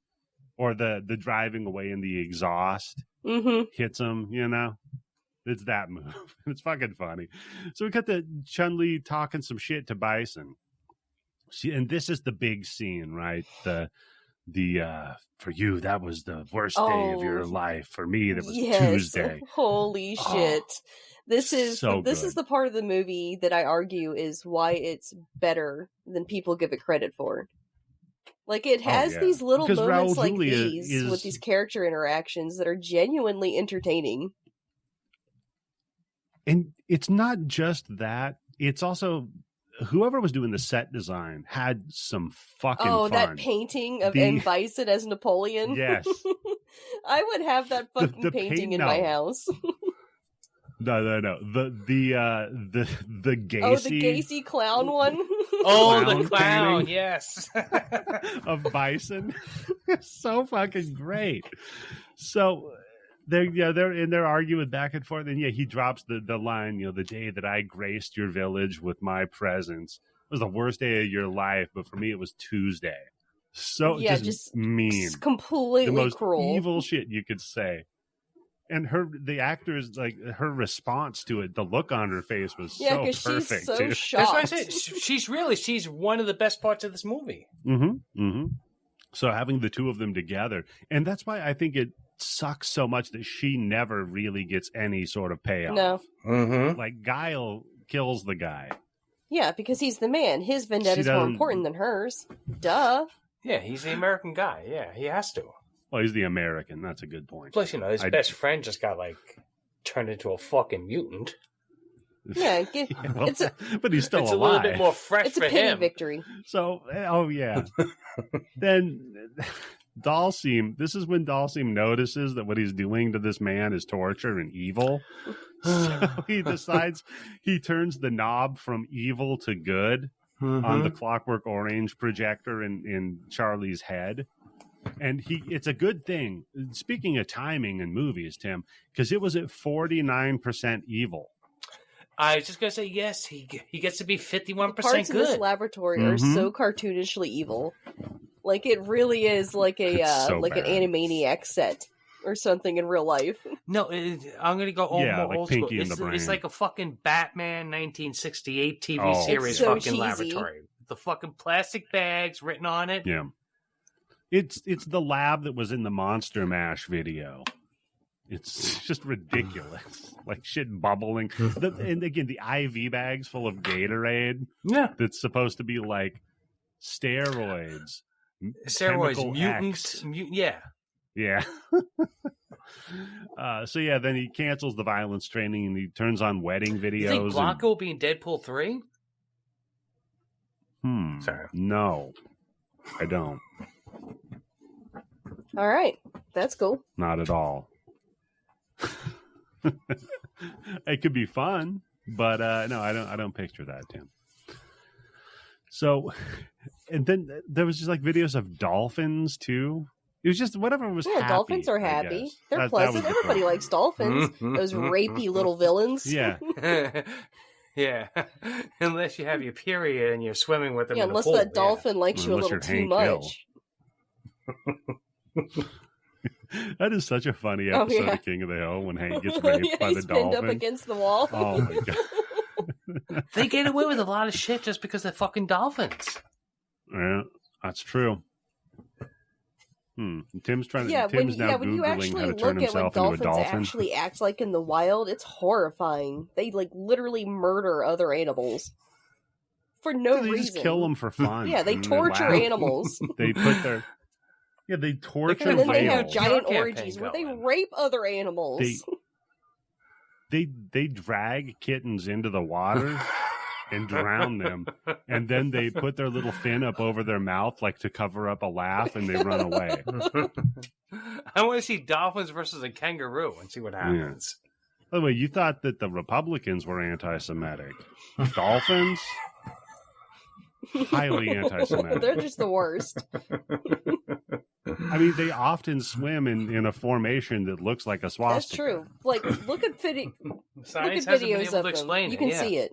or the driving away in the exhaust hits him. It's that move. It's fucking funny. So we got the Chun-Li talking some shit to Bison. And this is the big scene, right? The for you, that was the worst day of your life. For me, that was Tuesday. Holy shit. This is the part of the movie that I argue is why it's better than people give it credit for. Like, it has these little moments like these with these character interactions that are genuinely entertaining. And it's not just that. It's also whoever was doing the set design had some fucking fun. Oh, that painting of M. Bison as Napoleon? Yes. I would have that fucking painting in my house. No. The Gacy. Oh, the Gacy clown one? Oh, the clown, yes. Of Bison. So fucking great. So they're arguing back and forth, and he drops the line, the day that I graced your village with my presence. It was the worst day of your life, but for me it was Tuesday. So just mean. Just completely the most cruel. Evil shit you could say. And the actor's like her response to it, the look on her face was so perfect. She's so too. shocked. That's why I said she's one of the best parts of this movie. So having the two of them together, and that's why I think it sucks so much that she never really gets any sort of payoff. No. Like Guile kills the guy, Yeah, because he's the man. His vendetta is more important than hers. Duh. Yeah, he's the American guy. Yeah, he has to. Well, he's the American. That's a good point. Plus, his best friend just got, turned into a fucking mutant. Yeah, but he's still alive. It's a little bit more fresh for him. It's a pity victory. So, yeah. Then Dalsim, this is when Dalsim notices that what he's doing to this man is torture and evil. So he decides he turns the knob from evil to good on the Clockwork Orange projector in Charlie's head. And it's a good thing. Speaking of timing in movies, Tim, because it was at 49% evil. I was just gonna say yes. He gets to be 51% good. Parts of this laboratory are so cartoonishly evil. Like it really is like an Animaniac set or something in real life. No, I'm gonna go old school. It's like a fucking Batman 1968 TV series fucking cheesy. Laboratory. The fucking plastic bags written on it. Yeah. It's the lab that was in the Monster Mash video. It's just ridiculous. Like shit bubbling. And again, the IV bags full of Gatorade. Yeah. That's supposed to be like steroids. Mutants. Yeah. Yeah. Then he cancels the violence training and he turns on wedding videos. You think Blanca will be in Deadpool 3? Sorry. No, I don't. All right. That's cool. Not at all. It could be fun, but no, I don't picture that, Tim. So, and then there was just like videos of dolphins too. It was just whatever was happy. Dolphins are happy. They're pleasant. Everybody likes dolphins. Those rapey little villains. Yeah. Yeah. Unless you have your period and you're swimming with them in the unless pool. that dolphin likes you a little too much. That is such a funny episode of King of the Hill when Hank gets raped by the dolphin. He's pinned up against the wall. Oh my god. They get away with a lot of shit just because they're fucking dolphins. Yeah, that's true. Tim's trying to. Tim's now when you actually how to turn look at what himself into a dolphins dolphin. actually act like in the wild, it's horrifying. They literally murder other animals for no reason. They just kill them for fun. Yeah, they torture animals. They put their. Yeah, they torture. And then they have whales. giant orgies where they rape other animals. They drag kittens into the water and drown them, and then they put their little fin up over their mouth like to cover up a laugh, and they run away. I want to see dolphins versus a kangaroo and see what happens. Yeah. By the way, you thought that the Republicans were anti-Semitic. Dolphins? Highly anti-Semitic. They're just the worst. I mean, they often swim in a formation that looks like a swastika. That's true. Like, look at videos of them. You can see it.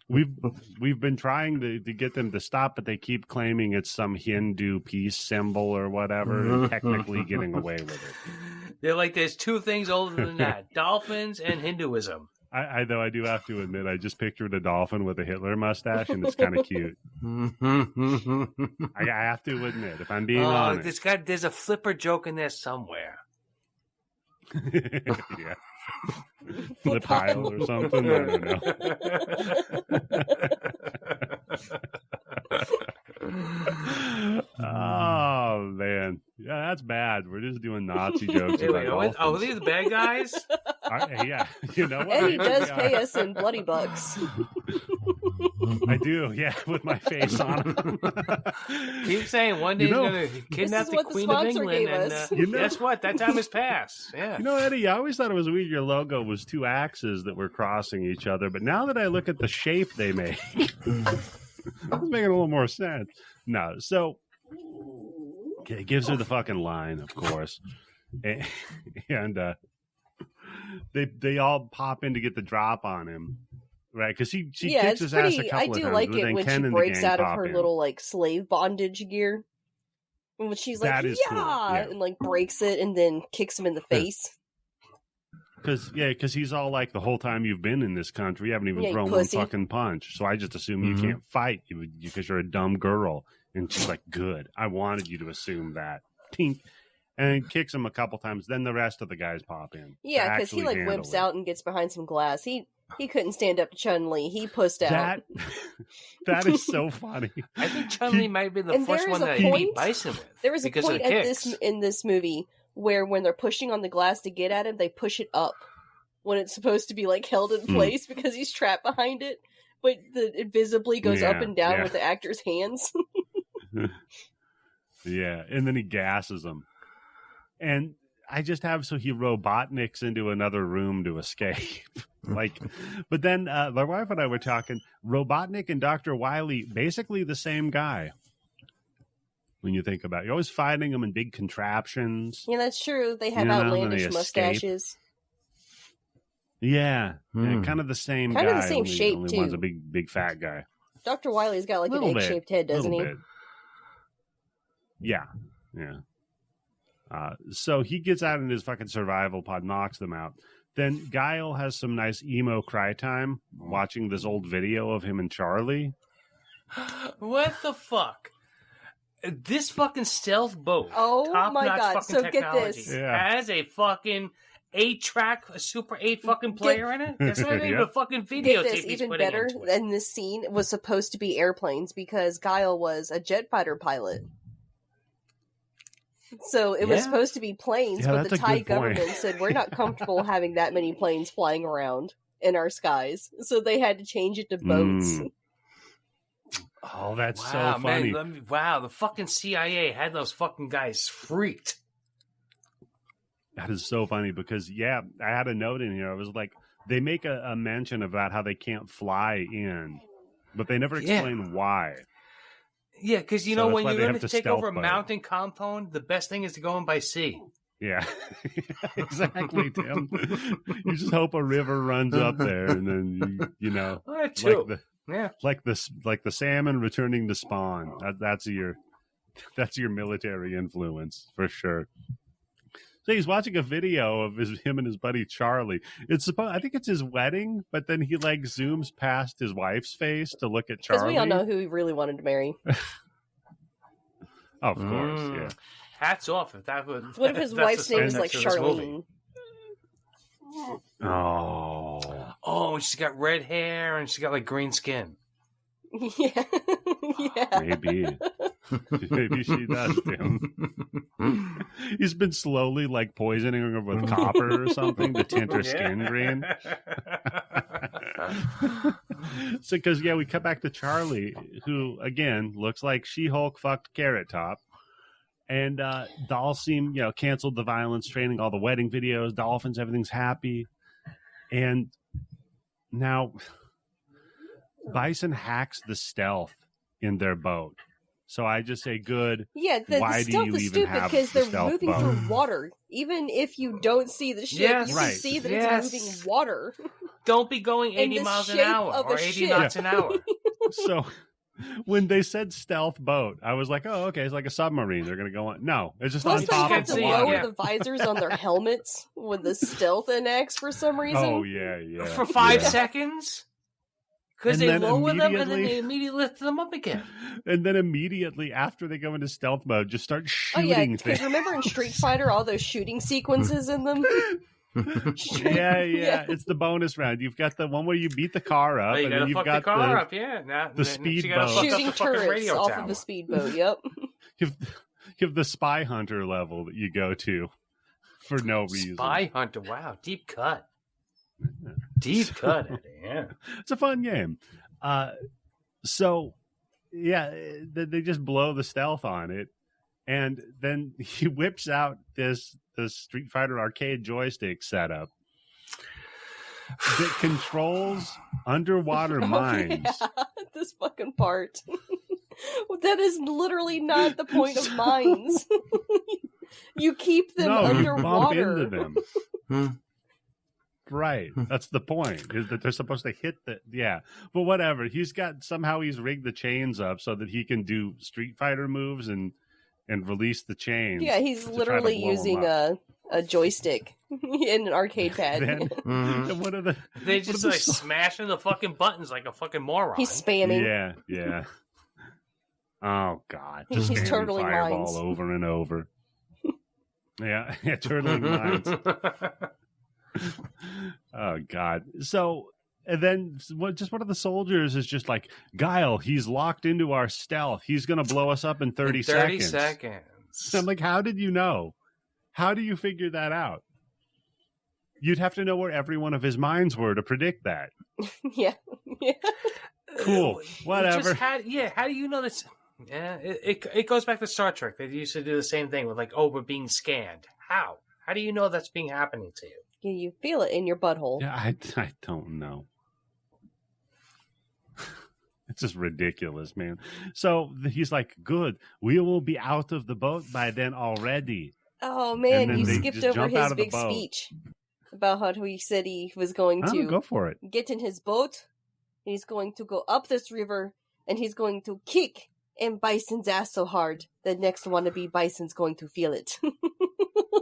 We've been trying to get them to stop, but they keep claiming it's some Hindu peace symbol or whatever, and technically getting away with it. They're like, there's two things older than that: dolphins and Hinduism. I do have to admit, I just pictured a dolphin with a Hitler mustache, and it's kind of cute. I have to admit, if I'm being honest. There's a flipper joke in there somewhere. Yeah. Flip pile or something. I don't know. Oh man, yeah, that's bad. We're just doing Nazi jokes. Are these the bad guys? Yeah, you know what? And he does pay us in bloody bucks. I do, yeah, with my face on them. Keep saying one day he's going to kidnap the Queen of England, and guess what? That time has passed. Yeah. You know, Eddie, I always thought it was weird. Your logo was two axes that were crossing each other, but now that I look at the shape they make, it's making a little more sense. No, so it gives her the fucking line, of course, and they all pop in to get the drop on him. Right, because she kicks his ass a couple of times. I do like it when she breaks out of her little slave bondage gear. And when she's like, cool. And breaks it and then kicks him in the face. Because he's all like, the whole time you've been in this country, you haven't even thrown one fucking punch. So I just assume you can't fight because you're a dumb girl. And she's like, good. I wanted you to assume that. Tink. And kicks him a couple times. Then the rest of the guys pop in. Yeah, because he wimps out and gets behind some glass. He couldn't stand up to Chun-Li. He pussed out. That is so funny. I think Chun-Li might have been the first one that he beat Bison with. There was a point in this movie where when they're pushing on the glass to get at him, they push it up when it's supposed to be like held in place because he's trapped behind it. But it visibly goes up and down with the actor's hands. Yeah, and then he gasses him. And I just have he Robotniks into another room to escape. But then my wife and I were talking, Robotnik and Dr. Wily, basically the same guy. When you think about it, you're always fighting them in big contraptions. Yeah, that's true. They have outlandish mustaches. Yeah, kind of the same guy. Kind of the same shape, only too. One's a big fat guy. Dr. Wily's got like an egg-shaped head, doesn't he? Bit. Yeah. So he gets out in his fucking survival pod, knocks them out. Then Guile has some nice emo cry time watching this old video of him and Charlie. What the fuck? This fucking stealth boat. Oh my god! So get this. Has a fucking 8-track, a Super 8 fucking player in it. That's not even a fucking videotape. Get this, even better than this scene was supposed to be airplanes because Guile was a jet fighter pilot. So it was supposed to be planes, but the Thai government said we're not comfortable having that many planes flying around in our skies. So they had to change it to boats. Oh, that's so funny. Man, the fucking CIA had those fucking guys freaked. That is so funny because, I had a note in here. I was like, they make a mention about how they can't fly in, but they never explain why. Yeah, because when you're going to take over a mountain compound, the best thing is to go in by sea. Yeah, exactly, Tim. You just hope a river runs up there, and then like the salmon returning to spawn. That's your military influence for sure. So he's watching a video of him and his buddy Charlie. I think it's his wedding, but then he zooms past his wife's face to look at Charlie. Because we all know who he really wanted to marry. Of course, yeah. Hats off if that would. What if his wife's name is like Charlene? Oh, she's got red hair and she's got like green skin. Yeah. Maybe she does, Tim. He's been slowly poisoning her with copper or something to tint her skin green. So, because we cut back to Charlie, who again looks like She-Hulk fucked Carrot Top, and Doll canceled the violence training, all the wedding videos, dolphins, everything's happy, and now Bison hacks the stealth in their boat. So I just say, good. Yeah, the stealth is stupid because they're moving through water. Even if you don't see the ship, you can see that it's moving water. Don't be going 80 miles an hour or 80 knots an hour. So when they said stealth boat, I was like, oh, okay, it's like a submarine. They're going to go on. No, it's just on top of the water. They have to lower the visors on their helmets when the stealth enacts for some reason. Oh, yeah. For 5 seconds? Because they lower them and then they immediately lift them up again. And then immediately after they go into stealth mode, just start shooting things. Because remember in Street Fighter, all those shooting sequences in them? Yeah. It's the bonus round. You've got the one where you beat the car up. And then you've got the car up, the speedboat. Shooting turrets off of the speedboat, yep. You have the Spy Hunter level that you go to for no reason. Spy Hunter, wow, deep cut. Deep cut, yeah. It's a fun game. So, they just blow the stealth on it, and then he whips out this Street Fighter arcade joystick setup that controls underwater mines. Yeah, this fucking part. That is literally not the point of mines. You keep them underwater. You bump into them. Right. That's the point, is that they're supposed to hit but whatever. He's rigged the chains up so that he can do Street Fighter moves and release the chains. Yeah, he's literally using a joystick in an arcade pad. They just smashing the fucking buttons like a fucking moron. He's spamming. Yeah. Oh God. Just he's turtling Fireball mines over and over. Yeah, turtling mines. Oh God. So And then just one of the soldiers is just like, Guile, he's locked into our stealth. He's going to blow us up in 30 seconds. 30 seconds. I'm like, how did you know? How do you figure that out? You'd have to know where every one of his minds were to predict that. Yeah. Cool. Whatever. How do you know this? Yeah, it goes back to Star Trek. They used to do the same thing with like, oh, we're being scanned. How? How do you know that's being happening to you? You feel it in your butthole. Yeah, I don't know. It's just ridiculous, man. So he's like, good. We will be out of the boat by then already. Oh, man, you skipped over his big speech about how he said he was going to go for it. Get in his boat. He's going to go up this river, and he's going to kick M. Bison's ass so hard that next wannabe Bison's going to feel it.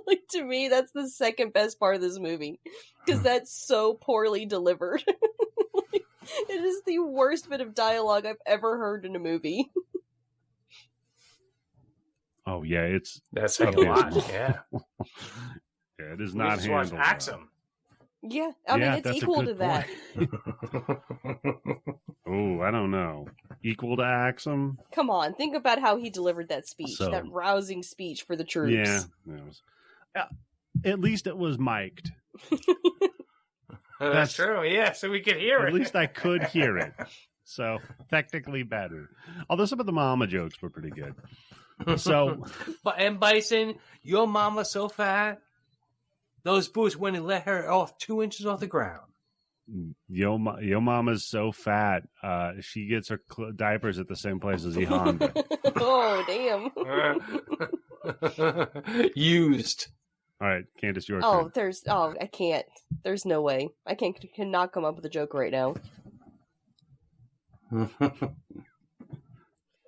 Like, to me, that's the second best part of this movie, because that's so poorly delivered. It is the worst bit of dialogue I've ever heard in a movie. Oh yeah, that's saying a lot. Yeah, yeah, it is not handled. Axum. Yeah, I mean it's equal to that. Oh, I don't know. Equal to Axum? Come on, think about how he delivered that speech, that rousing speech for the troops. Yeah, at least it was mic'd. That's true. Yeah, so we could hear it. At least I could hear it. So technically better. Although some of the mama jokes were pretty good. So, but M. Bison, your mama's so fat, those boots wouldn't let her off 2 inches off the ground. Yo mama's so fat, she gets her diapers at the same place as E Honda. Oh, damn. Used. All right, Candice, your turn. I can't. There's no way. I cannot come up with a joke right now.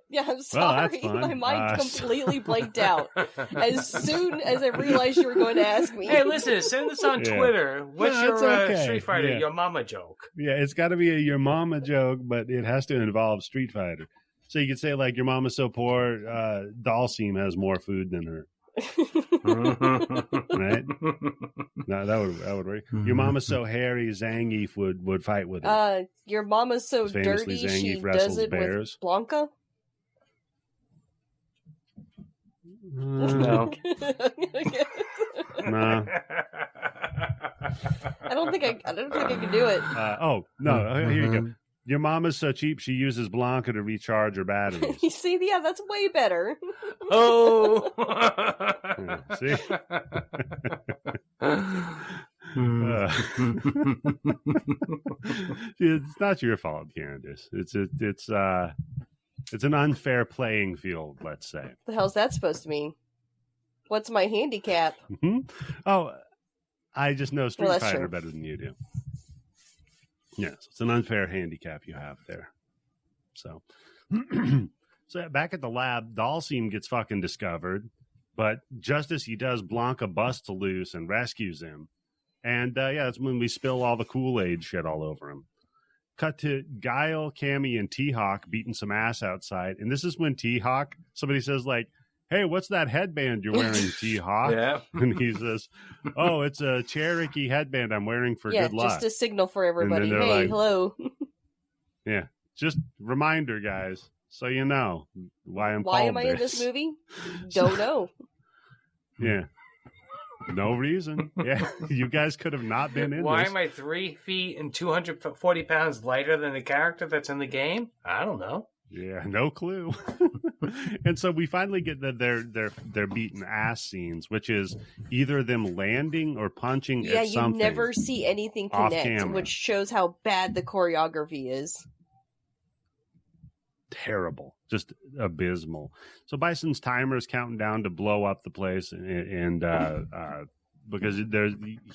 Yeah, I'm sorry. Well, my mind completely blanked out as soon as I realized you were going to ask me. Hey, listen, send us on Twitter. What's your Street Fighter, your mama joke? Yeah, it's got to be a your mama joke, but it has to involve Street Fighter. So you could say, like, your mama's so poor, Dalsim has more food than her. Right? No, that would work. Your mama's so hairy, Zangief would fight with her. Your mama's so dirty, Zangief she does it bears. with Blanca. No. No. I don't think I can do it. No. Here you go. Your mama's so cheap she uses Blanca to recharge her batteries. You see, yeah, that's way better. Oh. See? It's not your fault, Candice. It's an unfair playing field, let's say. The hell's that supposed to mean? What's my handicap? Mm-hmm. Oh, I just know Street Fighter true. better than you do. Yes, it's an unfair handicap you have there. So, so back at the lab, Dalsim gets fucking discovered, but just as he does, Blanca busts loose and rescues him. And that's when we spill all the Kool-Aid shit all over him. Cut to Guile, Cammy, and T-Hawk beating some ass outside. And this is when T-Hawk, somebody says, like, hey, what's that headband you're wearing, T-Hawk? Yeah. And he says, oh, it's a Cherokee headband I'm wearing for good luck. Yeah, just a signal for everybody. Hey, like, hello. Yeah, just reminder, guys, so you know why I'm Why called am I this. in this movie? Don't know. Yeah. No reason. Yeah, you guys could have not been in Why this. am I 3 feet and 240 pounds lighter than the character that's in the game? I don't know. Yeah, no clue. And so we finally get their beaten ass scenes, which is either them landing or punching at something. You never see anything connect, camera. which shows how bad the choreography is. Terrible, just abysmal. So Bison's timer is counting down to blow up the place, and because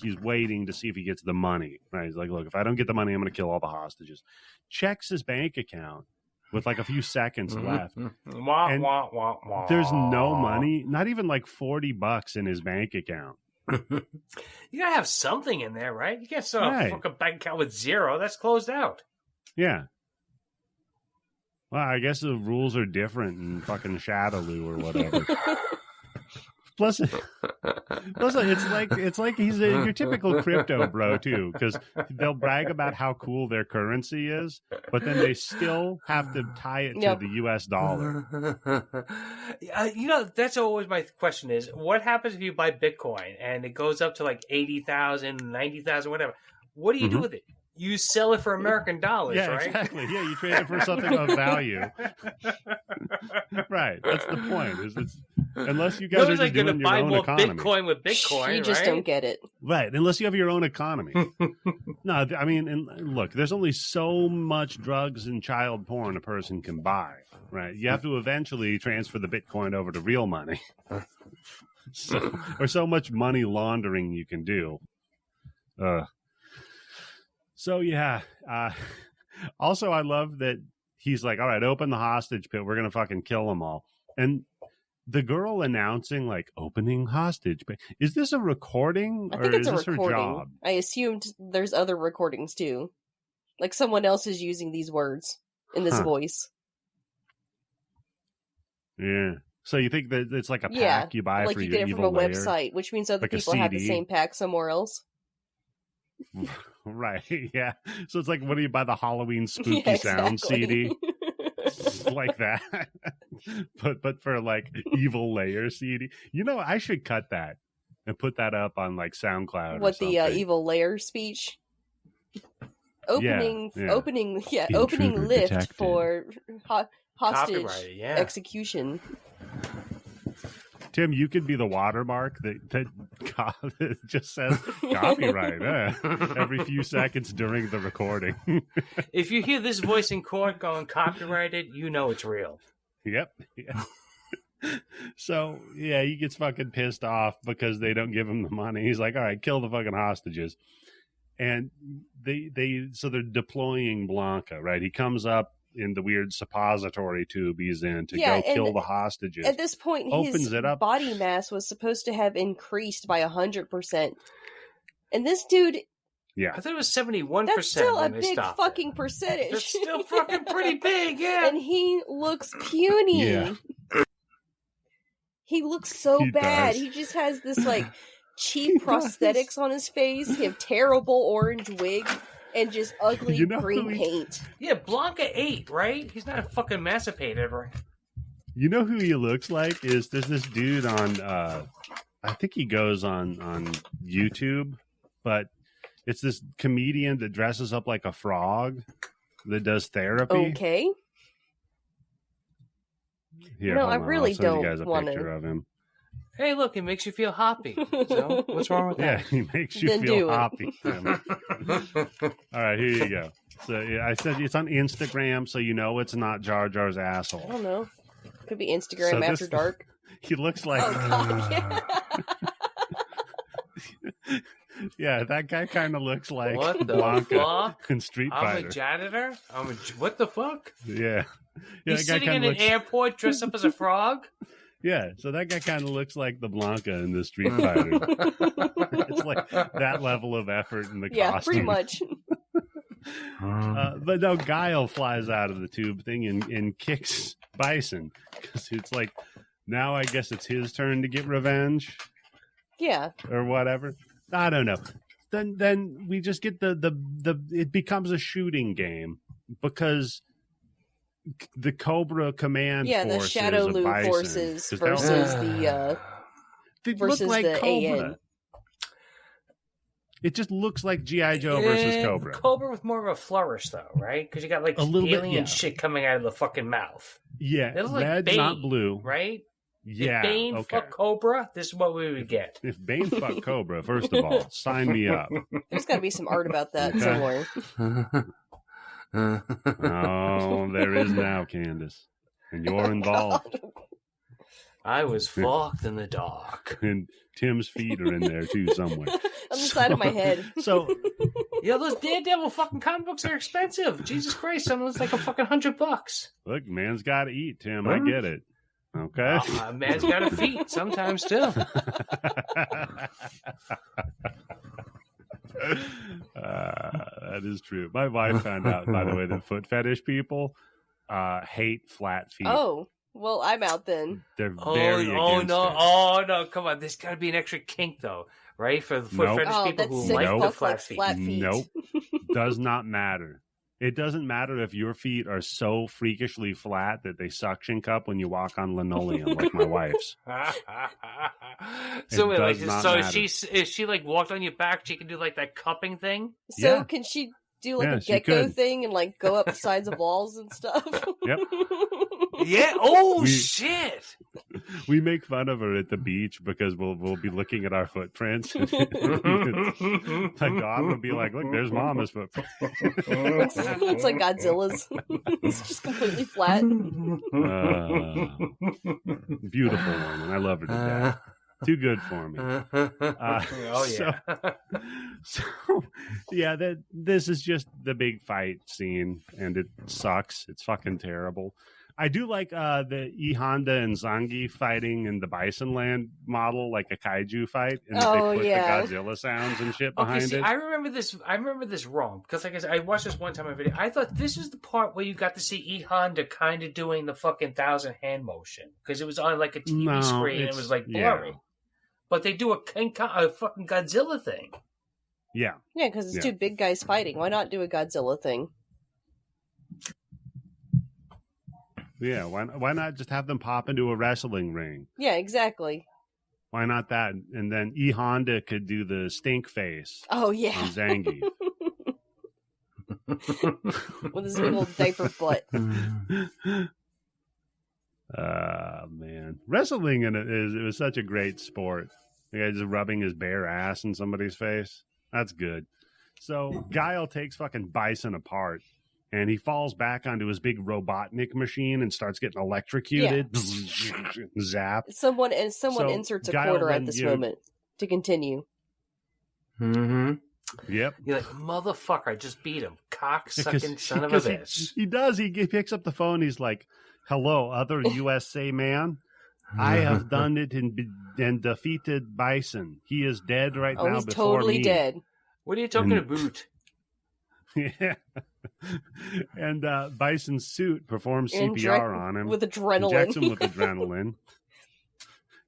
he's waiting to see if he gets the money. Right? He's like, look, if I don't get the money, I'm going to kill all the hostages. Checks his bank account with like a few seconds left. And there's no money, not even like $40 in his bank account. You gotta have something in there, right? You can't start a fucking bank account with zero. That's closed out. Yeah. Well, I guess the rules are different in fucking Shadaloo or whatever. Plus, it's like he's your typical crypto bro too, because they'll brag about how cool their currency is, but then they still have to tie it to the U.S. dollar. That's always my question is, what happens if you buy Bitcoin and it goes up to like 80,000, 90,000, whatever? What do you do with it? You sell it for American dollars, right? Exactly. Yeah, you trade it for something of value. Right. That's the point. Unless you guys are just doing your own economy. Bitcoin with Bitcoin, you just don't get it. Right. Unless you have your own economy. No, I mean, look, there's only so much drugs and child porn a person can buy, right? You have to eventually transfer the Bitcoin over to real money. Or so much money laundering you can do. So, yeah. Also, I love that he's like, all right, open the hostage pit. We're going to fucking kill them all. And the girl announcing, like, opening hostage pit. Is this a recording? I think it's a recording. Her job? I assumed there's other recordings, too. Like, someone else is using these words in this voice. Yeah. So you think that it's like a pack you buy for your evil lair? Like you get it from a website, which means other people have the same pack somewhere else. Right, yeah. So it's like, what do you buy, the Halloween spooky sound CD? Like that. but for like evil layer CD. I should cut that and put that up on like SoundCloud. What, the evil layer speech? Opening lift detected. For hostage execution. Tim, you could be the watermark that just says copyright every few seconds during the recording. If you hear this voice in court going copyrighted, you know it's real. Yep. Yeah. So, yeah, he gets fucking pissed off because they don't give him the money. He's like, all right, kill the fucking hostages. And so they're deploying Blanca, right? He comes up in the weird suppository tube he's in to go kill the hostages. At this point, his body mass was supposed to have increased by 100%. And this dude... Yeah. I thought it was 71%. That's still a big fucking percentage. That's still fucking pretty big, yeah. And he looks puny. Yeah. He looks so bad. He just has this, like, cheap prosthetics on his face. He has terrible orange wig. And just ugly green paint. Yeah, Blanca ate, right? He's not a fucking emancipated, right? You know who he looks like? There's this dude on, I think he goes on YouTube, but it's this comedian that dresses up like a frog that does therapy. Okay. Here, I really don't want picture of him. Hey, look, it makes you feel happy. So, what's wrong with that? Yeah, he makes you feel happy. All right, here you go. So I said it's on Instagram, so you know it's not Jar Jar's asshole. I don't know. Could be Instagram after dark. He looks like... Oh, God, yeah, that guy kind of looks like what the Blanca fuck? In Street Fighter. I'm a janitor? What the fuck? Yeah. He's sitting in an airport dressed up as a frog? Yeah, so that guy kind of looks like the Blanca in the Street Fighter. It's like that level of effort in the costume. Yeah, pretty much. But no, Guile flies out of the tube thing and kicks Bison. Because it's like, now I guess it's his turn to get revenge. Yeah. Or whatever. I don't know. Then we just get it becomes a shooting game. Because... the Cobra command forces the Shadow Lu forces versus the versus like the Cobra. AN. It just looks like G.I. Joe versus Cobra. Cobra with more of a flourish, though, right? Because you got like alien shit coming out of the fucking mouth. Yeah, red, like Bane, not blue, right? Yeah, if Bane fuck Cobra, this is what we would get. If Bane fuck Cobra, first of all, sign me up. There's got to be some art about that somewhere. Oh, there is now, Candice. And you're involved. I was fucked in the dark. And Tim's feet are in there, too, somewhere. On the side of my head. So, those Daredevil fucking comic books are expensive. Jesus Christ, some of it's like a fucking $100. Look, man's got to eat, Tim. I get it. Okay? Man's got a feet sometimes, too. That is true. My wife found out, by the way, that foot fetish people hate flat feet. Oh. Well, I'm out then. They're very against it. Oh no! Come on, there's got to be an extra kink though, right? For fetish people who like the flat feet. Nope. Does not matter. It doesn't matter if your feet are so freakishly flat that they suction cup when you walk on linoleum, like my wife's. So wait, like, so if she like walked on your back, she can do like that cupping thing. So can she do like a gecko thing and like go up the sides of walls and stuff? Yep. Yeah. Oh shit. We make fun of her at the beach because we'll be looking at our footprints. My God will be like, "Look, there's Mama's footprint." It's like Godzilla's. It's just completely flat. Beautiful woman. I love her to death. Too good for me. This is just the big fight scene, and it sucks. It's fucking terrible. I do like the E Honda and Zangief fighting in the Bison Land model, like a kaiju fight, and they put the Godzilla sounds and shit behind it. I remember this wrong because I watched this one time in a video. I thought this is the part where you got to see E Honda kind of doing the fucking 1,000 hand motion because it was on like a TV screen and it was like blurry. Yeah. But they do a fucking Godzilla thing. Yeah. Yeah, because it's two big guys fighting. Why not do a Godzilla thing? Yeah, why not just have them pop into a wrestling ring? Yeah, exactly. Why not that? And then E Honda could do the stink face. Oh, yeah. On Zangief. With his big old diaper butt. Man. Wrestling it was such a great sport. The guy just rubbing his bare ass in somebody's face. That's good. So Guile takes fucking Bison apart. And he falls back onto his big Robotnik machine and starts getting electrocuted. Yeah. Zap. Someone inserts a quarter at this moment to continue. Mm-hmm. Yep. You're like, motherfucker, I just beat him. Cock-sucking son of a bitch. He does. He picks up the phone. He's like, hello, other USA man. I have done it and defeated Bison. He is dead right now he's before totally me. Dead. What are you talking about? Yeah. And Bison's suit performs CPR on him. With adrenaline. Injects him with adrenaline.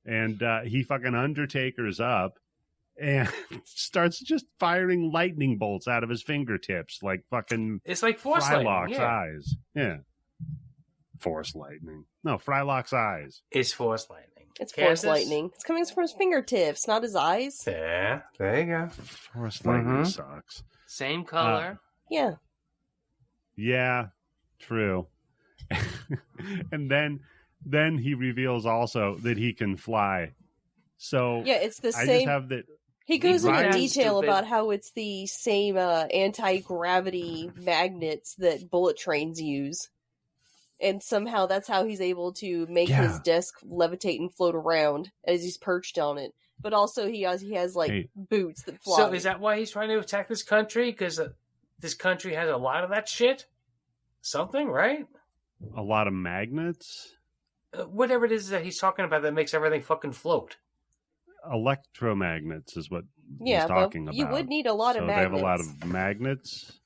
And he fucking Undertakers up and starts just firing lightning bolts out of his fingertips like fucking... It's like Force Lightning. Eyes. Yeah. Force Lightning. No, Frylock's eyes. It's Force Lightning. It's Force Lightning. It's coming from his fingertips, not his eyes. Yeah, there you go. Force Lightning sucks. Same color. Yeah. Yeah, true. And then he reveals also that he can fly. So yeah, it's the same. I just have that. He goes into detail about how it's the same anti-gravity magnets that bullet trains use. And somehow that's how he's able to make his desk levitate and float around as he's perched on it. But also he has like boots that fly. So is that why he's trying to attack this country? Because this country has a lot of that shit? Something, right? A lot of magnets? Whatever it is that he's talking about that makes everything fucking float. Electromagnets is what he's talking about. You would need a lot of magnets. They have a lot of magnets.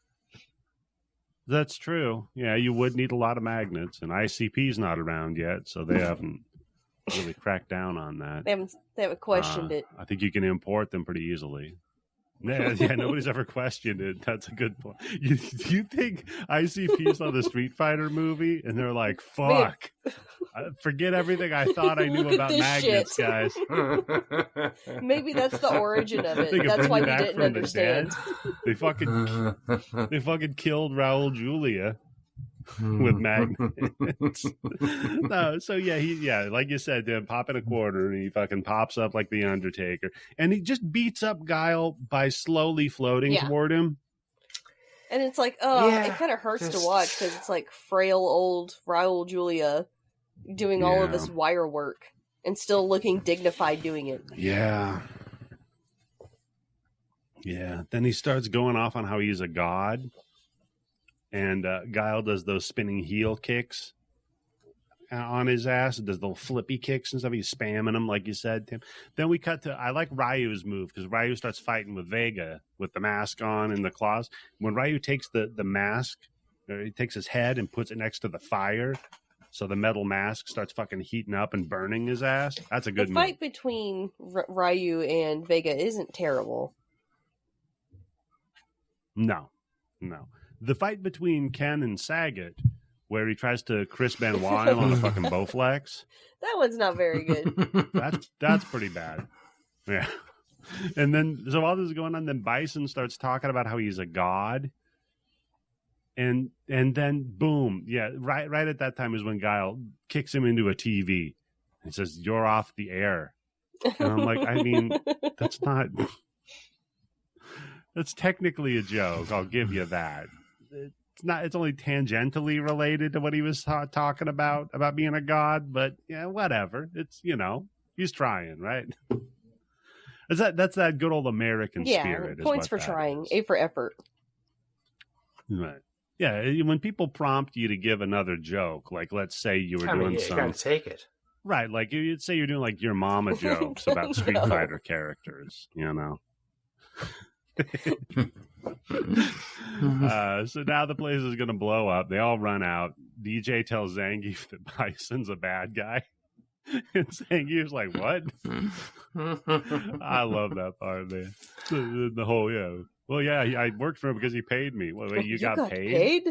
That's true. Yeah, you would need a lot of magnets, and ICP's not around yet, so they haven't really cracked down on that. They haven't questioned it. I think you can import them pretty easily. Yeah, nobody's ever questioned it. That's a good point. You think ICP saw the Street Fighter movie and they're like, fuck, forget everything I thought I knew about magnets, guys. Maybe that's the origin of it. That's why we didn't understand. They fucking killed Raul Julia with magnets. No, so he like you said, then pop in a quarter and he fucking pops up like the Undertaker, and he just beats up Guile by slowly floating toward him. And it's like, it kind of hurts to watch because it's like frail old Raul Julia doing all of this wire work and still looking dignified doing it. Yeah. Then he starts going off on how he's a god. And Guile does those spinning heel kicks on his ass. Does the flippy kicks and stuff. He's spamming them, like you said, Tim. Then we cut to, I like Ryu's move because Ryu starts fighting with Vega with the mask on and the claws. When Ryu takes the mask, he takes his head and puts it next to the fire, So the metal mask starts fucking heating up and burning his ass. That's a good The fight between Ryu and Vega isn't terrible. No. The fight between Ken and Saget, where he tries to Chris Benoit him on a fucking Bowflex. That one's not very good. That's pretty bad. Yeah. And then, so all this is going on, then Bison starts talking about how he's a god. And then, boom. Yeah, right at that time is when Guile kicks him into a TV and says, "You're off the air." And I'm like, I mean, that's not... That's technically a joke. I'll give you that. It's only tangentially related to what he was talking about being a god, but yeah, whatever. It's, he's trying, right? That's that good old American spirit. Points for trying, is. A for effort. Right. Yeah, when people prompt you to give another joke, like let's say you were doing you gotta take it. Right, like you'd say you're doing like your mama jokes about Street Fighter characters, So now the place is going to blow up. They all run out. DJ tells Zangief that Bison's a bad guy. And Zangief's like, what? I love that part, man. The whole, well, yeah, I worked for him because he paid me. Wait, you got paid?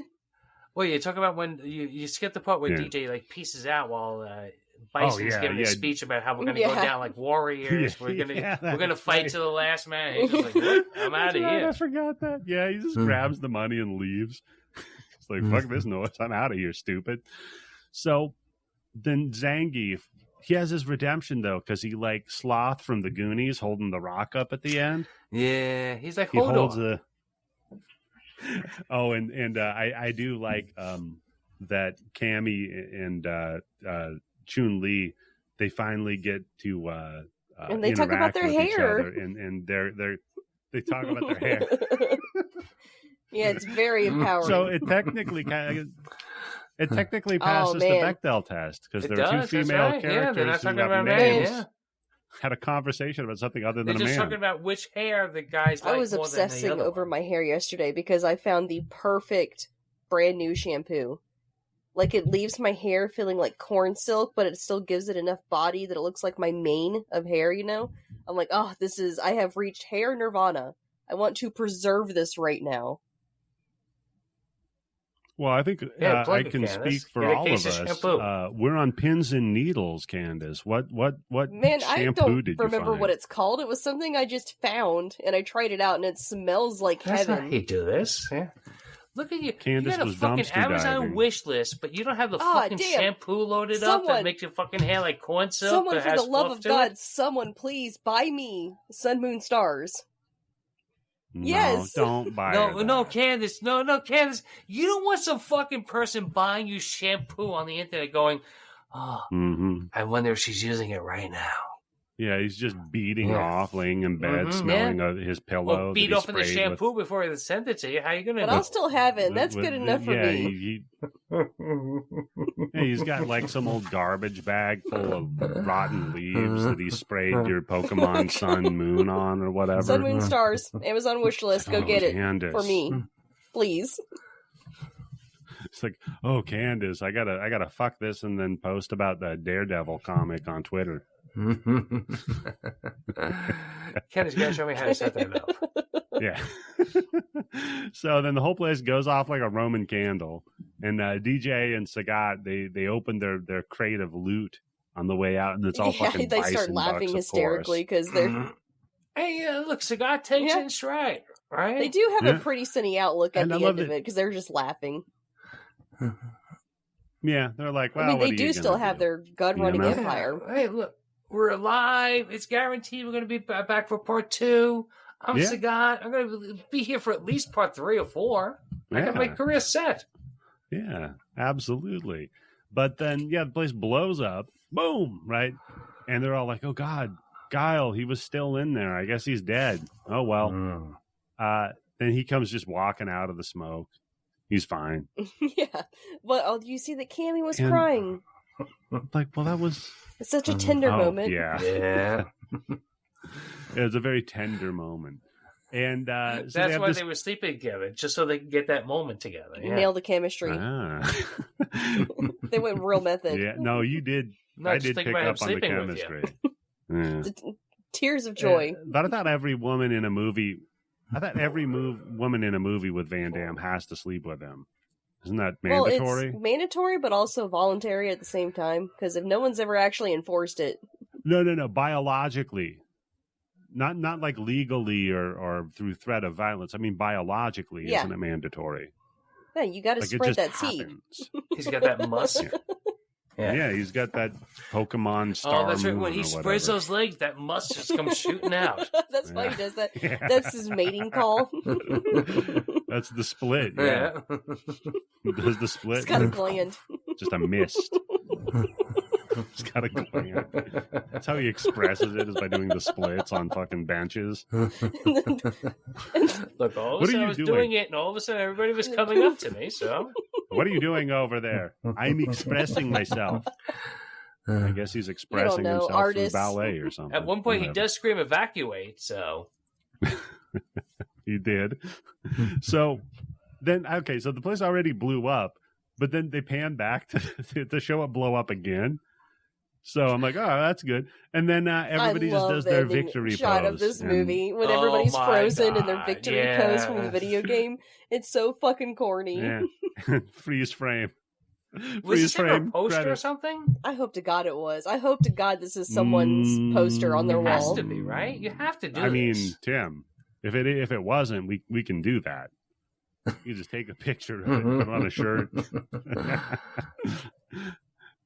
Well, you talk about when you skip the part where DJ like pieces out while Bison's giving a speech about how we're going to go down like warriors. We're gonna fight to the last man. He's just like, what? I'm out of here. I forgot that. Yeah, he just grabs the money and leaves. It's like, fuck this noise. I'm out of here, stupid. So then Zangief, he has his redemption though, because he like Sloth from the Goonies holding the rock up at the end. Yeah, he's like, he holds on. Oh, and I do like that Cammy and Chun-Li, they finally get to and they talk about their hair, and they talk about their hair. Yeah, it's very empowering. So it technically passes the Bechdel test because there are two female characters who have names. Had a conversation about something other than a man. They're just talking about which hair the guys like. I was obsessing over my hair yesterday because I found the perfect brand new shampoo. Like, it leaves my hair feeling like corn silk, but it still gives it enough body that it looks like my mane of hair, I'm like, I have reached hair nirvana. I want to preserve this right now. Well, I think I can speak for all of us. We're on pins and needles, Candice. What Man, shampoo did you find? I don't remember what it's called. It was something I just found, and I tried it out, and it smells like heaven. That's how you do this. Yeah. Look at you. Candice you got a fucking Amazon wish list, but you don't have the fucking shampoo loaded up that makes your fucking hair like corn silk. Someone, for the love of God, someone please buy me Sun, Moon, Stars. No, yes. Don't buy No, Candice. No, Candice. You don't want some fucking person buying you shampoo on the internet going, I wonder if she's using it right now. Yeah, he's just beating off, laying in bed, smelling his pillow. Well, beat off in the shampoo before he sent it to you. How are you going to But I'll still have it. That's good enough for me. He's got like some old garbage bag full of rotten leaves that he sprayed your Pokemon Sun, Moon on or whatever. Sun, Moon, Stars. Amazon wish list. Go get it for me. Please. It's like, oh, Candice, I gotta fuck this and then post about the Daredevil comic on Twitter. Candice, you gotta show me how to set that up. Yeah. So then the whole place goes off like a Roman candle, and DJ and Sagat they open their crate of loot on the way out, and it's all fucking they start laughing hysterically because they're. Hey, look, Sagat takes it in stride, right? They do have a pretty sunny outlook at the end of it because they're just laughing. Yeah, they're like, well, they do still have their gun-running empire. Hey, look, we're alive. It's guaranteed we're going to be back for part 2. I'm Sagat. I'm going to be here for at least part 3 or 4. I got my career set. Yeah, absolutely. But then, the place blows up. Boom, right? And they're all like, oh, God, Guile, he was still in there. I guess he's dead. Oh, well. Then he comes just walking out of the smoke. He's fine. Yeah. Well, you see that Cammy was crying. Like, well, that was... It's such a tender moment. Yeah. Yeah. It was a very tender moment. And so that's why they were sleeping together, just so they could get that moment together. Yeah. Nail the chemistry. They went real method. Yeah, no, you did. No, I did pick up on the chemistry. Yeah. Tears of joy. But I thought every woman in a movie, woman in a movie with Van Damme has to sleep with him. Isn't that mandatory? Well, it's mandatory, but also voluntary at the same time. Because if no one's ever actually enforced it. No. Biologically. Not like legally or through threat of violence. I mean, biologically, isn't it mandatory? Yeah, you got to spread that seed. He's got that musk. Yeah, he's got that Pokemon star. Oh, that's right. When he spreads those legs, that musk just comes shooting out. That's why he does that. Yeah. That's his mating call. That's the split. Yeah. Does the split? It's got a gland. Just a mist. He's got a gland. That's how he expresses it, is by doing the splits on fucking benches. Look, all of a sudden I was doing it, and all of a sudden everybody was coming up to me, so... What are you doing over there? I'm expressing myself. I guess he's expressing himself through ballet or something. At one point, he does scream evacuate, so... He did. So the place already blew up, but then they pan back to show it blow up again. So I'm like, oh, that's good. And then everybody just does their victory shot pose. Of this movie when everybody's frozen in their victory pose from the video game. It's so fucking corny. Yeah. Freeze frame. Was this a poster or something? I hope to God it was. I hope to God this is someone's poster on their wall. It has to be, right? You have to do this. I mean, Tim, if it wasn't, we can do that. You just take a picture of it, put it on a shirt.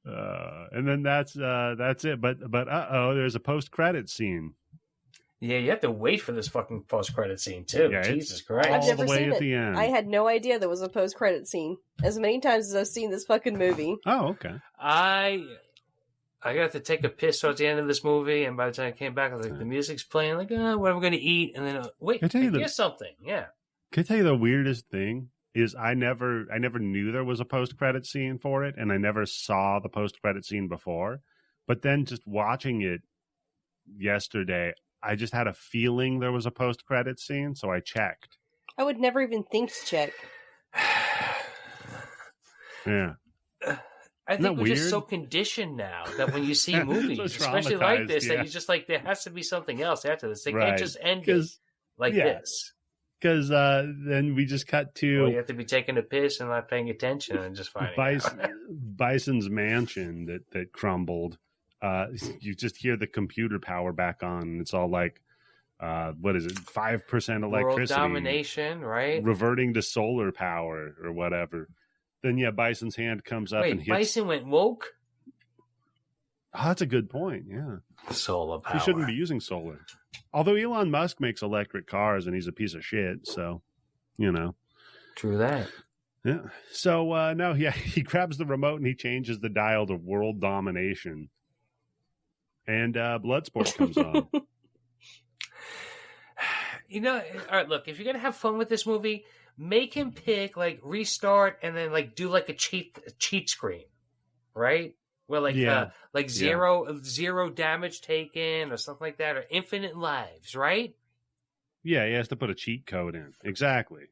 And then that's it. But there's a post-credit scene. Yeah, you have to wait for this fucking post-credit scene too. Yeah, Jesus Christ! I've never seen it. I had no idea there was a post-credit scene. As many times as I've seen this fucking movie. Oh, okay. I got to take a piss towards the end of this movie, and by the time I came back, I was like, the music's playing. Like, what am I going to eat? And then wait, here's something. Yeah. Can I tell you the weirdest thing? Is I never knew there was a post-credit scene for it, and I never saw the post-credit scene before. But then just watching it yesterday, I just had a feeling there was a post-credit scene, so I checked. I would never even think to check. Yeah. I think we're just so conditioned now that when you see movies, especially like this, that you just like, there has to be something else after this. They can't just end it like this. Because then we just cut to... Well, you have to be taking a piss and not paying attention and just finding Bison's mansion that crumbled. You just hear the computer power back on, and it's all like, what is it, 5% electricity. World domination, right? Reverting to solar power or whatever. Then, Bison's hand comes up and hits... Bison went woke? Oh, that's a good point, yeah. Solar power. He shouldn't be using solar. Although Elon Musk makes electric cars, and he's a piece of shit, so, True that. Yeah. So, he grabs the remote and he changes the dial to world domination. And Bloodsport comes on. All right, look, if you're going to have fun with this movie, make him pick, restart and then, do, a cheat screen, right? Where, zero damage taken or something like that, or infinite lives, right? Yeah, he has to put a cheat code in. Exactly.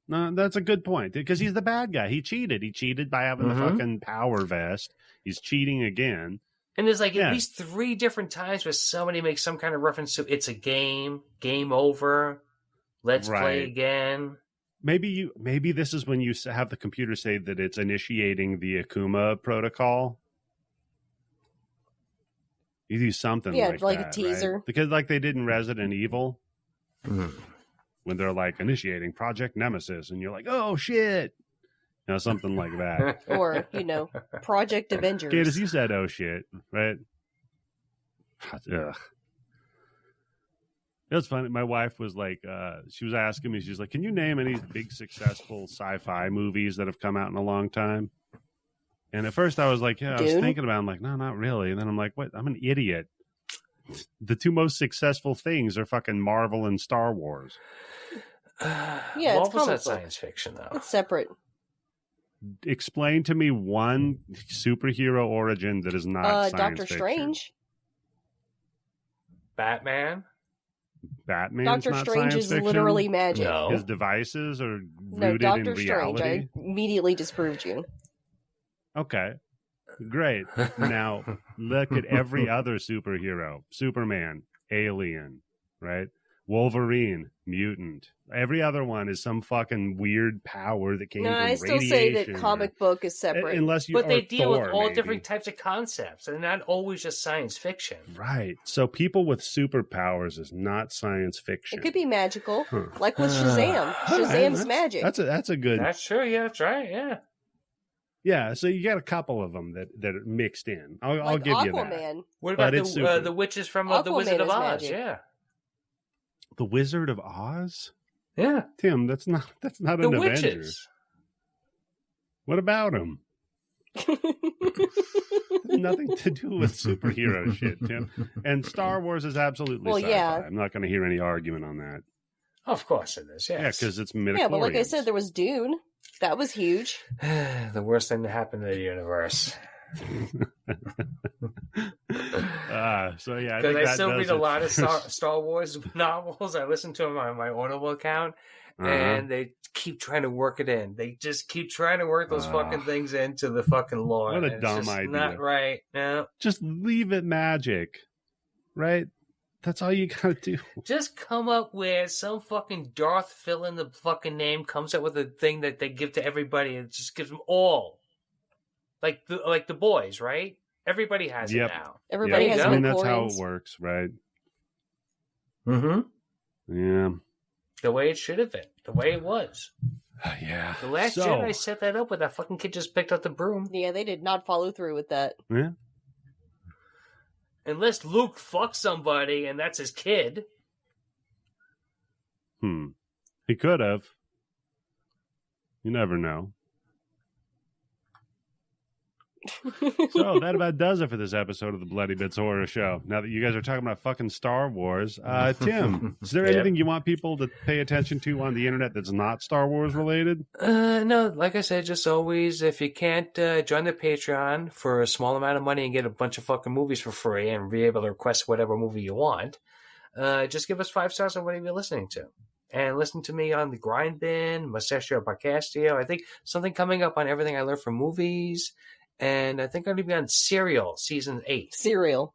No, that's a good point, because he's the bad guy. He cheated. He cheated by having the fucking power vest. He's cheating again. And there's at least 3 different times where somebody makes some kind of reference to it's a game over, let's play again. Maybe this is when you have the computer say that it's initiating the Akuma protocol. You do something like that, a teaser. Right? Because they did in Resident Evil. When they're initiating Project Nemesis, and you're like, oh shit. Something like that. Or, Project Avengers. Candice, you said, oh shit, right? Ugh. It was funny. My wife was she was asking me, she's like, can you name any big successful sci-fi movies that have come out in a long time? And at first I was like, I was thinking about it. I'm like, no, not really. And then I'm like, what? I'm an idiot. The 2 most successful things are fucking Marvel and Star Wars. It's comic science fiction, though. It's separate. Explain to me one superhero origin that is not science Doctor fiction. Strange. Batman. Batman's Doctor not Strange science is fiction? literally magic. No. His devices are No, rooted Doctor in Strange. reality? I immediately disproved you. Okay, great. Now, look at every other superhero. Superman, alien, right? Wolverine, mutant. Every other one is some fucking weird power that came from I still radiation. say that comic book is separate. Unless you but they deal Thor, with all maybe. different types of concepts, and not always just science fiction. Right. So people with superpowers is not science fiction. It could be magical, like with Shazam. Shazam's magic. That's a good. That's true. Yeah, that's right. Yeah. Yeah. So you got a couple of them that are mixed in. I'll give Aquaman. you that. What about But the witches from Aquaman the Wizard of is Oz? magic. Yeah. The Wizard of Oz? Yeah. Tim, that's not The an witches. Avenger. What about him? Nothing to do with superhero shit, Tim. And Star Wars is absolutely sci-fi. Yeah. I'm not going to hear any argument on that. Of course it is. Yes. Yeah, because it's midichlorians. Yeah, but like I said, there was Dune. That was huge. The worst thing to happen to the universe. So yeah, Because I still read a lot of Star Wars novels. I listen to them on my Audible account, and they keep trying to work it in. They just keep trying to work those fucking things into the fucking lore. What a and dumb it's just idea. Not right. No. Just leave it magic, right? That's all you gotta do. Just come up with some fucking Darth fill in the fucking name, comes up with a thing that they give to everybody, and just gives them all. Like the boys, right? Everybody has it now. Everybody has I mean, that's coins. how it works, right? Mm-hmm. Yeah. The way it should have been. The way it was. Yeah. The last Jedi set that up with that fucking kid just picked up the broom. Yeah, they did not follow through with that. Yeah. Unless Luke fucks somebody and that's his kid. He could have. You never know. So that about does it for this episode of the Bloody Bits Horror Show. Now that you guys are talking about fucking Star Wars, Tim, is there anything you want people to pay attention to on the internet that's not Star Wars related? No, like I said, just always, if you can't join the Patreon for a small amount of money and get a bunch of fucking movies for free and be able to request whatever movie you want, just give us 5 stars on whatever you're listening to. And listen to me on the Grind Bin, Mustachio Podcastio. I think something coming up on Everything I Learned from Movies. And I think I'm going to be on Serial, Season 8. Serial.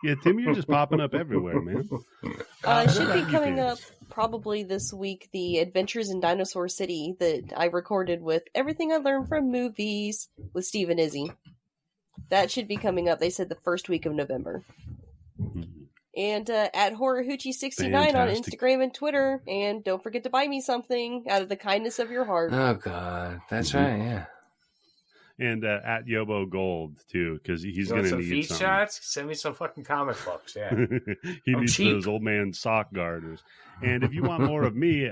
Yeah, Tim, you're just popping up everywhere, man. Should be coming up probably this week, the Adventures in Dinosaur City that I recorded with Everything I Learned from Movies with Steve and Izzy. That should be coming up, they said, the first week of November. And at HorrorHoochie69 on Instagram and Twitter. And don't forget to buy me something out of the kindness of your heart. Oh, God. That's right, yeah. And at Yobo Gold, too, because he's going to need feet some. shots? Send me some fucking comic books, yeah. He I'm needs cheap. those old man sock garters. And if you want more of me,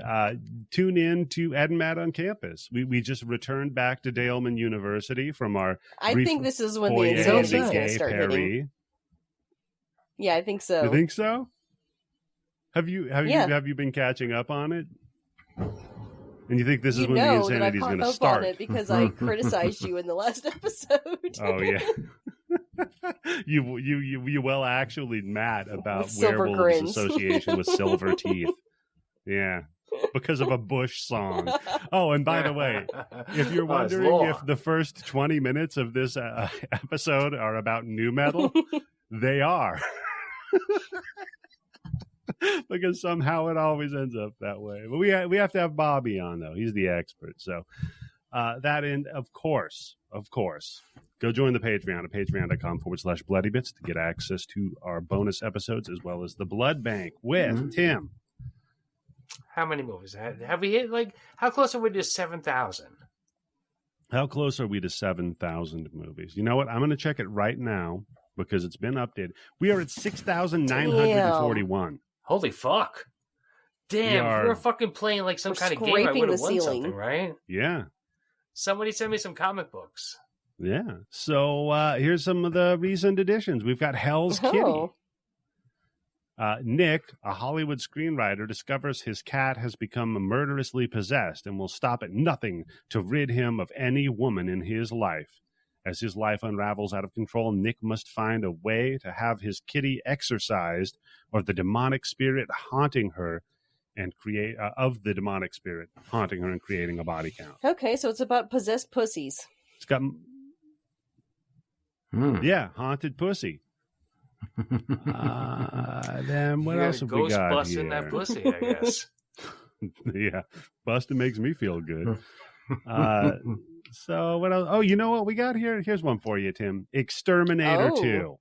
tune in to Ed and Matt on Campus. We just returned back to Daleman University from our I think this is when the insanity is going to start hitting. Yeah, I think so. You think so? Have you been catching up on it? And you think this is when the insanity is going to start? On it because I criticized you in the last episode. Oh yeah, you well actually mad about Werewolves grins. association with silver teeth. Yeah, because of a Bush song. Oh, and by the way, if you're wondering if the first 20 minutes of this episode are about nu metal, they are. Because somehow it always ends up that way. But we have to have Bobby on, though. He's the expert. So that end, of course, go join the Patreon at patreon.com/bloodybits to get access to our bonus episodes as well as the Blood Bank with Tim. How many movies? Have we hit, how close are we to 7,000? How close are we to 7,000 movies? You know what? I'm going to check it right now because it's been updated. We are at 6,941. Holy fuck. Damn, if we were fucking playing some kind of game, I would have won something, right? Yeah. Somebody send me some comic books. Yeah. So here's some of the recent additions. We've got Hell's Kitty. Nick, a Hollywood screenwriter, discovers his cat has become murderously possessed and will stop at nothing to rid him of any woman in his life. As his life unravels out of control, Nick must find a way to have his kitty exorcised, or the demonic spirit haunting her, and creating a body count. Okay, so it's about possessed pussies. It's got haunted pussy. Then what else have we got busting that pussy, I guess. Yeah, busting makes me feel good. So what else? Oh, you know what we got here? Here's one for you, Tim. Exterminator 2.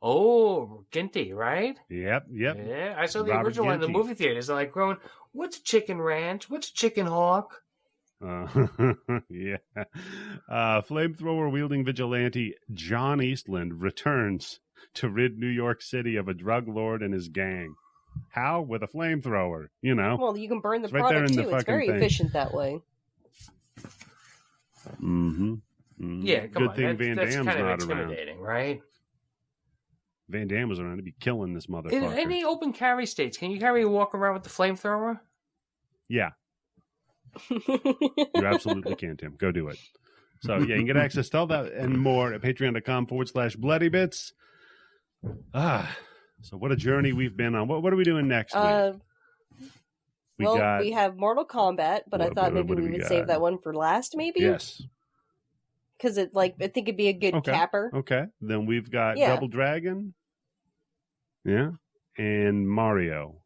Oh, Ginty, right? Yep. Yeah, I saw the original one in the movie theaters. I'm like, growing, what's a chicken ranch? What's a chicken hawk? Yeah. Flamethrower wielding vigilante John Eastland returns to rid New York City of a drug lord and his gang. How? With a flamethrower, you know. Well, you can burn the product too. It's very efficient that way. Yeah, come Good thing Van that's Damme's kind of not intimidating, around. right? Van Damme was around to be killing this motherfucker. In any open carry states, can you carry a walk around with the flamethrower? Yeah. You absolutely can, Tim. Go do it. So, yeah, you can get access to all that and more at patreon.com/bloodybits. So what a journey we've been on. What are we doing next week? We have Mortal Kombat, but I thought maybe we would save that one for last, maybe? Yes. Because I think it'd be a good capper. Okay. Then we've got Double Dragon. Yeah. And Mario.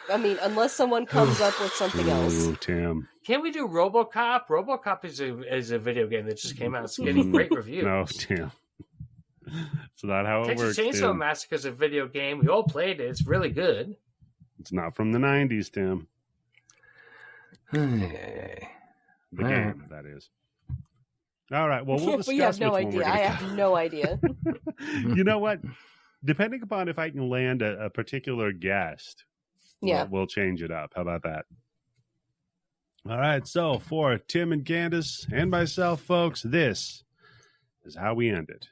I mean, unless someone comes up with something else. Tim. Can't we do RoboCop? RoboCop is a video game that just came out. It's getting great reviews. No, Tim. It's not how it works, Texas Chainsaw Massacre is a video game. We all played it. It's really good. It's not from the 90s, Tim. The game, that is. All right. Well, we'll discuss. We have no idea. I have no idea. You know what? Depending upon if I can land a particular guest, we'll change it up. How about that? All right. So for Tim and Candice and myself, folks, this is how we end it.